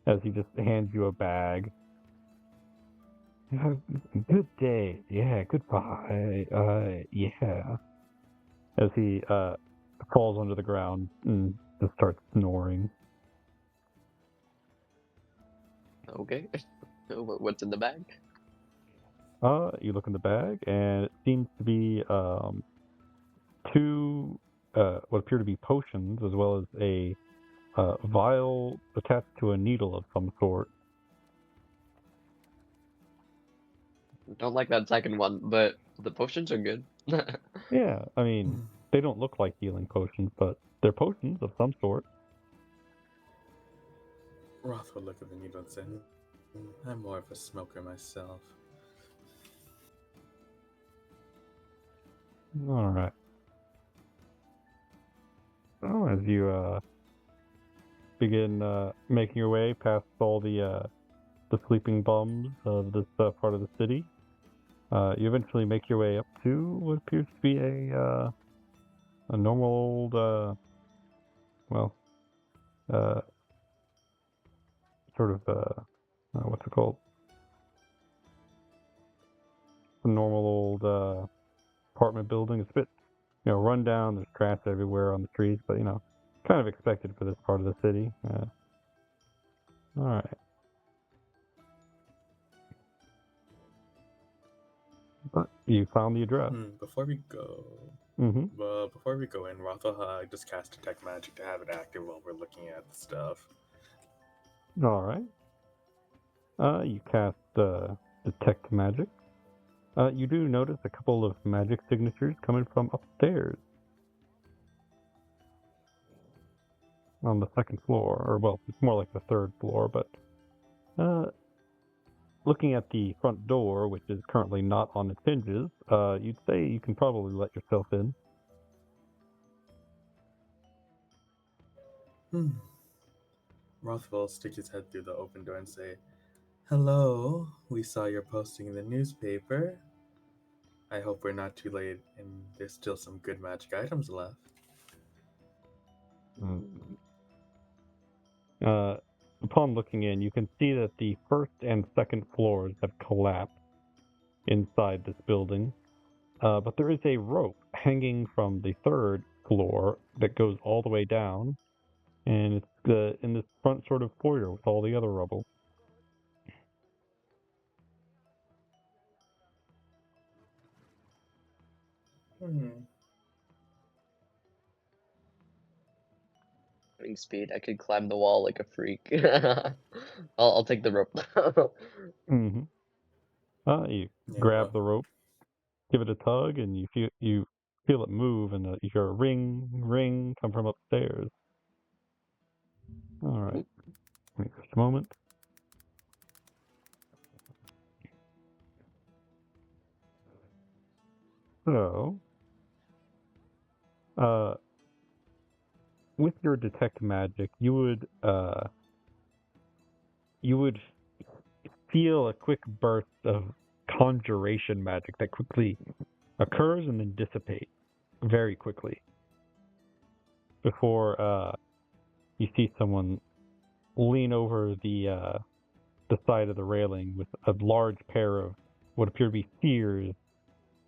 As he just hands you a bag. Good day. Yeah, goodbye. Yeah. As he falls onto the ground and just starts snoring. Okay. What's in the bag? You look in the bag, and it seems to be 2 what appear to be potions, as well as a vial attached to a needle of some sort. Don't like that second one, but the potions are good. Yeah, I mean, they don't look like healing potions, but they're potions of some sort. Roth would look at the needle and say, I'm more of a smoker myself. All right. So as you begin making your way past all the sleeping bums of this part of the city, you eventually make your way up to what appears to be a normal old sort of what's it called? A normal old apartment building. It's a bit run down. There's trash everywhere on the streets, but kind of expected for this part of the city. All right. But you found the address. Before we go, before we go in, Roth will just cast Detect Magic to have it active while we're looking at the stuff. All right. You cast Detect Magic. You do notice a couple of magic signatures coming from upstairs. on the second floor, or well, it's more like the third floor, but looking at the front door, which is currently not on its hinges, you'd say you can probably let yourself in. Roth will stick his head through the open door and say, "Hello, we saw your posting in the newspaper. I hope we're not too late and there's still some good magic items left." Upon looking in, you can see that the first and second floors have collapsed inside this building, but there is a rope hanging from the third floor that goes all the way down, and it's in this front sort of foyer with all the other rubble. Running speed, I could climb the wall like a freak. I'll take the rope. Mm-hmm. You Yeah, grab well, the rope, give it a tug, and you feel it move, and you hear a ring, ring come from upstairs. All right. Wait just a moment. So, with your detect magic, you would feel a quick burst of conjuration magic that quickly occurs and then dissipates very quickly before you see someone lean over the side of the railing with a large pair of what appear to be spears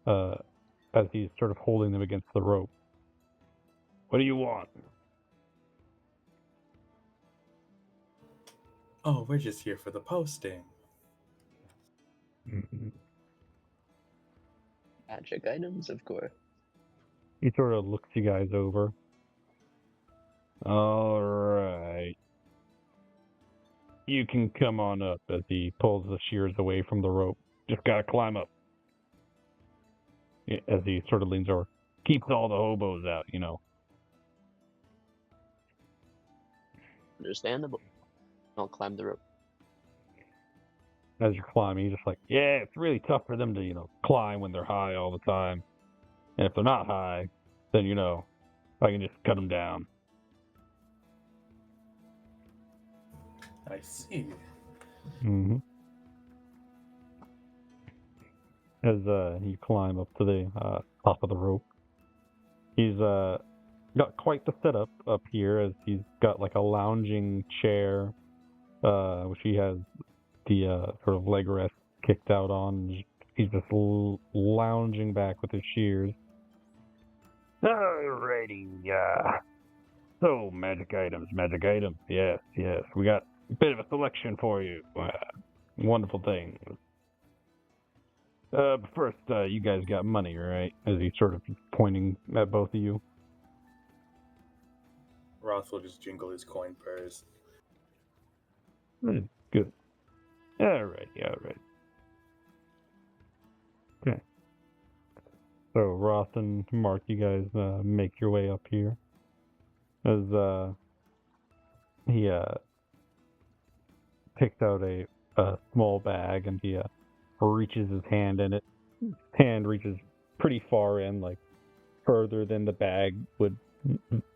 as he's sort of holding them against the rope. What do you want? oh, we're just here for the posting. Magic items, of course. He sort of looks you guys over. All right. You can come on up as he pulls the shears away from the rope. Just gotta climb up. As he sort of leans over. Keeps all the hobos out, you know. Understandable. I'll climb the rope. As you're climbing, you're just like, yeah, it's really tough for them to, climb when they're high all the time. And if they're not high, then, I can just cut them down. I see. Mm-hmm. As you climb up to the top of the rope, he's got quite the setup up here, as he's got like a lounging chair, which he has the sort of leg rest kicked out on. He's just lounging back with his shears. Alrighty, so magic items. Yes, we got a bit of a selection for you. Wonderful things. But first, you guys got money, right? As he's sort of pointing at both of you. Roth will just jingle his coin purse. Good. Alright. Okay. So Roth and Mark, you guys make your way up here. As he takes out a small bag, and he reaches his hand in it. His hand reaches pretty far in, like further than the bag would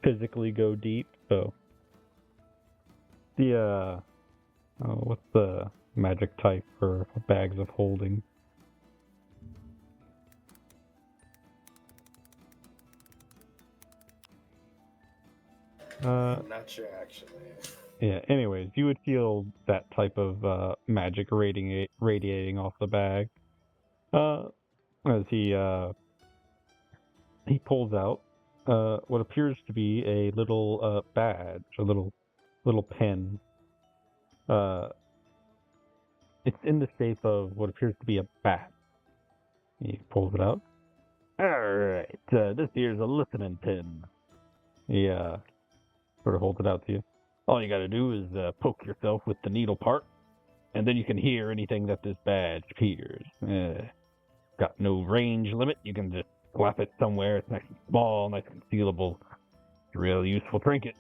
physically go deep. So the what's the magic type for bags of holding? I'm not sure, actually. Yeah, anyways, you would feel that type of magic radiating off the bag. As he pulls out what appears to be a little badge, a little pin. It's in the shape of what appears to be a bat. He pulls it out. Alright, this here's a listening pin. He sort of holds it out to you. All you gotta do is poke yourself with the needle part, and then you can hear anything that this badge hears. Got no range limit. You can just slap it somewhere. It's nice and small, nice and concealable. It's a real useful trinket.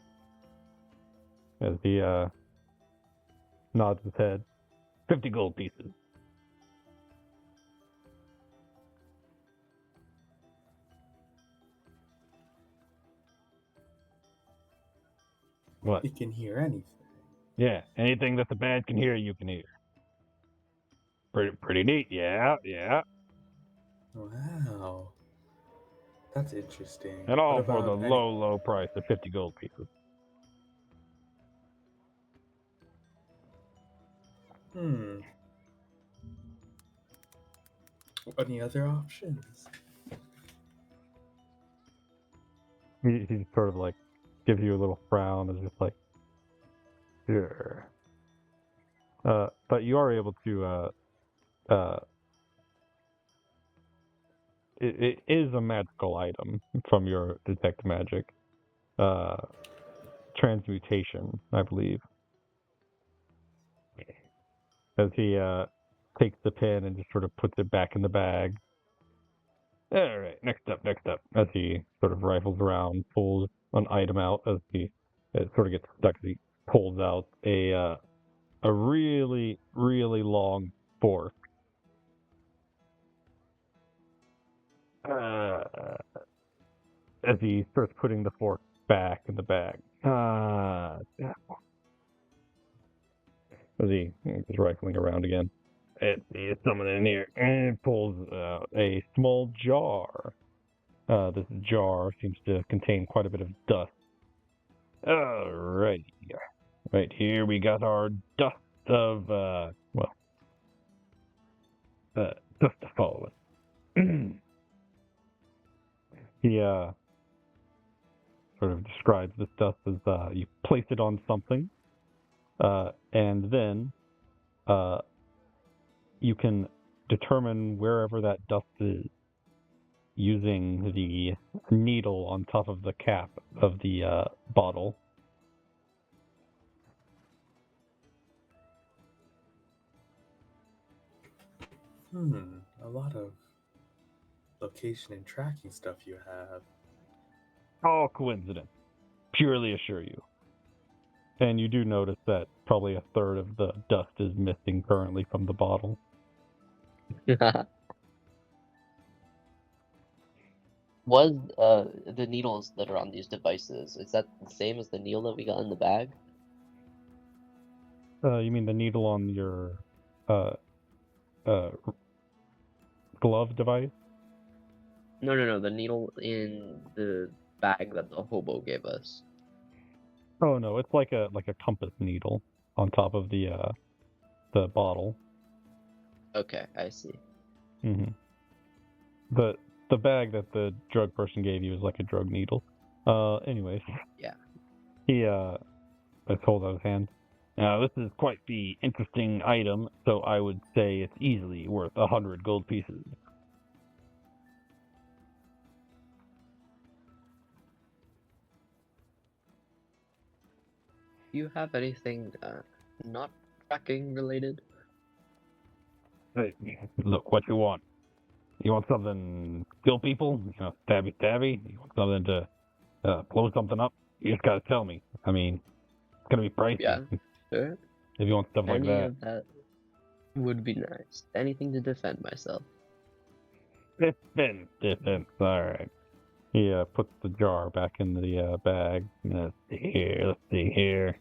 as he nods his head. 50 gold pieces. What? You can hear anything. Yeah, anything that the bad can hear, you can hear. Pretty neat. Yeah. Wow. That's interesting. And What all for the about low price of 50 gold pieces. any other options? He sort of like gives you a little frown, is just like, sure. But you are able to it is a magical item from your detect magic. Transmutation, I believe. As he takes the pin and just sort of puts it back in the bag. All right, next up. As he sort of rifles around, pulls an item out as it sort of gets stuck. As he pulls out a really long fork. As he starts putting the fork back in the bag. As he is rifling around again. It's someone in here and pulls out a small jar. This jar seems to contain quite a bit of dust. Alrighty. Right here we got our dust of, dust of fallen. He, sort of describes this dust as, you place it on something, and then, you can determine wherever that dust is using the needle on top of the cap of the bottle. A lot of location and tracking stuff you have. All coincidence. Purely assure you. And you do notice that probably a third of the dust is missing currently from the bottle. Was the needles that are on these devices, is that the same as the needle that we got in the bag? You mean the needle on your glove device? No, the needle in the bag that the hobo gave us. Oh no, it's like a compass needle on top of the bottle. Okay, I see. Mm-hmm. The bag that the drug person gave you is like a drug needle. Anyways. Yeah. He let's hold out his hand. Now this is quite the interesting item, so I would say it's easily worth 100 gold pieces. Do you have anything not tracking related? Hey, look, what you want? You want something to kill people? You know, stabby? You want something to blow something up? You just gotta tell me. I mean, it's gonna be pricey. Yeah, sure. If you want stuff like Any that. of that would be nice. Anything to defend myself. Defense. Alright. He puts the jar back in the bag. Let's see here.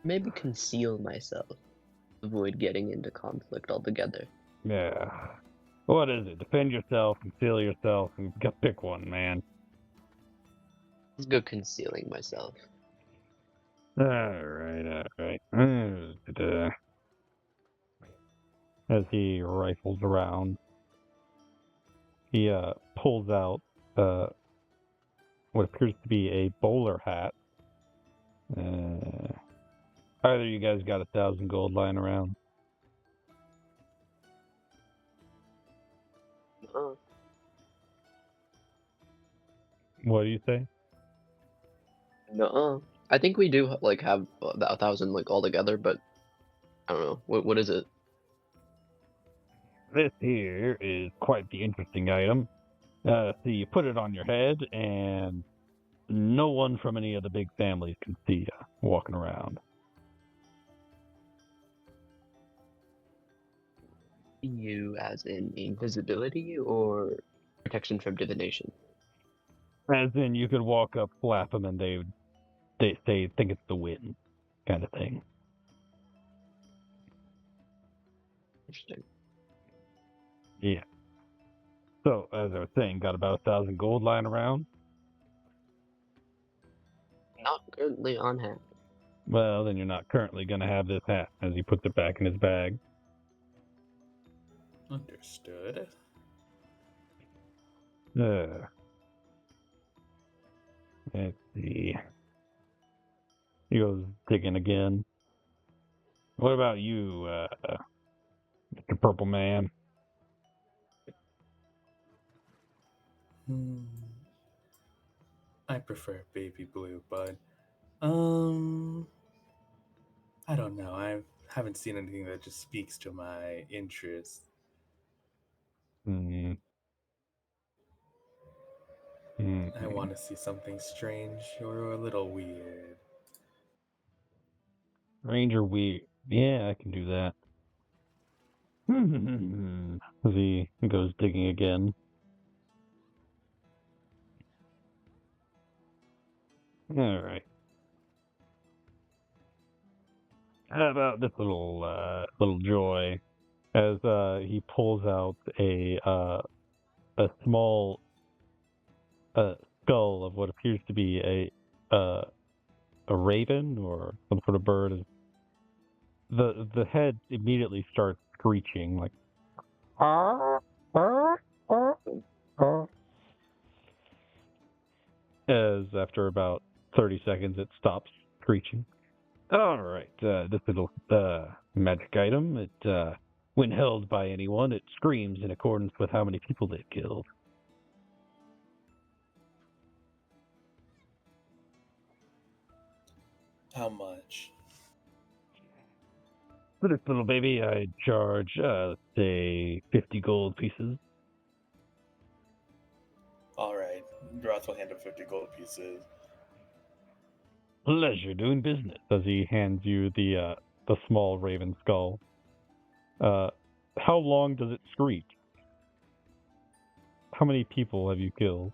Maybe conceal myself. Avoid getting into conflict altogether. Yeah. What is it? Defend yourself, conceal yourself, and pick one, man. Let's go concealing myself. Alright. As he rifles around, he pulls out what appears to be a bowler hat. Either you guys got 1,000 gold lying around? What do you say? No, I think we do like have 1,000 like all together, but I don't know. What is it? This here is quite the interesting item. See, you put it on your head, and no one from any of the big families can see you. walking around. You as in invisibility or protection from divination? As in, you could walk up, flap them, and they think it's the wind, kind of thing. Interesting. Yeah. So, as I was saying, got about 1,000 gold lying around. Not currently on hand. Well, then you're not currently going to have this hat, as he puts it back in his bag. Understood. Let's see. He goes digging again. What about you, Mr. Purple Man? I prefer baby blue, but I don't know. I haven't seen anything that just speaks to my interest. Hmm. I want to see something strange or a little weird. Ranger weird. Yeah, I can do that. As he goes digging again. All right. How about this little joy? As he pulls out a small skull of what appears to be a raven or some sort of bird. The head immediately starts screeching like as after about 30 seconds it stops screeching. All right, this little magic item, it when held by anyone, it screams in accordance with how many people they've killed. How much? For this little baby, I charge, let's say, 50 gold pieces. All right. Roth will hand him 50 gold pieces. Pleasure doing business. As he hands you the small raven skull. How long does it screech? How many people have you killed?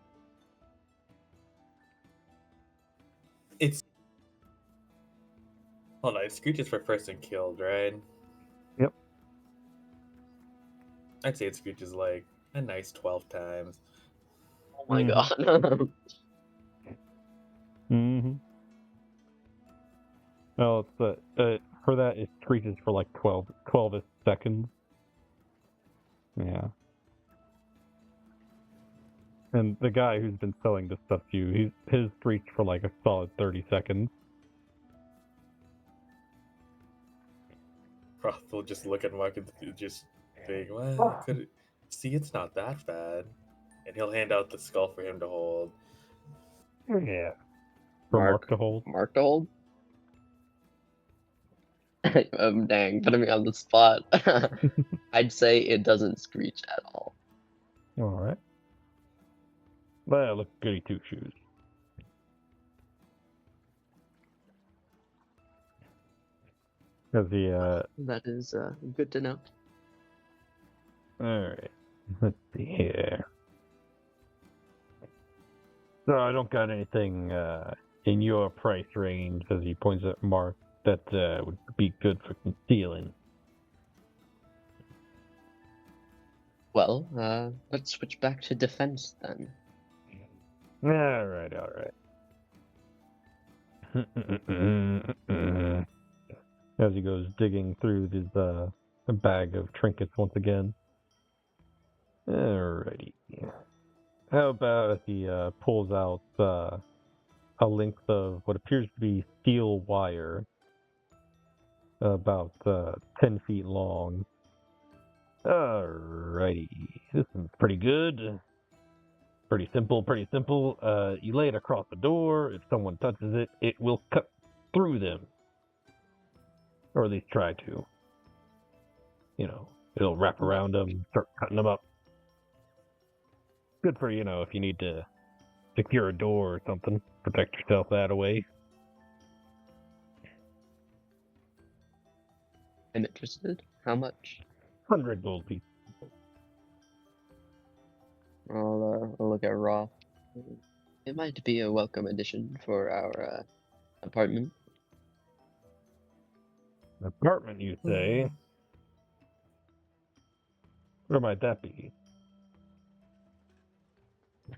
Hold on, it screeches for person killed, right? Yep. I'd say it screeches like a nice 12 times. Oh my Mhm. god. Mm-hmm. Well, it's for that it screeches for like 12 seconds. Yeah. And the guy who's been selling this stuff to you, his screeched for like a solid 30 seconds. Roth will just look at Mark and just think, well, could it... See, it's not that bad. And he'll hand out the skull for him to hold. Yeah. For Mark to hold. Mark to hold? Dang, putting me on the spot. I'd say it doesn't screech at all. Alright. Well, look, goody two shoes. Because the That is good to know. alright. Let's see here. So I don't got anything in your price range, as he points at Mark, that would be good for concealing. Well, let's switch back to defense then. Alright. As he goes digging through his bag of trinkets once again. Alrighty. How about if he pulls out a length of what appears to be steel wire, about 10 feet long. Alrighty. This is pretty good. Pretty simple. You lay it across the door. If someone touches it, it will cut through them. Or at least try to. You know, it'll wrap around them, start cutting them up. Good for, if you need to secure a door or something. Protect yourself that way. I'm interested. How much? 100 gold pieces. I'll look at Raw. It might be a welcome addition for our apartment. An apartment, you say? Where might that be?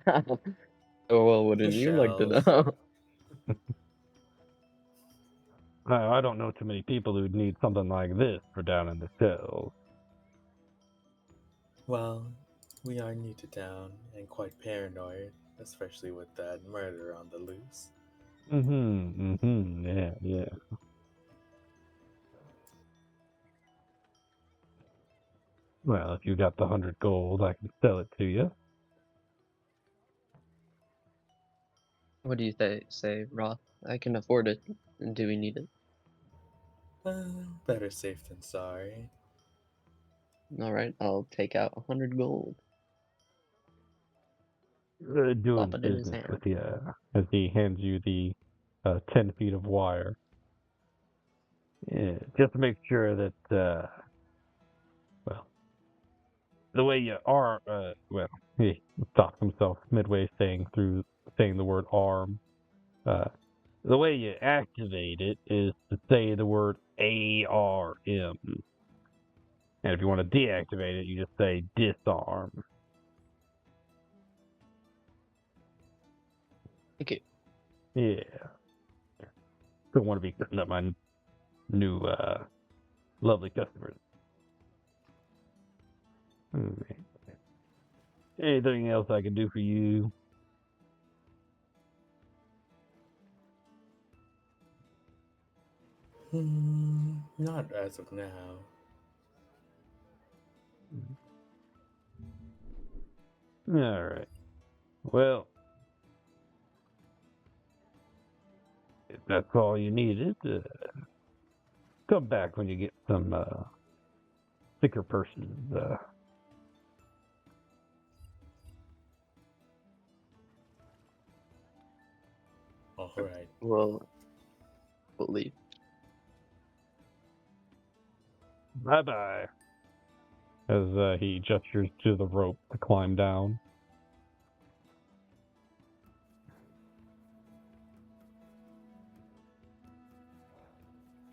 Oh, well, The wouldn't you like to shells. know? I don't know too many people who'd need something like this for down in the cells. Well, we are new to town and quite paranoid, especially with that murder on the loose. Yeah. Well, if you got the 100 gold, I can sell it to you. What do you say, Roth? I can afford it. Do we need it? Better safe than sorry. All right, I'll take out 100 gold. Doing Pop it in his business hand. with you as he hands you the 10 feet of wire. Yeah, just to make sure that, well, the way you are, he stops himself midway saying the word arm. The way you activate it is to say the word ARM. And if you want to deactivate it, you just say disarm. Thank you. Yeah. Don't want to be cutting up my new, lovely customers. Alright. Anything else I can do for you? Not as of now. Alright. Well, if that's all you needed, come back when you get some, thicker persons, Alright. We'll leave. Bye-bye. As he gestures to the rope to climb down.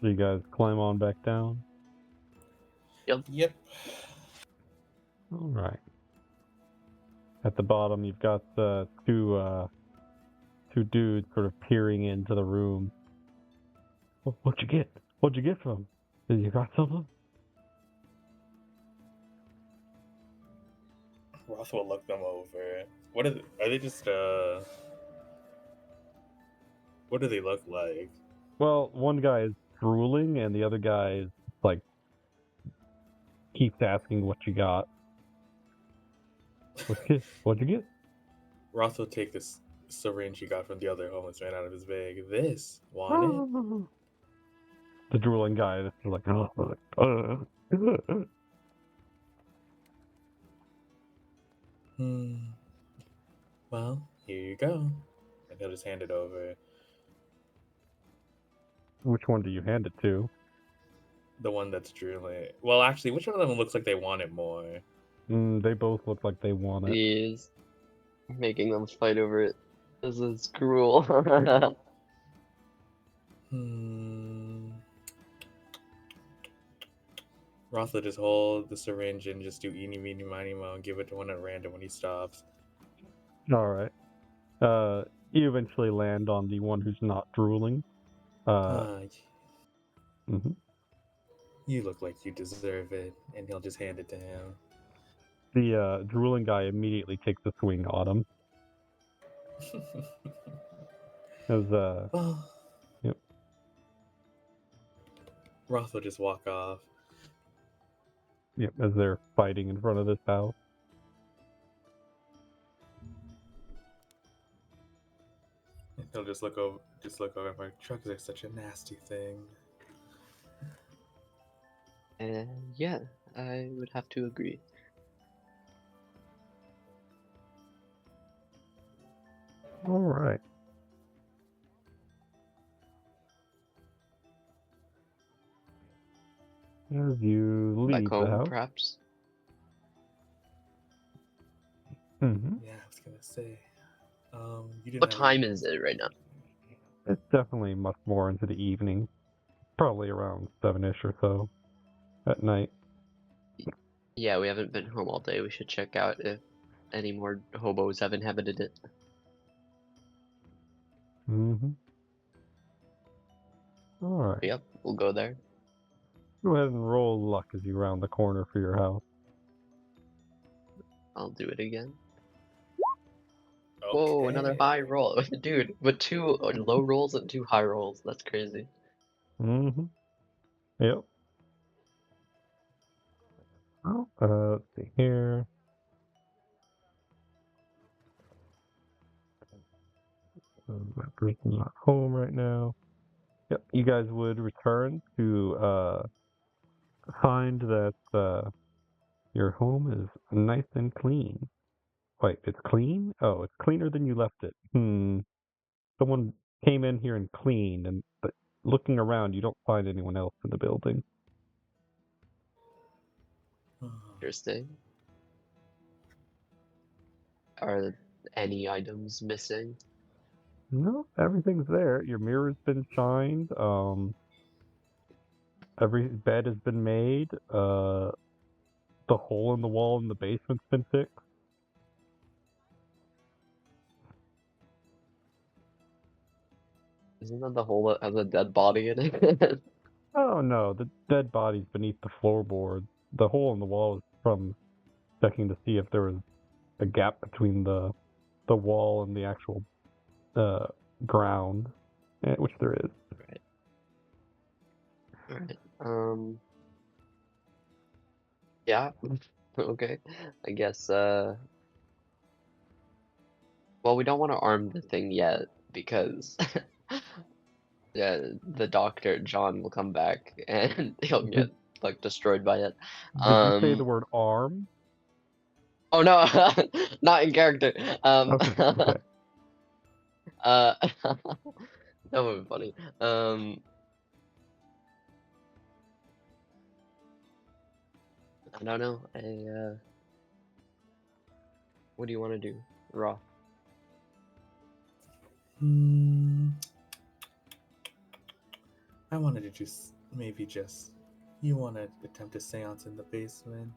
So you guys climb on back down? Yep. Alright. At the bottom, you've got two dudes sort of peering into the room. What'd you get? What'd you get from him? You got something? Roth will look them over. Are they just what do they look like? Well, one guy is drooling, and the other guy is, like, keeps asking what you got. What'd you get? Roth will take this syringe he got from the other homeless man out of his bag. This, want it? The drooling guy is like, Well, here you go. And he'll just hand it over. Which one do you hand it to? The one that's drooling. Well, actually, which one of them looks like they want it more? They both look like they want it. Please. Making them fight over it. This is cruel. Roth will just hold the syringe and just do eeny, meeny, miny, mo and give it to one at random when he stops. Alright. You eventually land on the one who's not drooling. Mhm. You look like you deserve it, and he'll just hand it to him. The drooling guy immediately takes a swing on him. As Well, yep. Roth will just walk off. Yep, as they're fighting in front of this house. And he'll just look over like, trucks are such a nasty thing. And yeah, I would have to agree. Alright. As you Back leave the home, house. perhaps. Mm-hmm. Yeah, I was gonna say. You didn't What have any time plans is it right now? It's definitely much more into the evening. Probably around 7-ish or so at night. Yeah, we haven't been home all day. We should check out if any more hobos have inhabited it. Mm-hmm. Alright. Yep, we'll go there. Go ahead and roll luck as you round the corner for your house. I'll do it again. Okay. Whoa, another high roll. Dude, with 2 low rolls and 2 high rolls. That's crazy. Mm-hmm. Yep. Oh, let's see here. That person's not home right now. Yep, you guys would return to find that your home is nice and clean. Wait, it's clean? Oh, it's cleaner than you left it. Someone came in here and cleaned, but looking around, you don't find anyone else in the building. Interesting. Are any items missing? No, everything's there. Your mirror's been shined. Every bed has been made. The hole in the wall in the basement's been fixed. Isn't that the hole that has a dead body in it? Oh no, the dead body's beneath the floorboard. The hole in the wall is from checking to see if there was a gap between the wall and the actual ground, which there is. Right. Alright. Yeah. Okay. I guess, well, we don't want to arm the thing yet because yeah, the doctor, John, will come back and he'll Did, get like destroyed by it. did you say the word arm? Oh no, not in character. Okay, okay. That would be funny. I don't know. What do you want to do, Raw? I wanted to you want to attempt a seance in the basement?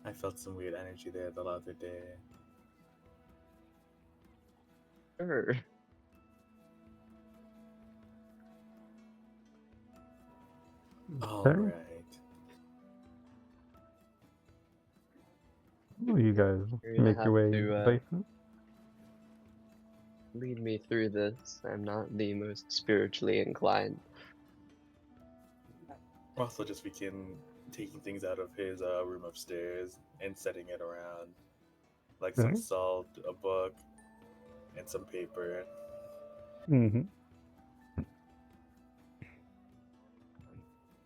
I felt some weird energy there the other day. Sure. All Okay. right. Well, you guys You're gonna make your have way to, into the basement. lead me through this. I'm not the most spiritually inclined. Also, just begin taking things out of his room upstairs and setting it around, like some Okay. salt, a book, and some paper. Mm-hmm.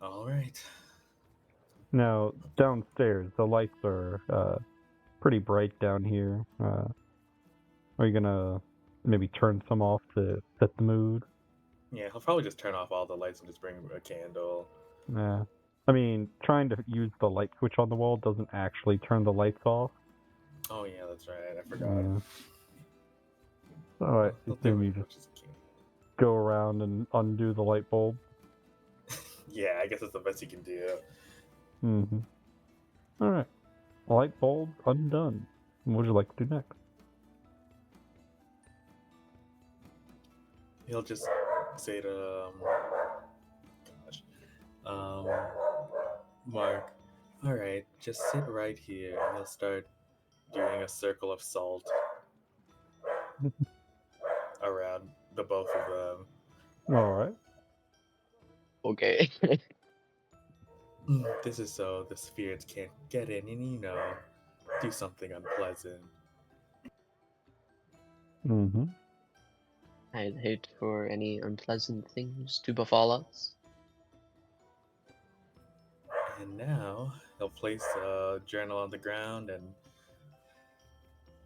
All right. Now, downstairs, the lights are pretty bright down here. Are you gonna maybe turn some off to set the mood? Yeah, he'll probably just turn off all the lights and just bring a candle. Yeah. I mean, trying to use the light switch on the wall doesn't actually turn the lights off. Oh yeah, that's right. I forgot. Yeah. So I He'll do assume it you as just much as he can. go around and undo the light bulb. Yeah, I guess that's the best he can do. Mm-hmm. All right. Light bulb undone. What would you like to do next? He'll just say to gosh, um, Mark, all right, just sit right here, and he'll start doing a circle of salt around the both of them. All right. Okay. This is so the spirits can't get in and, do something unpleasant. Mm-hmm. I'd hate for any unpleasant things to befall us. And now he'll place a journal on the ground and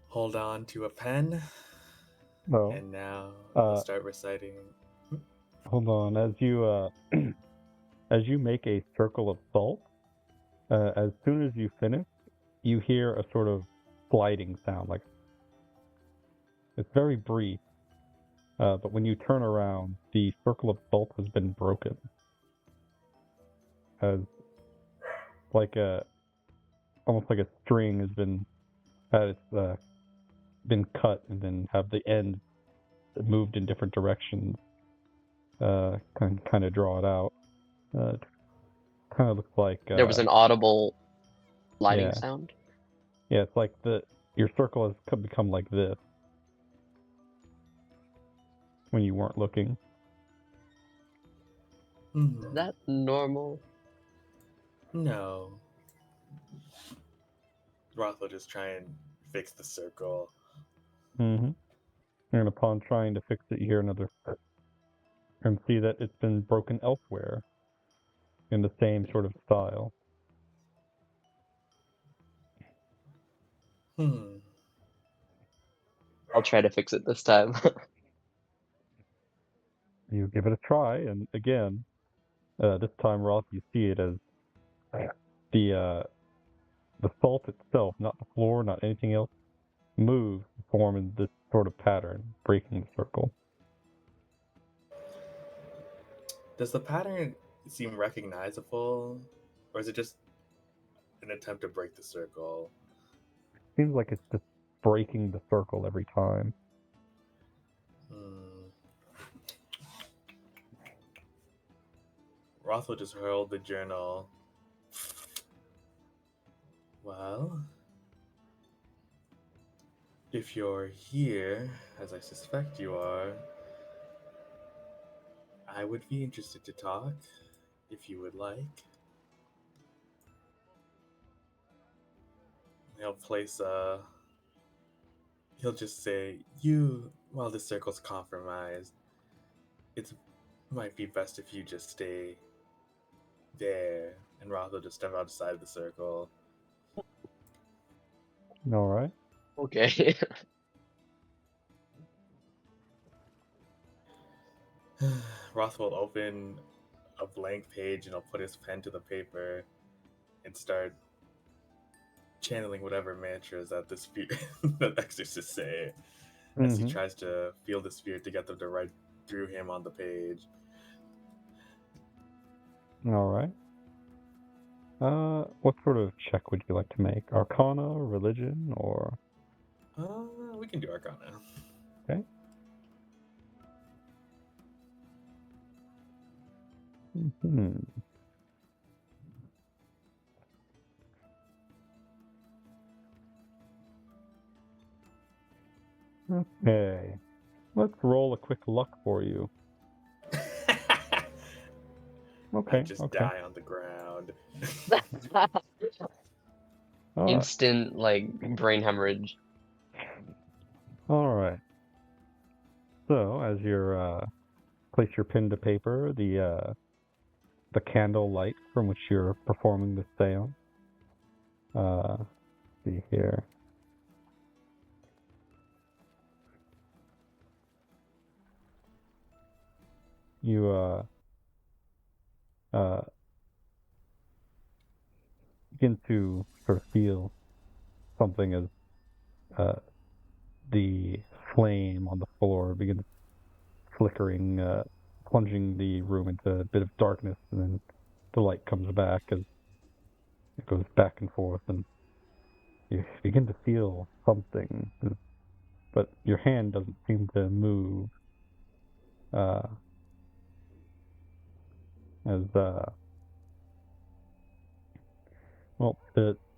hold on to a pen. Oh. And now he'll Uh, start reciting. hold on. As you as you make a circle of salt, As soon as you finish, you hear a sort of sliding sound. Like it's very brief, but when you turn around, the circle of salt has been broken. As like almost like a string has been cut and then have the end moved in different directions. Kind of draw it out. It kind of looks like There was an audible sliding yeah. sound. Yeah, it's like your circle has become like this when you weren't looking. Is that normal? No. Roth will just try and fix the circle. Mm-hmm. And upon trying to fix it, you hear another and see that it's been broken elsewhere in the same sort of style. I'll try to fix it this time. You give it a try, and again, this time, Roth, you see it as the salt itself, not the floor, not anything else, moves to form in this sort of pattern, breaking the circle. Does the pattern seem recognizable, or is it just an attempt to break the circle? Seems like it's just breaking the circle every time. Roth will just hurl the journal. Well, if you're here, as I suspect you are, I would be interested to talk, if you would like. He'll place he'll just say, while the circle's compromised, it might be best if you just stay there. And Roth will just step outside the circle. All right. Okay. Roth will open a blank page and he'll put his pen to the paper and start channeling whatever mantras that the spirit that exorcists say as he tries to feel the spirit to get them to write through him on the page. All right. What sort of check would you like to make? Arcana, religion, or? We can do Arcana. Okay. Okay. Let's roll a quick luck for you. Okay. I just die on the ground. Instant brain hemorrhage. All right. So as you place your pen to paper, the candle light from which you're performing the seance. See here. You begin to sort of feel something as the flame on the floor begins flickering, plunging the room into a bit of darkness, and then the light comes back as it goes back and forth, and you begin to feel something, but your hand doesn't seem to move.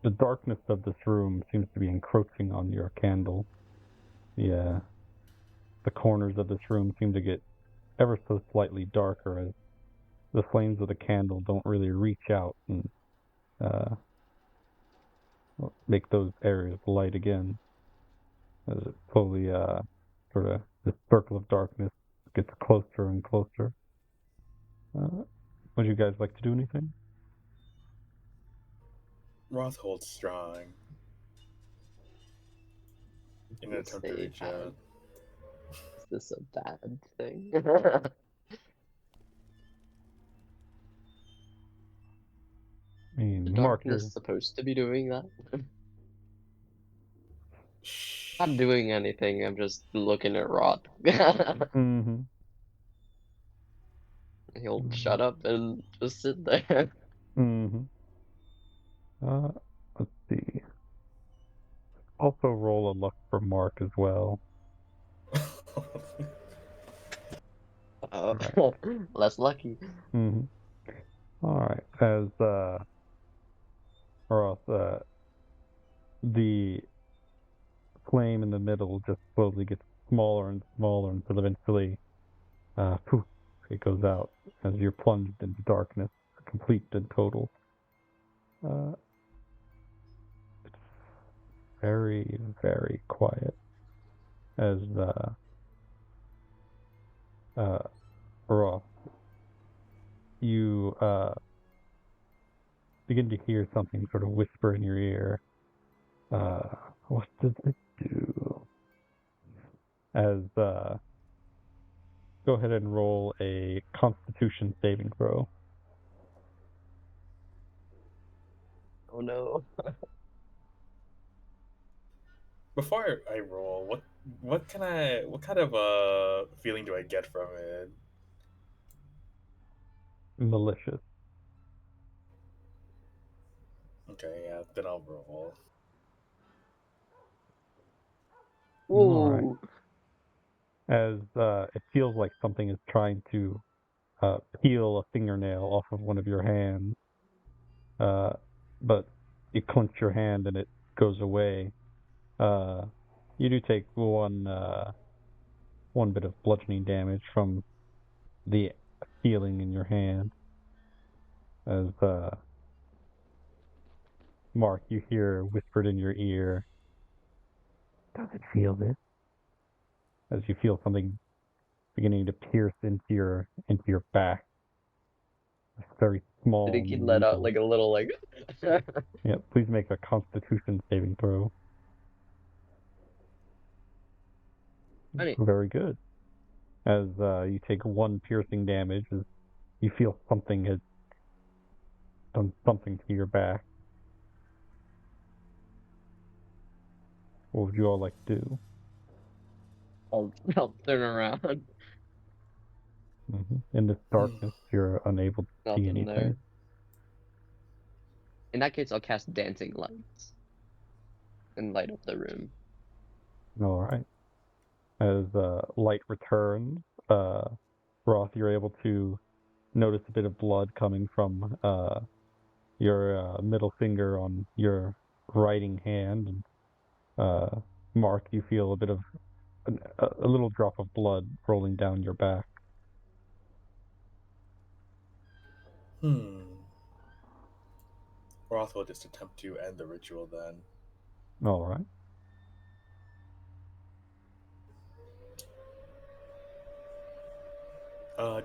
The darkness of this room seems to be encroaching on your candle. The corners of this room seem to get ever so slightly darker as the flames of the candle don't really reach out and make those areas light again. As it slowly, sort of, this circle of darkness gets closer and closer. Would you guys like to do anything? Roth holds strong in an attempt to reach out. Is this a bad thing? Mark, darkness supposed to be doing that? Shh. Not doing anything, I'm just looking at Roth. Mm-hmm. He'll Mhm. shut up and just sit there. Mm-hmm. Let's see. Also roll a luck for Mark as well. Right. Less lucky. Mm-hmm. All right. As Ross, the flame in the middle just slowly gets smaller and smaller until eventually, poof, it goes out as you're plunged into darkness, complete and total. Uh, it's very, very quiet as Ross, you begin to hear something sort of whisper in your ear. What does it do? As go ahead and roll a Constitution saving throw. Oh no. Before I roll, what kind of feeling do I get from it? Malicious. Okay, yeah, then I'll roll. All right. Ooh. As it feels like something is trying to peel a fingernail off of one of your hands, but you clench your hand and it goes away. You do take one bit of bludgeoning damage from the feeling in your hand. As Mark, you hear whispered in your ear, "Does it feel this?" As you feel something beginning to pierce into your back. It's very Did small he let out needle. like a little like Yeah, please make a Constitution saving throw. Funny. Very good. As you take one piercing damage, as you feel something has done something to your back. What would you all like to do? I'll turn around. In this darkness, you're unable to see Nothing there. anything. In that case, I'll cast dancing lights and light up the room. All right. As light returns, Roth, you're able to notice a bit of blood coming from your middle finger on your writing hand, and Mark, you feel a bit of a little drop of blood rolling down your back. Hmm. Roth will just attempt to end the ritual then. All right.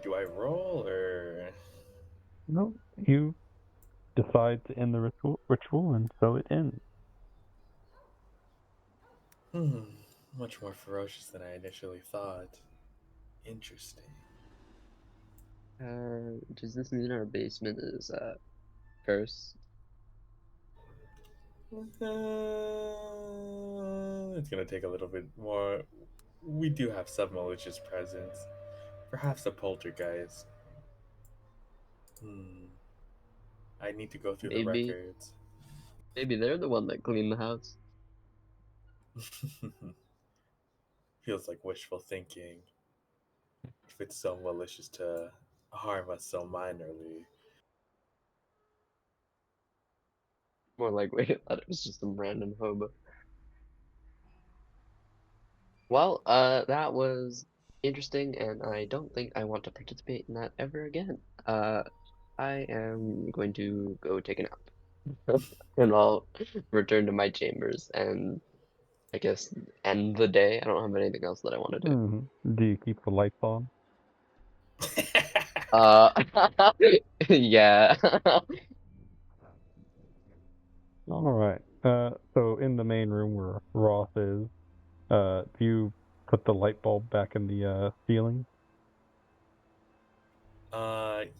Do I roll or? No, you decide to end the ritual, and so it ends. Hmm. Much more ferocious than I initially thought. Interesting. Does this mean our basement is cursed? It's gonna take a little bit more. We do have some malicious presence. Perhaps a poltergeist. Hmm. I need to go through the Maybe records. they're the one that cleaned the house. Feels like wishful thinking. If it's so malicious to harm us so minorly. More like wait, I thought it was just some random hobo. Well, that was interesting, and I don't think I want to participate in that ever again. I am going to go take a nap, and I'll return to my chambers and I guess end the day. I don't have anything else that I want to do. Do you keep the lights on? Uh, yeah. All right. So in the main room where Roth is, do you put the light bulb back in the ceiling?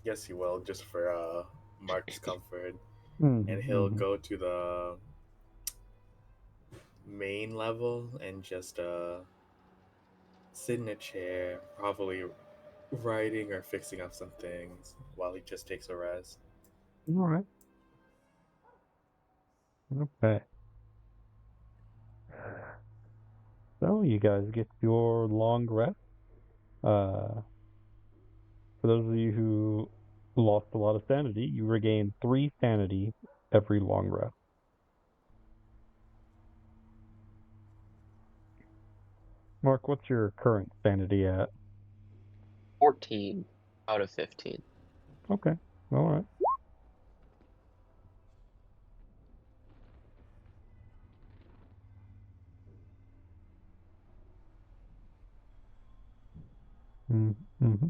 Yes, you will, just for Mark's comfort. and he'll Mm-hmm. go to the main level and just sit in a chair, probably writing or fixing up some things while he just takes a rest. All right. Okay. So you guys get your long rest. Uh, for those of you who lost a lot of sanity, you regain 3 sanity every long rest. Mark, what's your current sanity at? 14 out of 15. Okay. All right. Mm-hmm.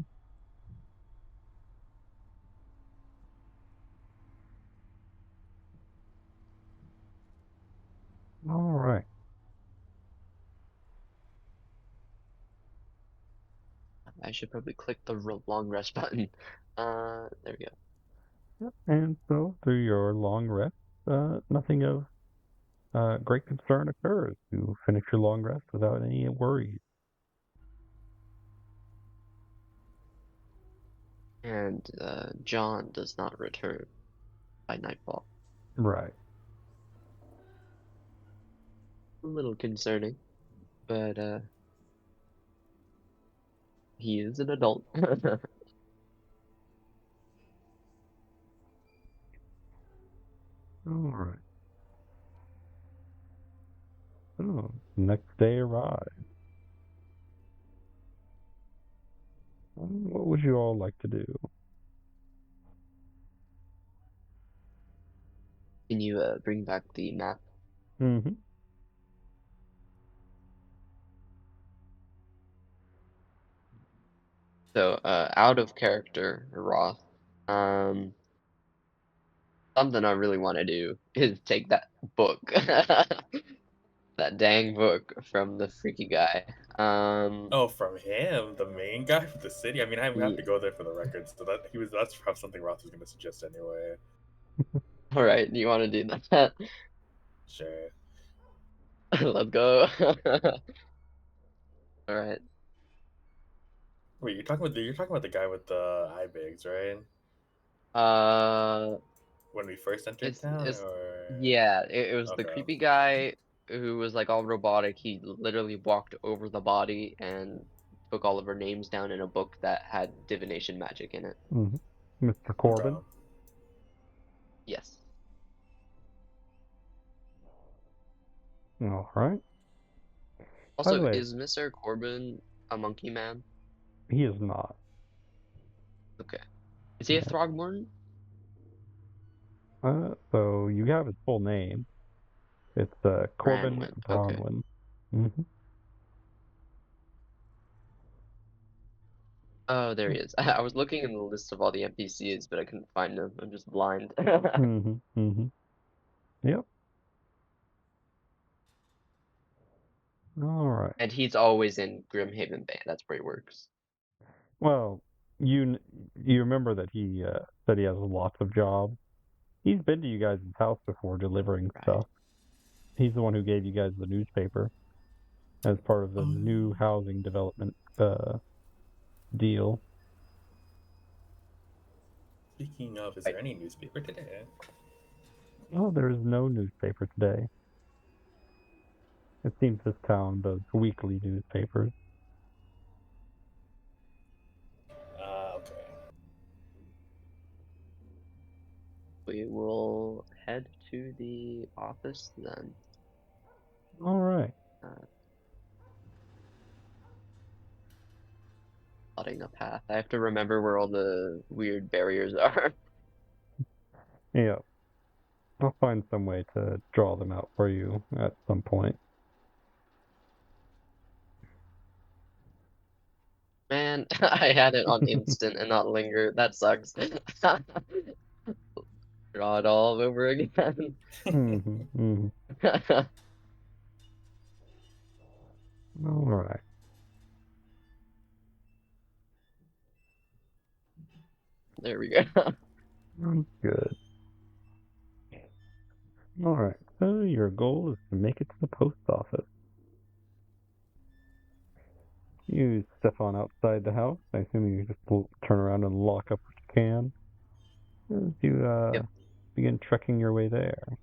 All right. I should probably click the long rest button. There we go. Yep. And so through your long rest, nothing of great concern occurs. You finish your long rest without any worries. And John does not return by nightfall. Right. A little concerning, but he is an adult. All right. So next day arrives. What would you all like to do? Can you bring back the map? Mm-hmm. So, out of character, Roth. Um, Something I really want to do is take that book, that dang book from the freaky guy. Oh, from him, the main guy from the city. I mean, I have Yeah. to go there for the record, so that's perhaps something Roth was going to suggest anyway. All right, you want to do that? Sure. Let's go. All right. Wait, you're talking about the guy with the eye bags, right? Uh, When we first entered it's town, it's or yeah, it was the okay. creepy guy who was like all robotic. He literally walked over the body and took all of her names down in a book that had divination magic in it. Mm-hmm. Mr. Corbin. Okay. Yes. All right. By the Also, way, is Mr. Corbin a monkey man? he is not. Okay. Is he a Yeah. Throgmorton? So you have his full name. It's Corbin Branwyn. Okay. Bronwyn. Mm-hmm. Oh, there he is. I was looking in the list of all the NPCs, but I couldn't find him. I'm just blind. Mm-hmm. Mm-hmm. Yep. All right. And he's always in Grimhaven Bay. That's where he works. Well, you remember that he said he has lots of jobs. He's been to you guys' house before delivering Right. stuff. He's the one who gave you guys the newspaper as part of the Oh, new housing development deal. speaking of, is Right. there any newspaper today? Oh, there is no newspaper today. It seems this town does weekly newspapers. Okay. We will head to the office then. All right. Uh, Plotting a path. I have to remember where all the weird barriers are. Yeah. I'll find some way to draw them out for you at some point. Man, I had it on instant and not linger. That sucks. Draw it all over again. Mm-hmm. Mm-hmm. All right. There we go. Good. Alright, so your goal is to make it to the post office. You step on outside the house. I assume you just turn around and lock up what you can as you Yep. begin trekking your way there.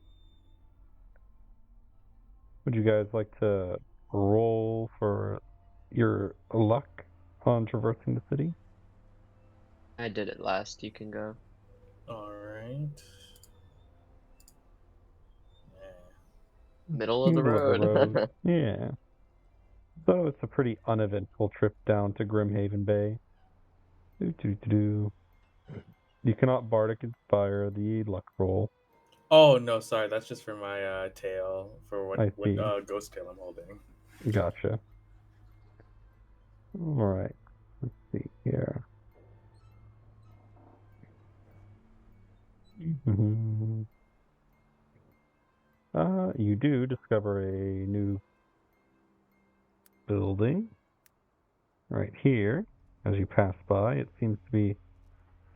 Would you guys like to roll for your luck on traversing the city? I did it last. You can go. Alright. Middle of the Middle of the road. road. Yeah. So it's a pretty uneventful trip down to Grimhaven Bay. You cannot Bardic Inspire the luck roll. Oh no, sorry, that's just for my tail, for what I see. ghost tail I'm holding. Gotcha. Alright. Let's see here. You do discover a new building right here as you pass by. It seems to be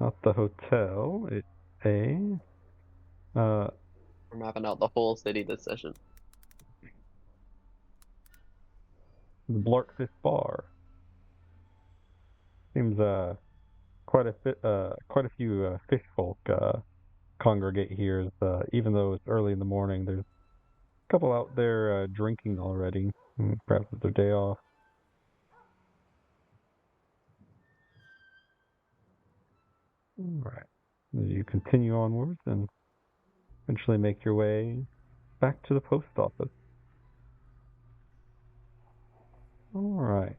not the hotel. It's a We're mapping out the whole city this session. the Blarkfish Bar. Seems quite a few fish folk congregate here. Even though it's early in the morning, there's a couple out there drinking already. Perhaps it's their day off. All right. As you continue onwards and eventually make your way back to the post office. All right.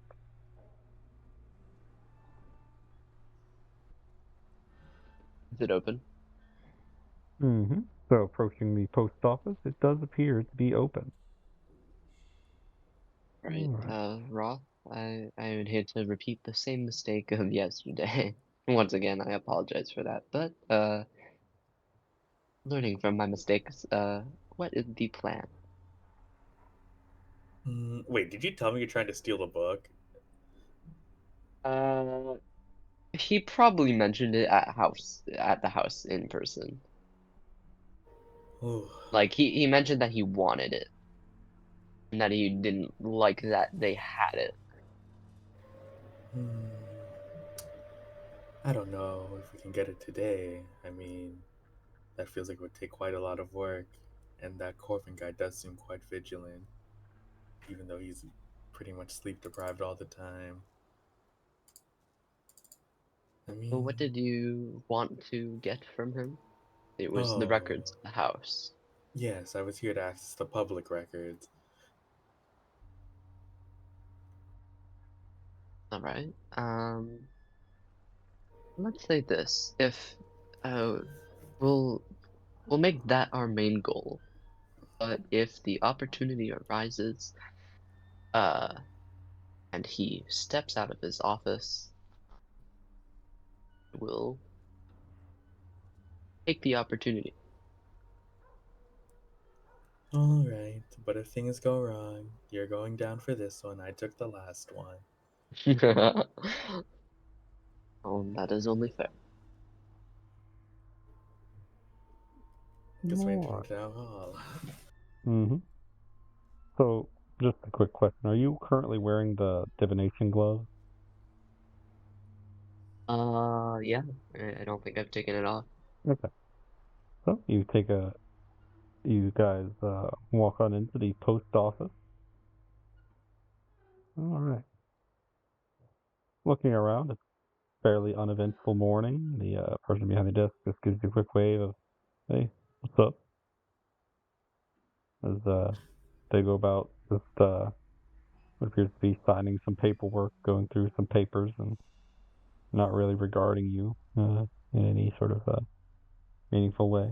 Is it open? So approaching the post office, it does appear to be open. Right. Roth, I would hate to repeat the same mistake of yesterday. Once again, I apologize for that. But learning from my mistakes, what is the plan? Wait, did you tell me you're trying to steal the book? He probably mentioned it at the house in person. Ooh. Like he mentioned that he wanted it and that he didn't like that they had it. Hmm. I don't know if we can get it today. I mean, that feels like it would take quite a lot of work, and that Corbin guy does seem quite vigilant, even though he's pretty much sleep deprived all the time. I Well, what mean, did you want to get from him? It was the oh, records of the house. yes, I was here to access the public records. All right. Let's say this. If uh, we'll we'll make that our main goal. But if the opportunity arises, uh, and he steps out of his office, we'll take the opportunity. Alright, but if things go wrong, you're going down for this one. I took the last one. Oh, that is only fair. Guess we enter All into town hall. right. So, just a quick question. Are you currently wearing the divination gloves? Yeah, I don't think I've taken it off. Okay. So, you guys walk on into the post office. All right. Looking around, it's a fairly uneventful morning. The person behind the desk just gives you a quick wave of, hey, what's up? As they go about just what appears to be signing some paperwork, going through some papers, and not really regarding you in any sort of meaningful way.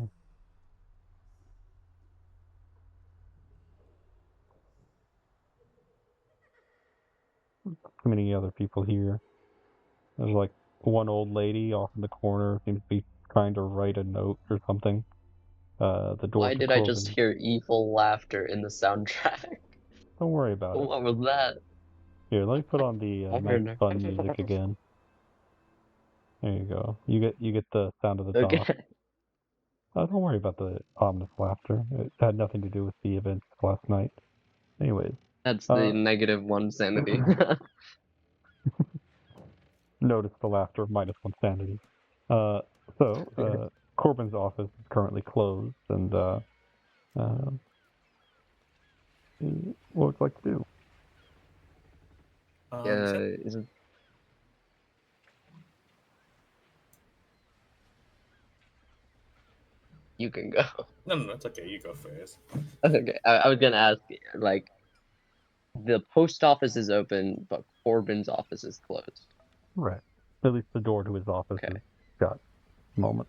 Many other people here. There's like one old lady off in the corner seems to be trying to write a note or something. The Why doors are did I just closing. hear evil laughter in the soundtrack? Don't worry about it. What was that? Here, let me put on the I nice heard. fun music again. There you go. You get the sound of the Okay. dock. Don't worry about the ominous laughter. It had nothing to do with the events last night. Anyways, That's the -1 sanity. notice the laughter, -1 sanity. Corbin's office is currently closed, and what would you like to do? Yeah, So- isn't you can go. no, it's okay. You go first. Okay, I was gonna ask, like, the post office is open, but Corbin's office is closed. Right. At least the door to his office Okay. is shut. At the moment.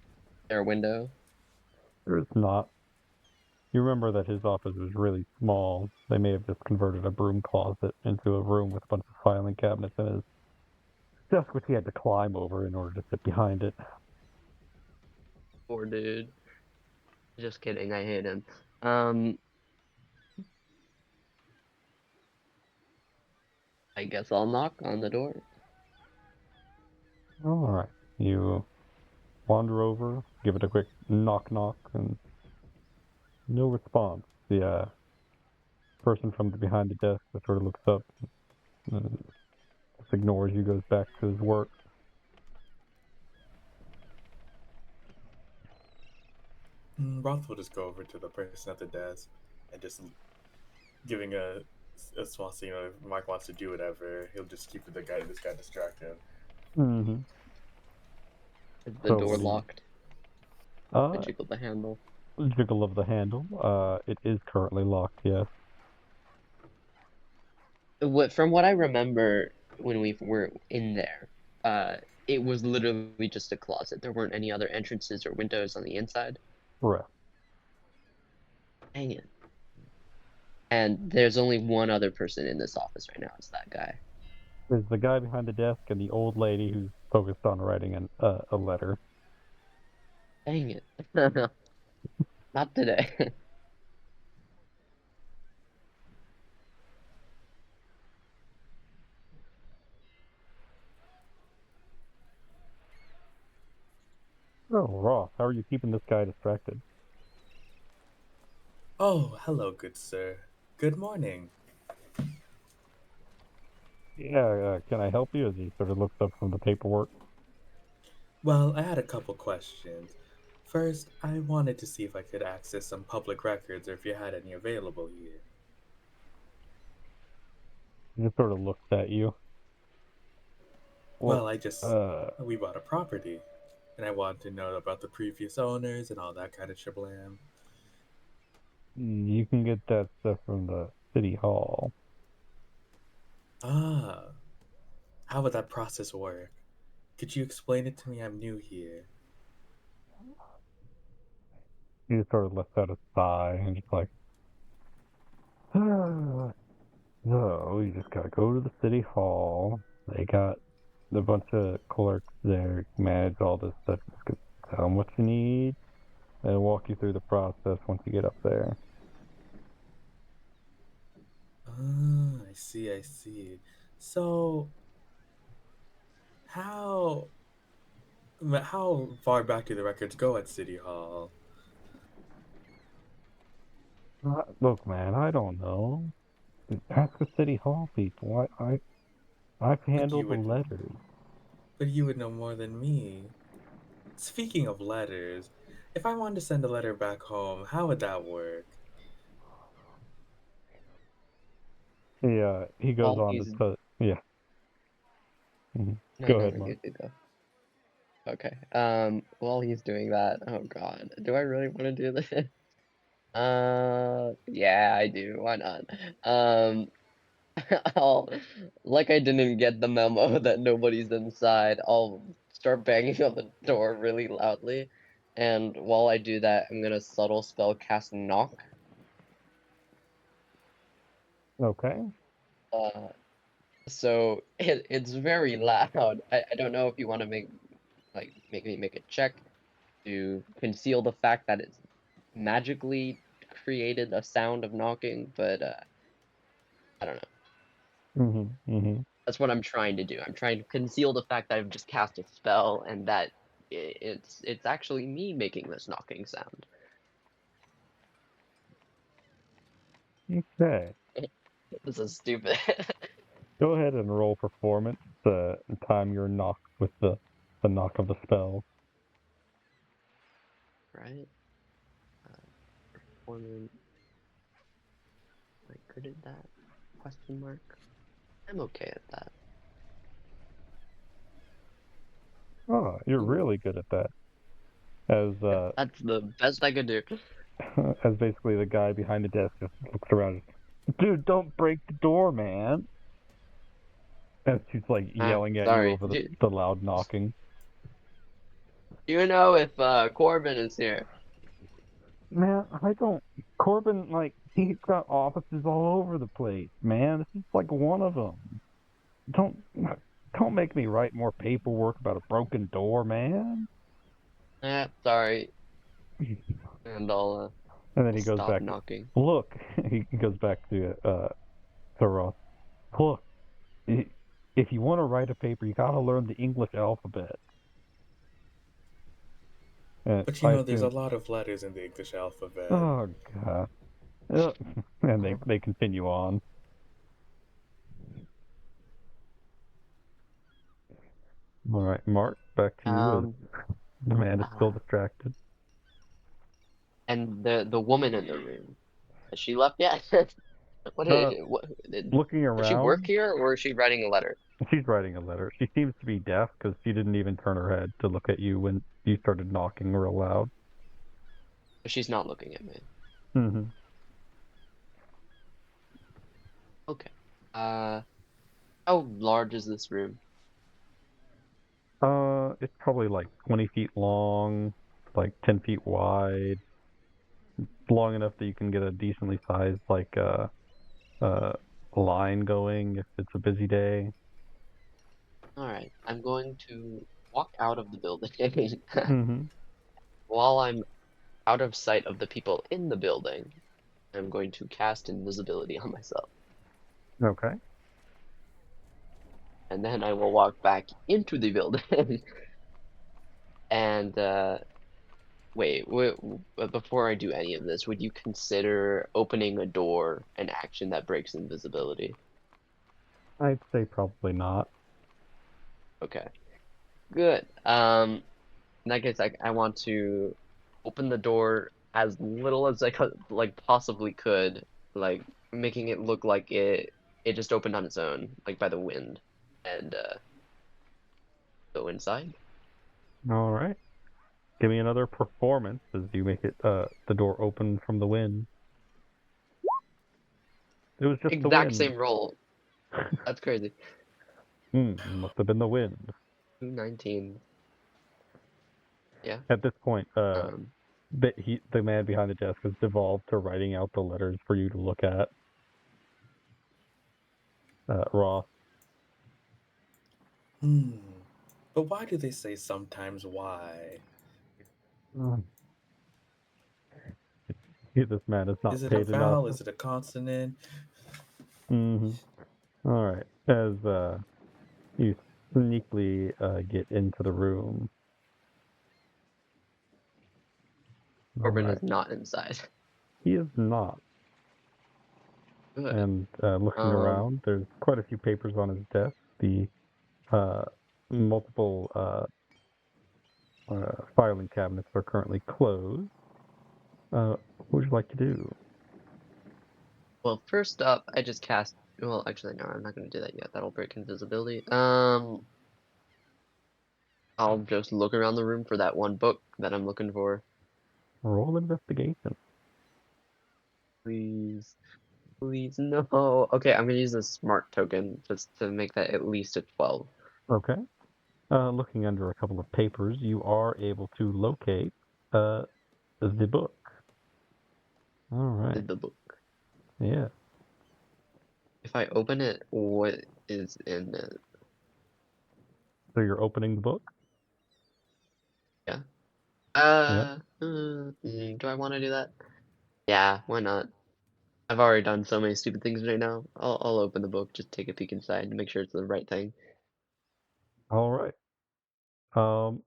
There a window? There is not. You remember that his office was really small. They may have just converted a broom closet into a room with a bunch of filing cabinets in his desk, which he had to climb over in order to sit behind it. Poor dude. Just kidding, I hate him. I guess I'll knock on the door. All right. You wander over, give it a quick knock knock, and no response. The person from behind the desk that sort of looks up, just ignores you, goes back to his work. Roth will just go over to the person at the desk and just giving a small signal. If Mark wants to do whatever, he'll just keep this guy distracted. Mm-hmm. Is the So, door locked? I jiggle the handle. Jiggle of the handle. It is currently locked, yes. From what I remember when we were in there, it was literally just a closet. There weren't any other entrances or windows on the inside. Correct. Dang it. And there's only one other person in this office right now. It's that guy. There's the guy behind the desk and the old lady who's focused on writing a letter. Dang it. Not today. Oh, Roth, how are you keeping this guy distracted? Oh, hello, good sir. Good morning. Yeah, can I help you? As he sort of looks up from the paperwork. Well, I had a couple questions. First, I wanted to see if I could access some public records or if you had any available here. He just sort of looks at you. Well, we bought a property, and I wanted to know about the previous owners and all that kind of shablam. You can get that stuff from the city hall. Ah, how would that process work? Could you explain it to me? I'm new here. He just sort of lets out a sigh and just like, no, you just gotta go to the city hall. They got a bunch of clerks there who manage all this stuff. Just tell them what you need. They'll walk you through the process once you get up there. Ah, I see. So, how far back do the records go at City Hall? Look, man, I don't know. Ask the city hall people. I've handled the letters. But you would know more than me. Speaking of letters, if I wanted to send a letter back home, how would that work? Yeah, he goes on to tell. Yeah. No, Go ahead, Mark. you could go. Okay. While he's doing that, oh God, do I really want to do this? Yeah, I do. Why not? I'll, like I didn't get the memo that nobody's inside, I'll start banging on the door really loudly. And while I do that, I'm gonna subtle spell cast knock. Okay. So it's very loud. I don't know if you want to make me make a check to conceal the fact that it's magically created a sound of knocking, but I don't know. That's what I'm trying to do. I'm trying to conceal the fact that I've just cast a spell and that It's actually me making this knocking sound. Okay. This is stupid. Go ahead and roll performance to time your knock with the knock of the spell. Right? Performance. Am I good at that? Question mark. I'm okay at that. Oh, you're Ooh, really good at that. As that's the best I could do. as basically the guy behind the desk just looks around. Dude, don't break the door, man. And she's like yelling at you Sorry. over Do the loud knocking. you know if Corbin is here? Man, I don't. Corbin, like, he's got offices all over the place, man. This is like one of them. Don't don't make me write more paperwork about a broken door, man. Sorry. And And I'll then I'll he goes stop back. knocking. Look, he goes back to Ross. Look, if you want to write a paper, you gotta learn the English alphabet. And But I there's a assume. lot of letters in the English alphabet. Oh God. Uh, and they continue on. All right, Mark, back to you. As Um, the man is still uh, distracted. and the woman in the room, has she left yet? Uh, Looking Does she work around, here or is she writing a letter? she's writing a letter. She seems to be deaf because she didn't even turn her head to look at you when you started knocking real loud. She's not looking at me. Mm-hmm. Okay. Uh, how large is this room? It's probably like 20 feet long, like 10 feet wide, long enough that you can get a decently sized uh line going if it's a busy day. All right, I'm going to walk out of the building. Mm-hmm. While I'm out of sight of the people in the building, I'm going to cast invisibility on myself. Okay. And then I will walk back into the building. And but before I do any of this, would you consider opening a door an action that breaks invisibility? I'd say probably not. Okay, good. In that case, I want to open the door as little as I could, like possibly could, like making it look like it just opened on its own, like by the wind, and go inside. All right. Give me another performance as you make it the door open from the wind. It was just the Exact wind. same roll. That's crazy. Must have been the wind. 219. Yeah. At this point, Um. the man behind the desk has devolved to writing out the letters for you to look at. Ross. Hmm. But why do they say sometimes why? Mm. This man is not Is it a paid enough. vowel? Is it a consonant? Mm-hmm. All right. As you sneakily get into the room. All Corbin is right. not inside. He is not. Good. And looking Um. around, there's quite a few papers on his desk. The uh, multiple filing cabinets are currently closed. What would you like to do? Well, first up, I just cast. Well, actually, no, I'm not going to do that yet. That'll break invisibility. I'll just look around the room for that one book that I'm looking for. Roll investigation. Please, please, no. Okay, I'm gonna use a smart token just to make that at least a 12. Okay. Looking under a couple of papers, you are able to locate the book. All right. The book. Yeah. If I open it, what is in it? So you're opening the book? Yeah. Yeah. Do I want to do that? Yeah, why not? I've already done so many stupid things right now. I'll open the book, just take a peek inside and make sure it's the right thing. All right. Um,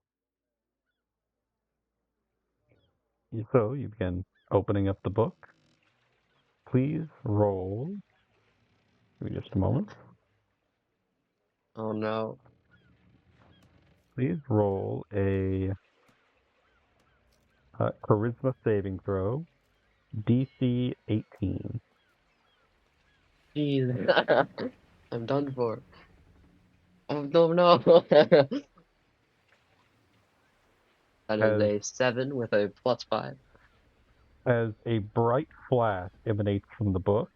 So you begin opening up the book. Please roll. Give me just a moment. Oh no. Please roll a charisma saving throw, DC 18. Jeez. I'm done for. Oh no. That is As a 7 with a +5. as a bright flash emanates from the book,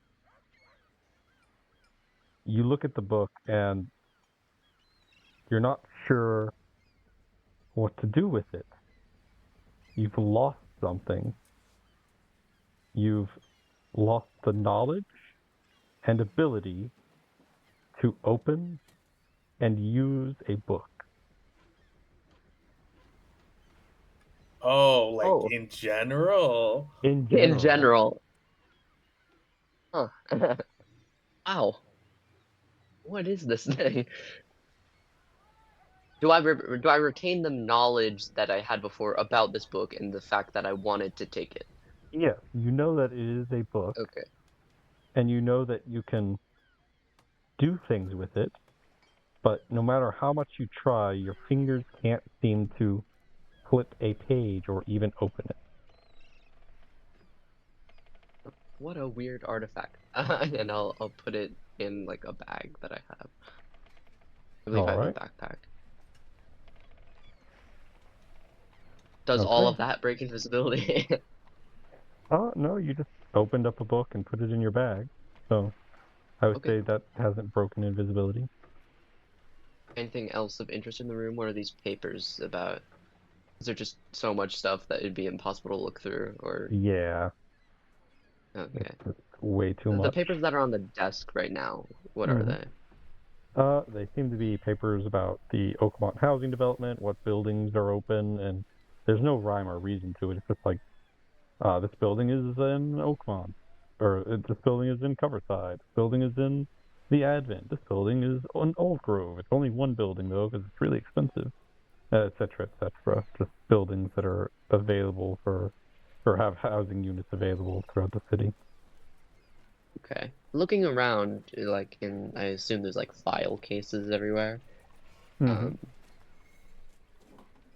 you look at the book and you're not sure what to do with it. You've lost something. You've lost the knowledge and ability to open and use a book. Oh, like Oh, in general. In in general. general. Huh. Wow. What is this thing? Do I retain the knowledge that I had before about this book and the fact that I wanted to take it? Yes, you know that it is a book, Okay. and you know that you can do things with it, but no matter how much you try, your fingers can't seem to flip a page or even open it. What a weird artifact. And I'll put it in like a bag that I have. I believe I All have a right. backpack. Does all Okay. of that break invisibility? No, you just opened up a book and put it in your bag. So I would Okay. say that hasn't broken invisibility. Anything else of interest in the room? What are these papers about? Is there just so much stuff that it'd be impossible to look through? Or Yeah, okay. it's way too The much. papers that are on the desk right now, what are hmm they? They seem to be papers about the Oakmont housing development, what buildings are open, and there's no rhyme or reason to it. It's just like, this building is in Oakmont, or this building is in Coverside, this building is in the Advent, this building is in Old Grove. It's only one building though, because it's really expensive, etc., etc. Just buildings that are available for have housing units available throughout the city. Okay. Looking around, like I assume there's like file cases everywhere. hmm Um,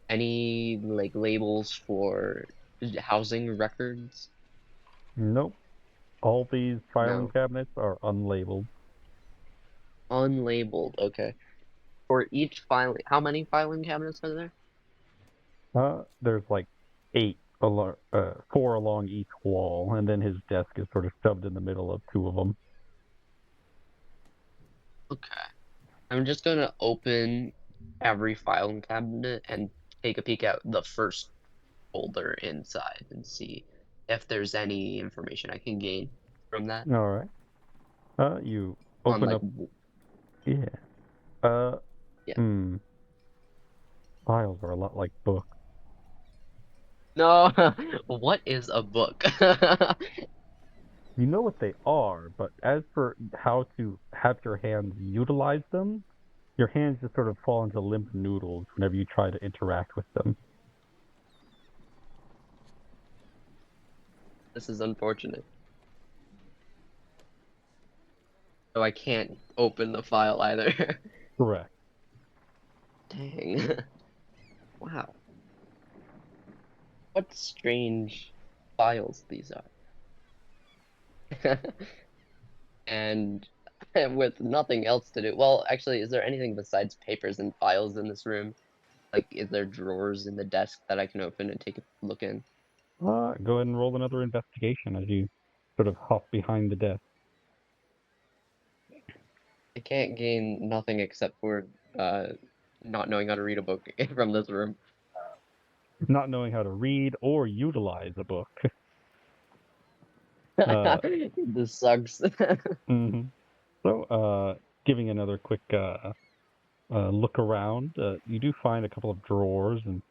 any like labels for housing records? Nope. All these filing No. cabinets are unlabeled. Unlabeled. Okay. For each filing, how many filing cabinets are there? There's like eight along, four along each wall, and then his desk is sort of shoved in the middle of two of them. Okay. I'm just gonna open every filing cabinet and take a peek at the first folder inside and see if there's any information I can gain from that All right. You on open like up. Yeah. Uh, yeah. hmm. Files are a lot like books. No, what is a book? You know what they are, but as for how to have your hands utilize them, your hands just sort of fall into limp noodles whenever you try to interact with them. This is unfortunate. So I can't open the file either. Correct. Dang. Wow. What strange files these are. And with nothing else to do. Well, actually, is there anything besides papers and files in this room? Like, is there drawers in the desk that I can open and take a look in? Go ahead and roll another investigation as you sort of hop behind the desk. I can't gain nothing except for uh not knowing how to read a book from this room. Not knowing how to read or utilize a book. Uh, This sucks. mhm. So, giving another quick look around, you do find a couple of drawers, and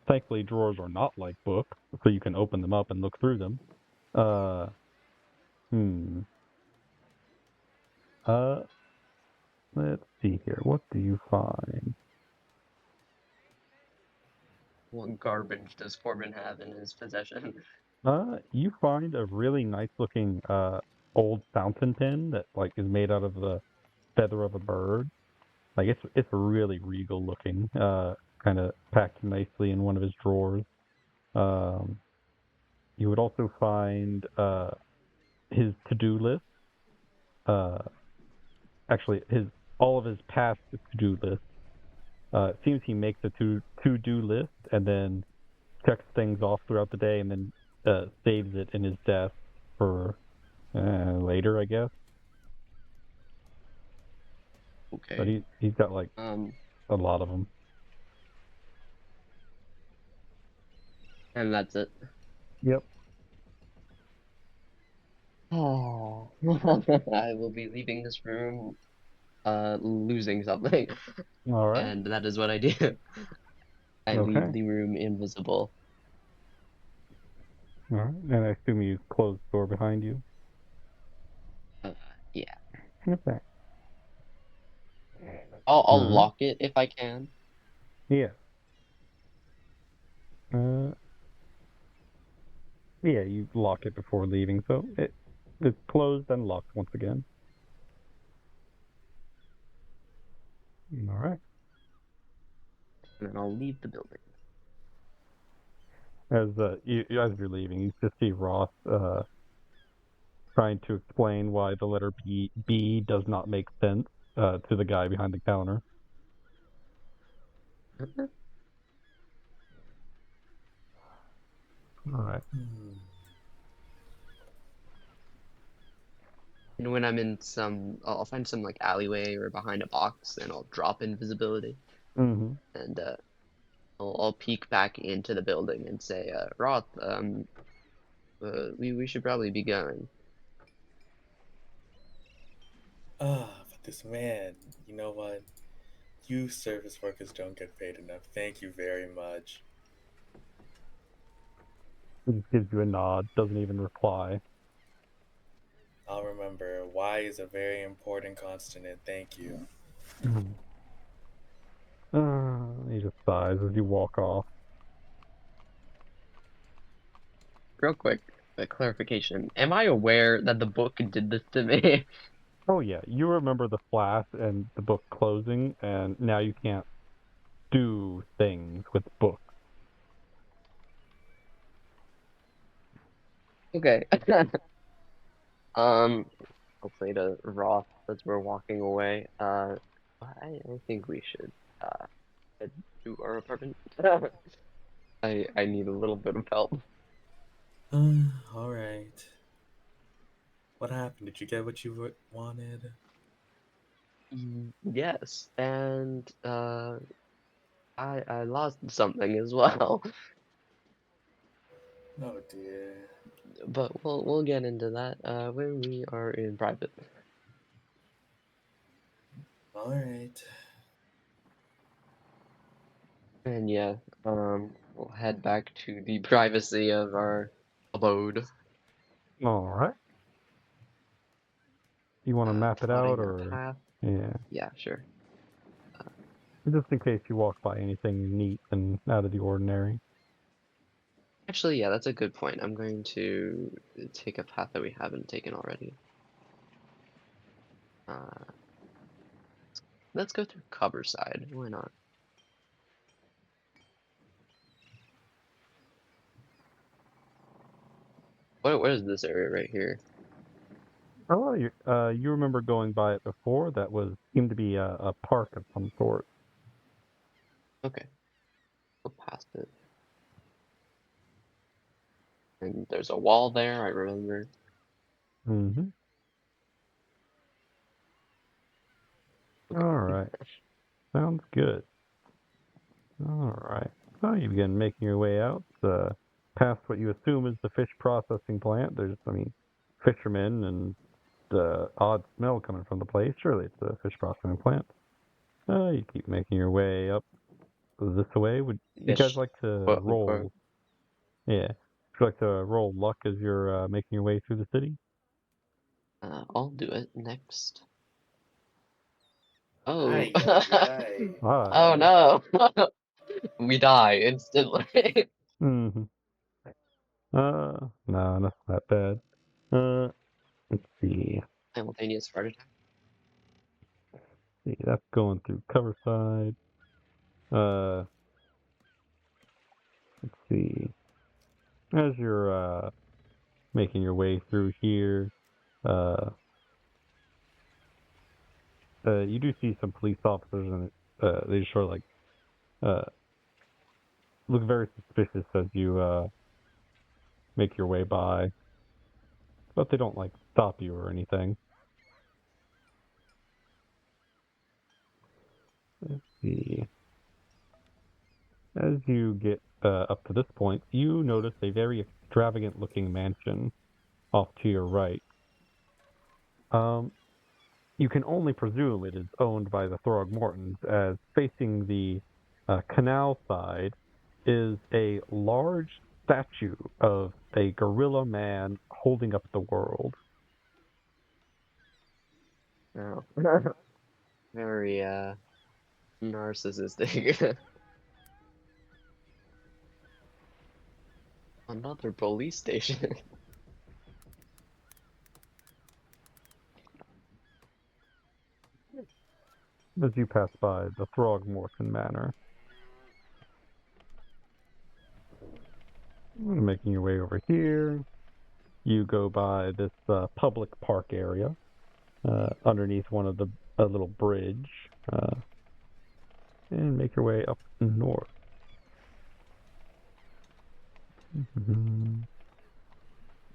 thankfully drawers are not like books, so you can open them up and look through them. Uh, hmm. Uh, let's see here. What do you find? What garbage does Corbin have in his possession? You find a really nice looking old fountain pen that like is made out of the feather of a bird. Like it's really regal looking. Kind of packed nicely in one of his drawers. Um, you would also find his to-do list. Uh, actually, his all of his past to-do lists. It seems he makes a to-do list and then checks things off throughout the day and then saves it in his desk for later, I guess. But Okay. he's got like Um, a lot of them. and that's it. Yep. Oh, I will be leaving this room, losing something, All right. and that is what I do. I leave Okay. the room invisible. All right. And I assume you closed the door behind you. Uh, yeah, Okay. I'll All right. lock it if I can. Yeah. Uh, yeah. You lock it before leaving, so it's closed and locked once again. All right. And then I'll leave the building. As as you're leaving, you just see Ross trying to explain why the letter B does not make sense to the guy behind the counter. All right. Hmm. And when I'm in I'll find some like alleyway or behind a box, and I'll drop invisibility, Mm-hmm. and I'll peek back into the building and say, Roth, we should probably be going. But this man, you know what? You service workers don't get paid enough. Thank you very much. He just gives you a nod, doesn't even reply. I'll remember. Y is a very important consonant. Thank you. Mhm. He just sighs as you walk off. Real quick, a clarification. Am I aware that the book did this to me? Oh yeah, you remember the flash and the book closing, and now you can't do things with the book. Okay. Um, hopefully to Roth as we're walking away. I think we should head to our apartment. I need a little bit of help. All right. What happened? Did you get what you wanted? Yes, and I lost something as well. Oh dear. But we'll get into that when we are in private. All right. And yeah, we'll head back to the privacy of our abode. All right. You want to map it out, Plotting our or path. yeah, Yeah, sure. just in case you walk by anything neat and out of the ordinary. Actually, yeah, that's a good point. I'm going to take a path that we haven't taken already. Uh, let's go through cover side. Why not? What is this area right here? Oh, you remember going by it before? That was seemed to be a park of some sort. Okay, go past it. And there's a wall there, I remember. Mm-hmm. Okay. All right. Sounds good. All right. So you begin making your way out, past what you assume is the fish processing plant. There's, I mean, fishermen and the odd smell coming from the place. Surely it's a fish processing plant. You keep making your way up this way. Would you guys Fish, like to quote unquote. roll? Yeah. Would you like to roll luck as you're making your way through the city? I'll do it next. Oh. Aye, aye, aye. Oh Ah, no. we die instantly. Mm-hmm. No, not that bad. Let's see. Simultaneous heart attack. See, that's going through cover side. Let's see. As you're making your way through here, uh, you do see some police officers, and they just sort of like uh look very suspicious as you make your way by, but they don't like stop you or anything. Let's see. As you get up to this point, you notice a very extravagant-looking mansion off to your right. You can only presume it is owned by the Throgmortons, as facing the canal side is a large statue of a gorilla man holding up the world. Oh. Very narcissistic. Another police station. As you pass by the Throgmorton Manor, making your way over here, you go by this public park area underneath one of the a little bridge, and make your way up north.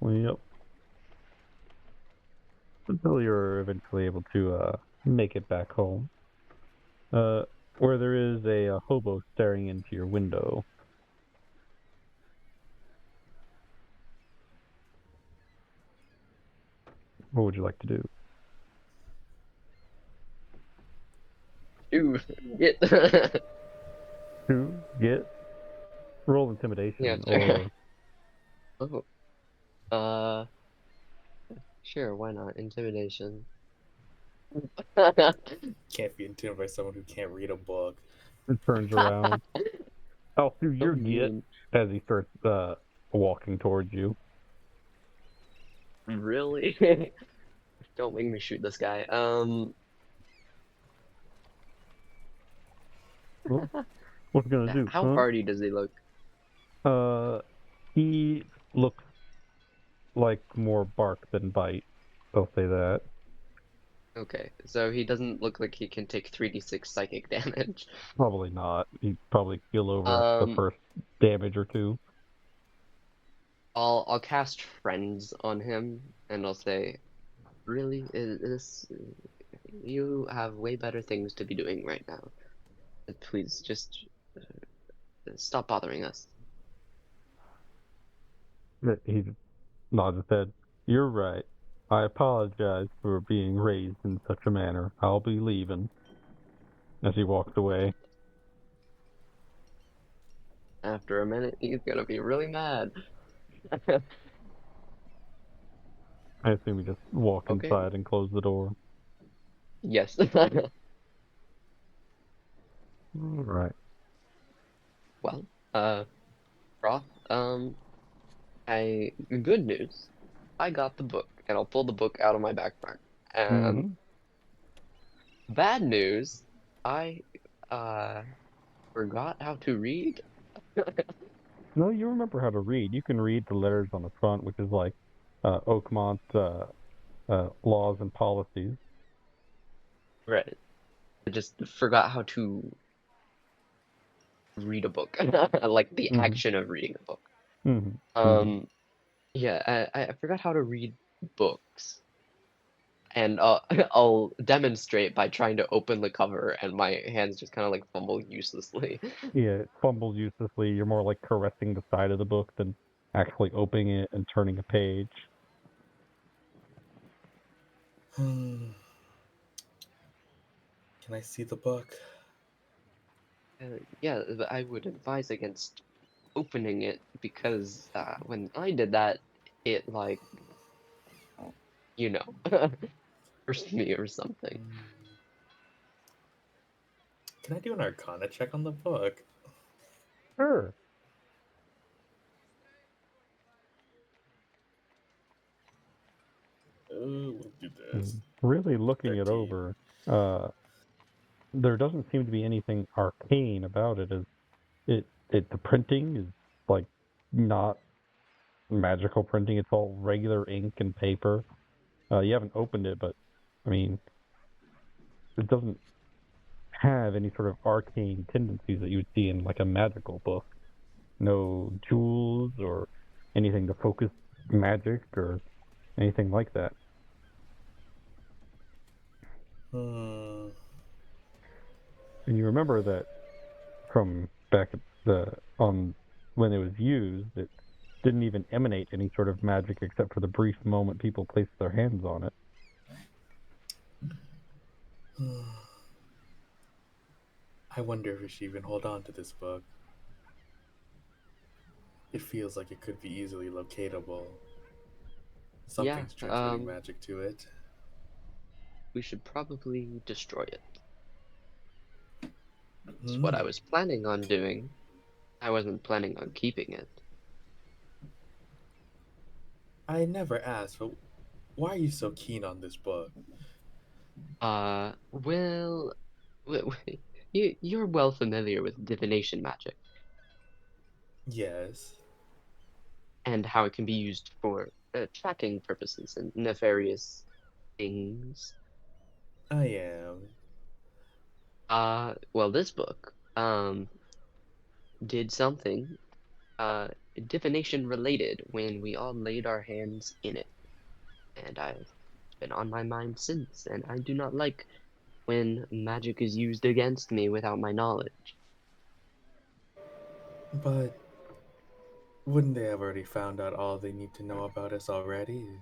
Yep. Until you're eventually able to make it back home, where there is a hobo staring into your window. What would you like to do? Dude, get. To get roll intimidation Yeah, or oh. Uh, sure, why not? Intimidation. Can't be intimidated by someone who can't read a book. it turns around. I'll do your So get mean. as he starts walking towards you. Really? Don't make me shoot this guy. What's he gonna do? How hardy does he look? He looks like more bark than bite. I'll say that. Okay, so he doesn't look like he can take 3d6 psychic damage. Probably not. He'd probably keel over after the first damage or two. I'll cast friends on him, and I'll say, really, is this, you have way better things to be doing right now. Please, just stop bothering us. He nods his head. You're right. I apologize for being raised in such a manner. I'll be leaving. As he walks away. After a minute, he's gonna be really mad. I assume you just walk Okay. inside and close the door. Yes. Alright. Well, Roth, good news. I got the book, and I'll pull the book out of my backpack. And bad news, I, forgot how to read. No, you remember how to read. You can read the letters on the front, which is like Oakmont laws and policies. Right. I just forgot how to read a book. Like the action of reading a book. Yeah, I forgot how to read books. And I'll demonstrate by trying to open the cover, and my hands just kind of like fumble uselessly. Yeah, it fumbles uselessly. You're more like caressing the side of the book than actually opening it and turning a page. Can I see the book? Yeah, but I would advise against opening it because when I did that, it like, you know, cursed me or something. Can I do an Arcana check on the book? Sure. We'll do this. Really looking it 13. over, uh, there doesn't seem to be anything arcane about it. As the printing is like not magical printing. It's all regular ink and paper. You haven't opened it, but I mean, it doesn't have any sort of arcane tendencies that you would see in like a magical book. No jewels or anything to focus magic or anything like that. Hmm. And you remember that from back at the on when it was used, it didn't even emanate any sort of magic except for the brief moment people placed their hands on it. I wonder if we should even hold on to this book. It feels like it could be easily locatable. Yeah, Something's transmitting magic to it. we should probably destroy it. It's what I Hmm. was planning on doing. I wasn't planning on keeping it. I never asked, but why are you so keen on this book? Well, you're well familiar with divination magic Yes, and how it can be used for tracking purposes and nefarious things. I am. Well, this book, did something, uh, divination related when we all laid our hands in it, and I've been on my mind since, and I do not like when magic is used against me without my knowledge. But wouldn't they have already found out all they need to know about us already?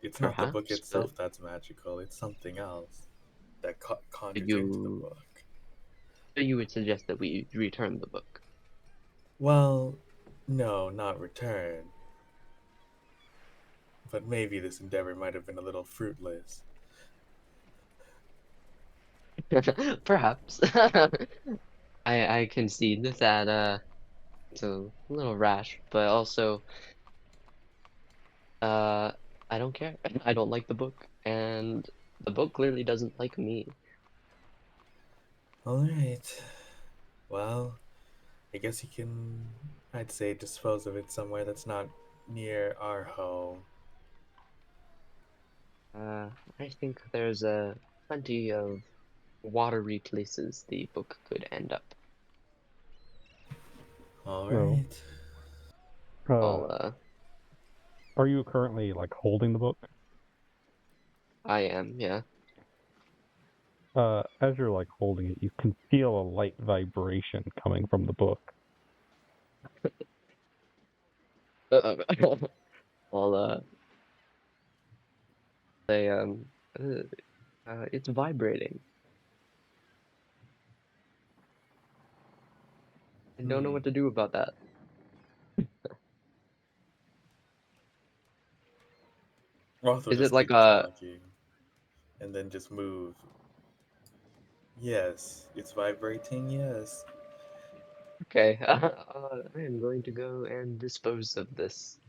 It's not the book Perhaps, but itself that's magical, it's something else that conjures into the you book. you would suggest that we return the book. Well, no, not return. But maybe this endeavor might have been a little fruitless. Perhaps. I concede that it's a little rash, but also uh I don't care. I don't like the book, and the book clearly doesn't like me. Alright. Well, I guess you can, I'd say, dispose of it somewhere that's not near our home. Uh I think there's plenty of watery places the book could end up. So, Alright. uh, I'll are you currently like holding the book? I am, yeah. As you're like holding it, you can feel a light vibration coming from the book. Uh, I'll say uh, it's vibrating. I don't know Hmm. what to do about that. Roth will Is it just like keep a talking and then just move. Yes, it's vibrating, yes. okay? I am going to go and dispose of this.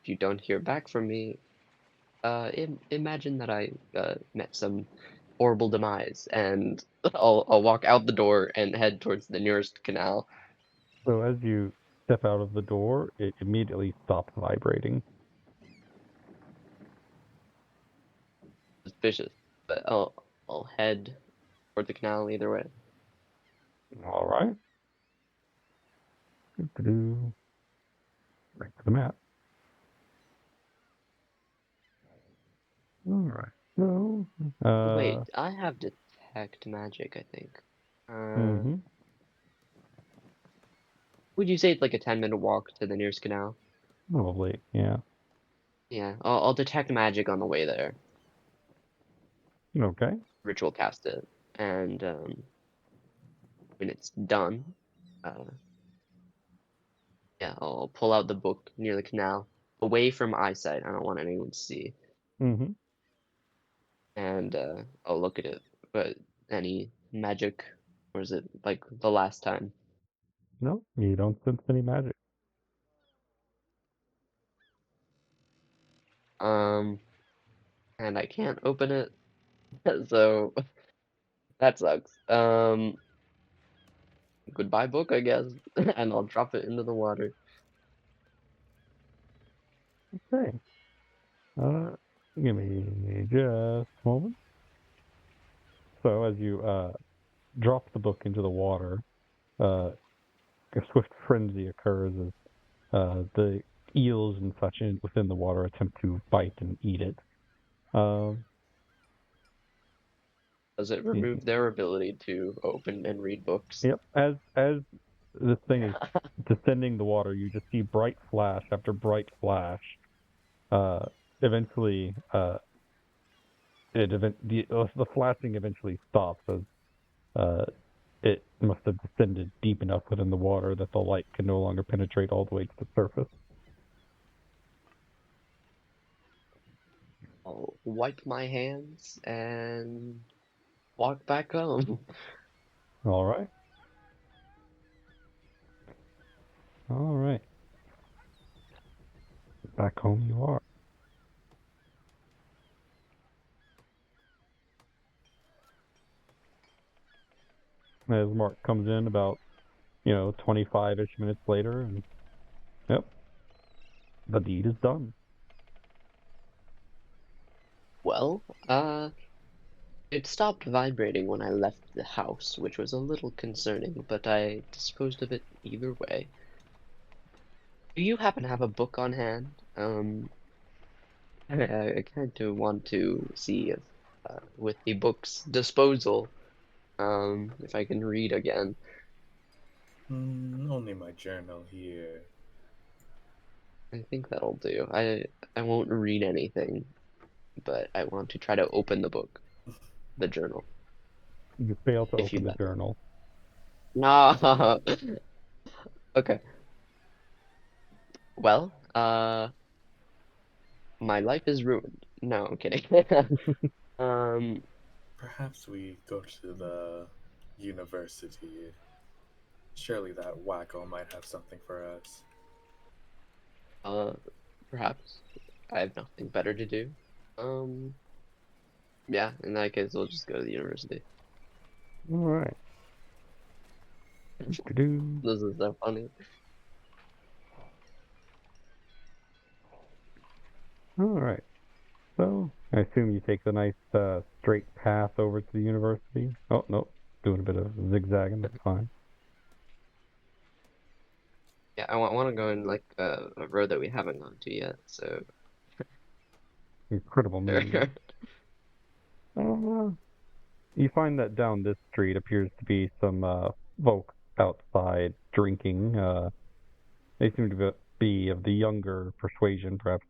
If you don't hear back from me, imagine that I met some horrible demise, and I'll walk out the door and head towards the nearest canal. So as you step out of the door, it immediately stops vibrating. Suspicious, but I'll head toward the canal either way. All right. Do back to the map. All right. So, Oh, wait, I have detect magic, I think. mm-hmm. Would you say it's like a 10-minute walk to the nearest canal? Probably, yeah. Yeah, I'll detect magic on the way there. Okay. Ritual cast it, and when it's done, uh, yeah, I'll pull out the book near the canal, away from eyesight. I don't want anyone to see, Mm-hmm. and I'll look at it. But any magic? Or is it like the last time? No, you don't sense any magic. And I can't open it, so that sucks. Goodbye book, I guess, and I'll drop it into the water. Okay. Give me just a moment. So as you drop the book into the water, a swift frenzy occurs as the eels and such within the water attempt to bite and eat it. Does it remove their ability to open and read books? Yep. As this thing is descending the water, you just see bright flash after bright flash. Eventually, the flashing eventually stops as it must have descended deep enough within the water that the light can no longer penetrate all the way to the surface. I'll wipe my hands and walk back home. All right. All right. Back home you are. As Mark comes in about, 25-ish minutes later, and yep, the deed is done. Well, it stopped vibrating when I left the house, which was a little concerning, but I disposed of it either way. Do you happen to have a book on hand? I kind of want to see if, with the book's disposal, if I can read again. Only my journal here. I think that'll do. I won't read anything, but I want to try to open the book, the journal, You fail to if open you the let me. journal. No. Okay. Well, my life is ruined. No, I'm kidding. Um, Perhaps we go to the university. Surely that wacko might have something for us. uh, perhaps I have nothing better to do. Um, yeah, in that case, we'll just go to the university. All right. Do-do. This is so funny. All right. So I assume you take the nice straight path over to the university. Oh no, doing a bit of zigzagging. That's fine. Yeah, I want to go in like a road that we haven't gone to yet. So Incredible move. Uh, you find that down this street appears to be some folks outside drinking. They seem to be of the younger persuasion, perhaps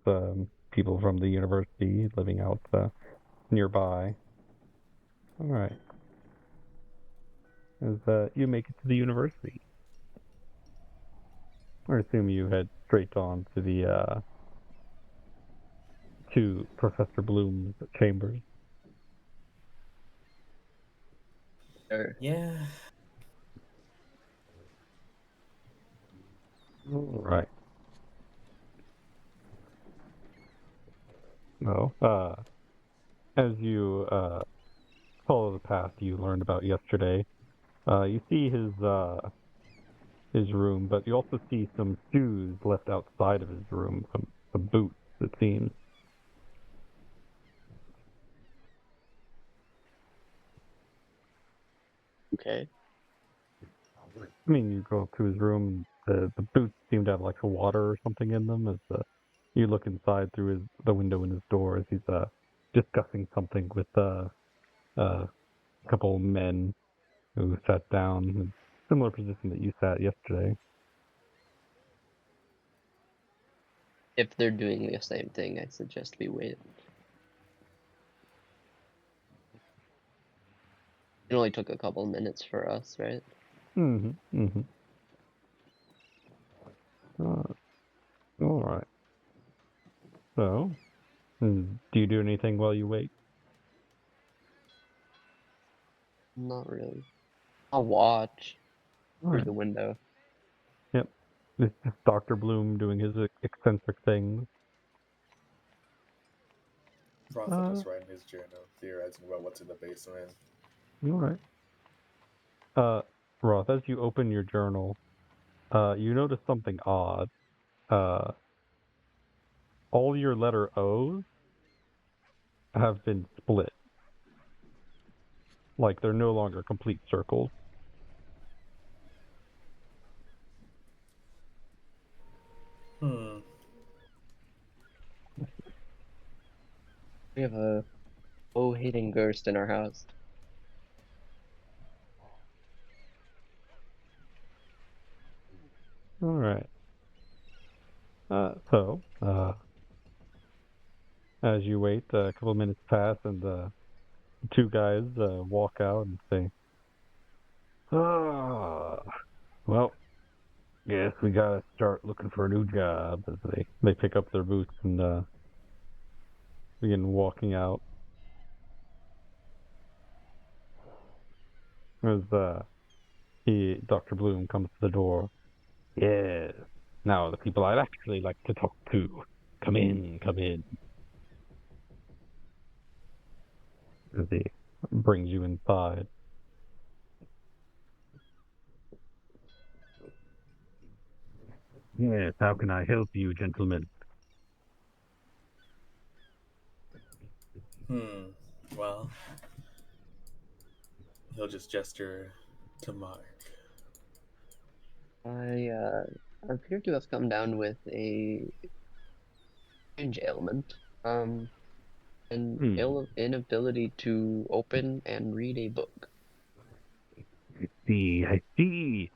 people from the university living out nearby. All right. As you make it to the university, I assume you head straight on to the to Professor Bloom's chambers. sure. Yeah. All right. No. As you follow the path you learned about yesterday, you see his room, but you also see some shoes left outside of his room, some boots, it seems. Okay. I mean, you go to his room, the boots seem to have like a water or something in them. As you look inside through the window in his door, as he's discussing something with a couple men who sat down in a similar position that you sat yesterday. If they're doing the same thing, I suggest we wait. It only took a couple minutes for us, right? Mm-hmm. Mm-hmm. All right. So, do you do anything while you wait? Not really. I'll watch All through right. the window. Yep. This is Dr. Bloom doing his eccentric things. Roth will just write in his journal, theorizing about what's in the basement. All right. Roth, as you open your journal, you notice something odd. All your letter O's have been split. Like they're no longer complete circles. Hmm. We have a hating ghost in our house. All right. As you wait, a couple of minutes pass, and the two guys walk out and say, "Ah, well, guess we gotta start looking for a new job." As they pick up their boots and begin walking out. As Dr. Bloom comes to the door. Yes. Now the people I'd actually like to talk to. Come in, come in. As he brings you inside. Yes, how can I help you, gentlemen? Well, he'll just gesture to Mark. I appear to have come down with a strange ailment. An inability to open and read a book. I see.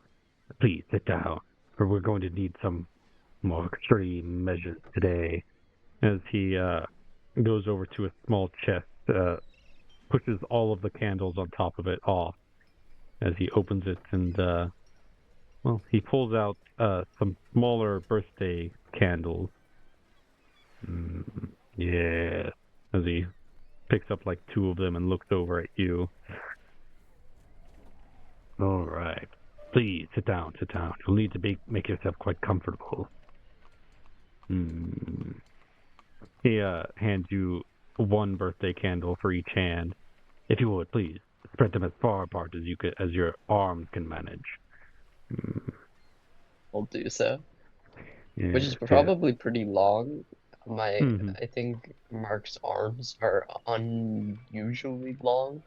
Please sit down, for we're going to need some more extreme measures today. As he goes over to a small chest, pushes all of the candles on top of it off as he opens it, and he pulls out some smaller birthday candles. Yeah, as he picks up like two of them and looks over at you. All right. Please, sit down, sit down. You'll need to make yourself quite comfortable. He hands you one birthday candle for each hand. If you would, please, spread them as far apart as your arms can manage. I'll do so. Yeah, Which is yeah. probably pretty long. Mhm. I think Mark's arms are unusually long.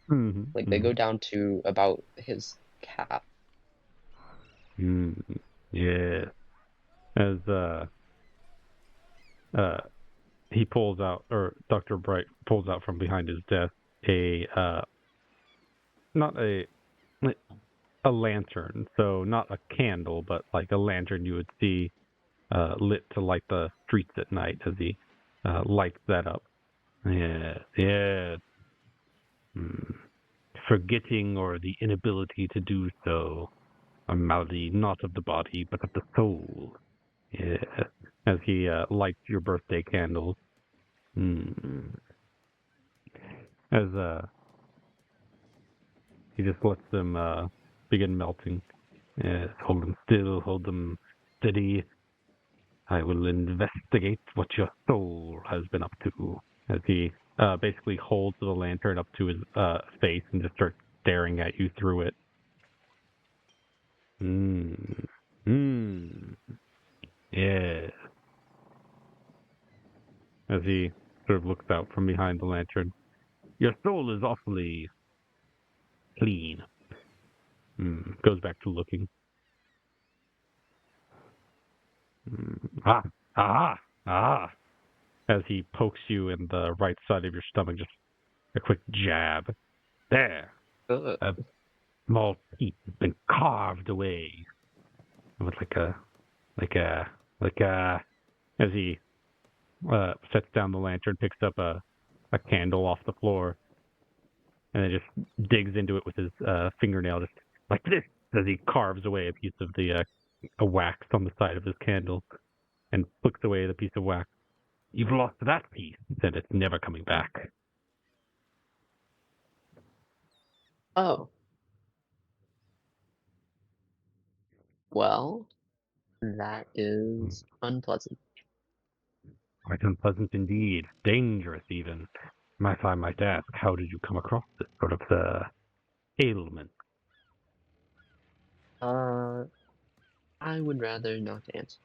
Like they go down to about his calf. Yeah. As he pulls out, or Dr. Bright pulls out from behind his desk not a lantern, so not a candle, but like a lantern you would see lit to light the streets at night. As he lights that up. Yeah. Forgetting or the inability to do so, a malady not of the body but of the soul. Yeah. As he lights your birthday candles. As he just lets them begin melting. Yes, hold them still, hold them steady. I will investigate what your soul has been up to. As he basically holds the lantern up to his face and just starts staring at you through it. Yeah. As he sort of looks out from behind the lantern. Your soul is awfully clean. Goes back to looking. Ah, ah, ah. As he pokes you in the right side of your stomach, just a quick jab. There. Ugh. A small piece has been carved away. With as he sets down the lantern, picks up a candle off the floor, and then just digs into it with his fingernail, just like this, as he carves away a piece of the a wax on the side of his candle, and flicks away the piece of wax. You've lost that piece, and it's never coming back. Oh. Well, that is unpleasant. Quite unpleasant indeed. Dangerous, even. If I might ask, how did you come across this sort of ailment? Uh, I would rather not answer.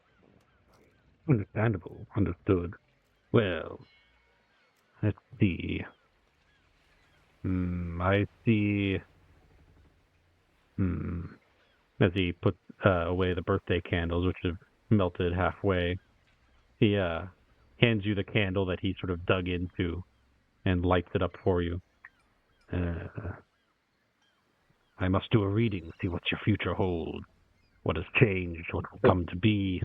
Understandable. Understood. Well, let's see. I see. As he puts away the birthday candles, which have melted halfway, he hands you the candle that he sort of dug into and lights it up for you. I must do a reading, see what your future holds, what has changed, what will come to be.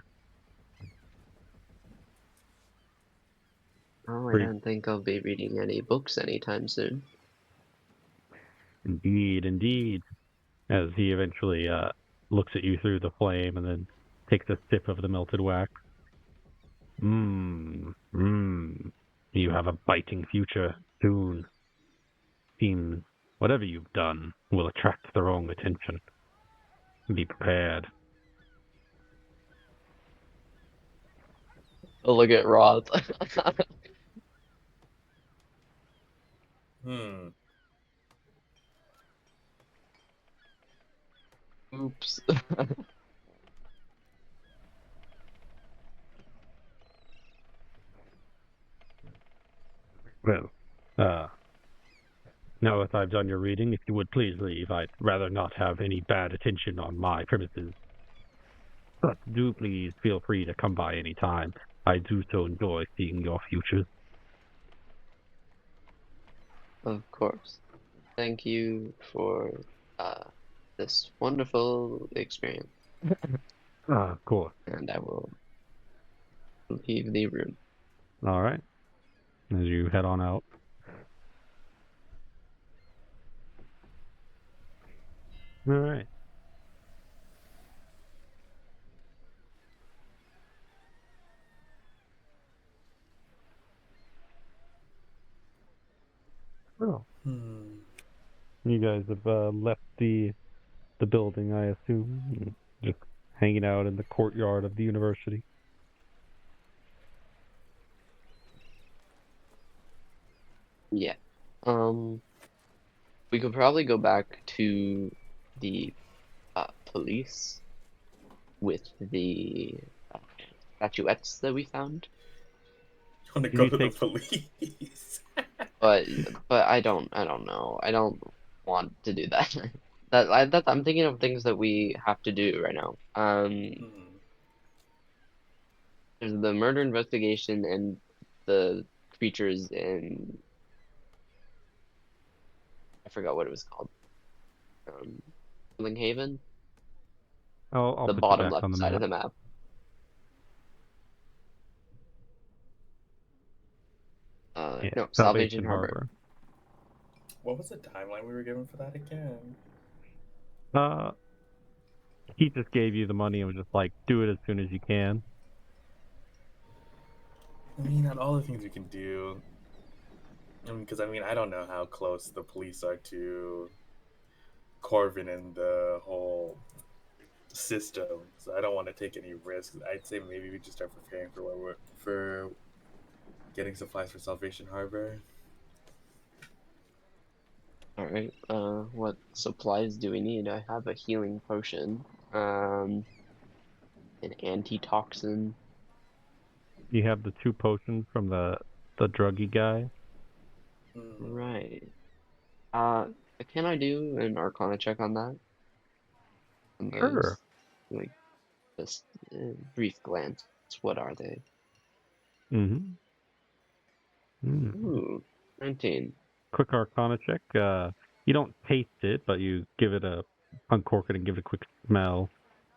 Oh, I Pretty don't think I'll be reading any books anytime soon. Indeed, indeed. As he eventually looks at you through the flame and then takes a sip of the melted wax. You have a biting future soon. Seems whatever you've done will attract the wrong attention. Be prepared. Oh, look at Roth. Hmm. Oops. Well, now that I've done your reading, if you would please leave, I'd rather not have any bad attention on my premises. But do please feel free to come by any time. I do so enjoy seeing your futures. Of course. Thank you for this wonderful experience. Of course. And I will leave the room. All right. As you head on out. All right. Well, you guys have left the building, I assume, and just hanging out in the courtyard of the university. Yeah. We could probably go back to the police with the statuettes that we found. You want to Can go you to the take police? But I don't know. I don't want to do that. I'm thinking of things that we have to do right now. Hmm. There's the murder investigation and the creatures in I forgot what it was called. Haven, I'll the put you bottom back left on the side of map. the map. Yeah, No, Salvation Salvation Harbor. Harbor. What was the timeline we were given for that again? Uh, he just gave you the money and was just like, do it as soon as you can. I mean, not all the things we can do. Because I don't know how close the police are to Corvin and the whole system, so I don't want to take any risks. I'd say maybe we just start preparing for for getting supplies for Salvation Harbor. All right. What supplies do we need? I have a healing potion. An antitoxin. You have the 2 potions from the druggy guy. Hmm. Right. Uh, can I do an Arcana check on that? On Sure. those, like, just brief glance. What are they? Mm-hmm. Ooh, 19. Quick Arcana check. You don't taste it, but you give it a uncork it and give it a quick smell.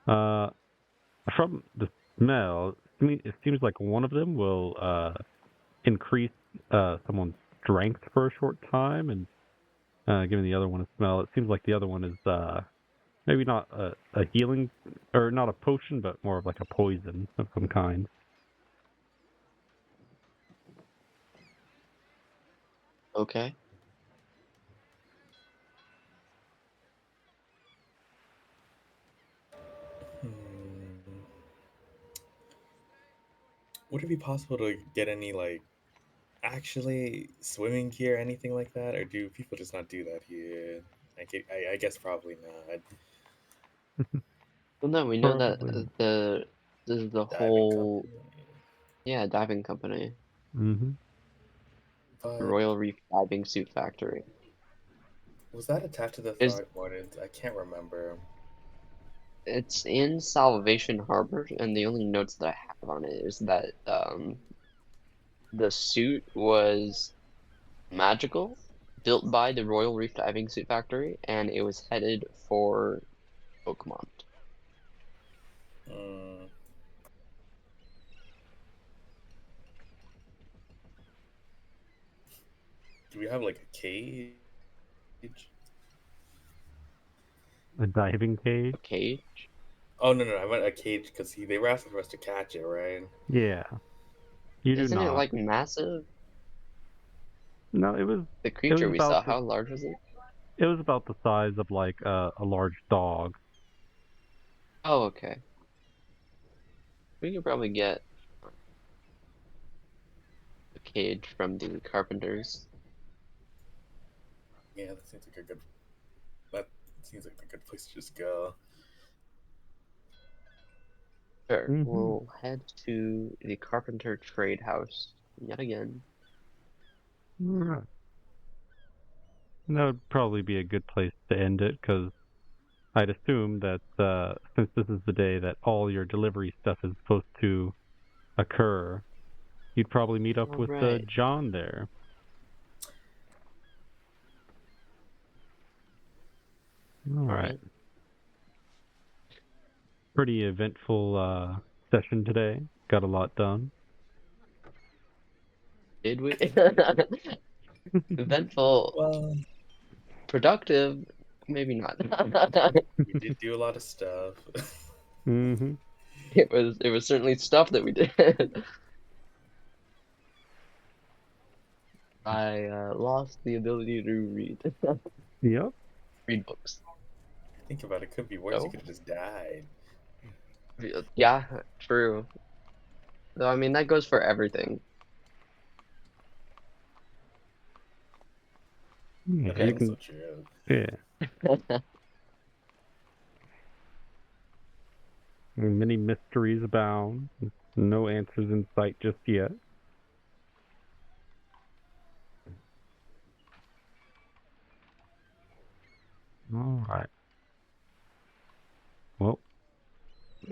From the smell, it seems like one of them will increase someone's strength for a short time, and giving the other one a smell, it seems like the other one is maybe not a healing or not a potion, but more of like a poison of some kind. Okay. Hmm. it be possible to get any like actually swimming gear, anything like that, or do people just not do that here? I guess probably not. Well, no, we know that Probably. this is the Diving whole company, diving company, Mm-hmm. the but Royal Reef Diving Suit Factory. was that attached to the Is Throgmortons? I can't remember. It's in Salvation Harbor, and the only notes that I have on it is that the suit was magical, built by the Royal Reef Diving Suit Factory, and it was headed for Oakmont. Mm, do we have like a cage? A diving cage? A cage? Oh no, I meant a cage because they were asking for us to catch it, right? Yeah. You do Isn't it not. like massive? No, The it was creature we about saw, how large was it? the size of like a large dog. Oh, okay. We could probably get a cage from the carpenters. Yeah, that seems like a good. That seems like a good place to just go. Sure, Mm-hmm. we'll head to the Carpenter Trade House yet again. Right. That would probably be a good place to end it, because I'd assume that since this is the day that all your delivery stuff is supposed to occur, you'd probably meet up All with right. John there. All All right. right. Pretty eventful session today. Got a lot done. Did we? Eventful, Well, productive, maybe not. we did do a lot of stuff. Mm-hmm. It was certainly stuff that we did. I lost the ability to read Yep. read books. Think about it, could be worse. You So could have just died. yeah, true. Though I mean that goes for everything. Yeah, Okay, you that's can. so true. Yeah. Many mysteries abound. No answers in sight just yet. All right. Well,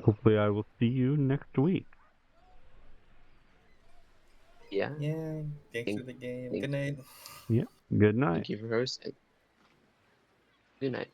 hopefully I will see you next week. Yeah. Yeah, thanks for Thank, the game. thank, Good night. Yep. Good night. thank you for hosting. Good night.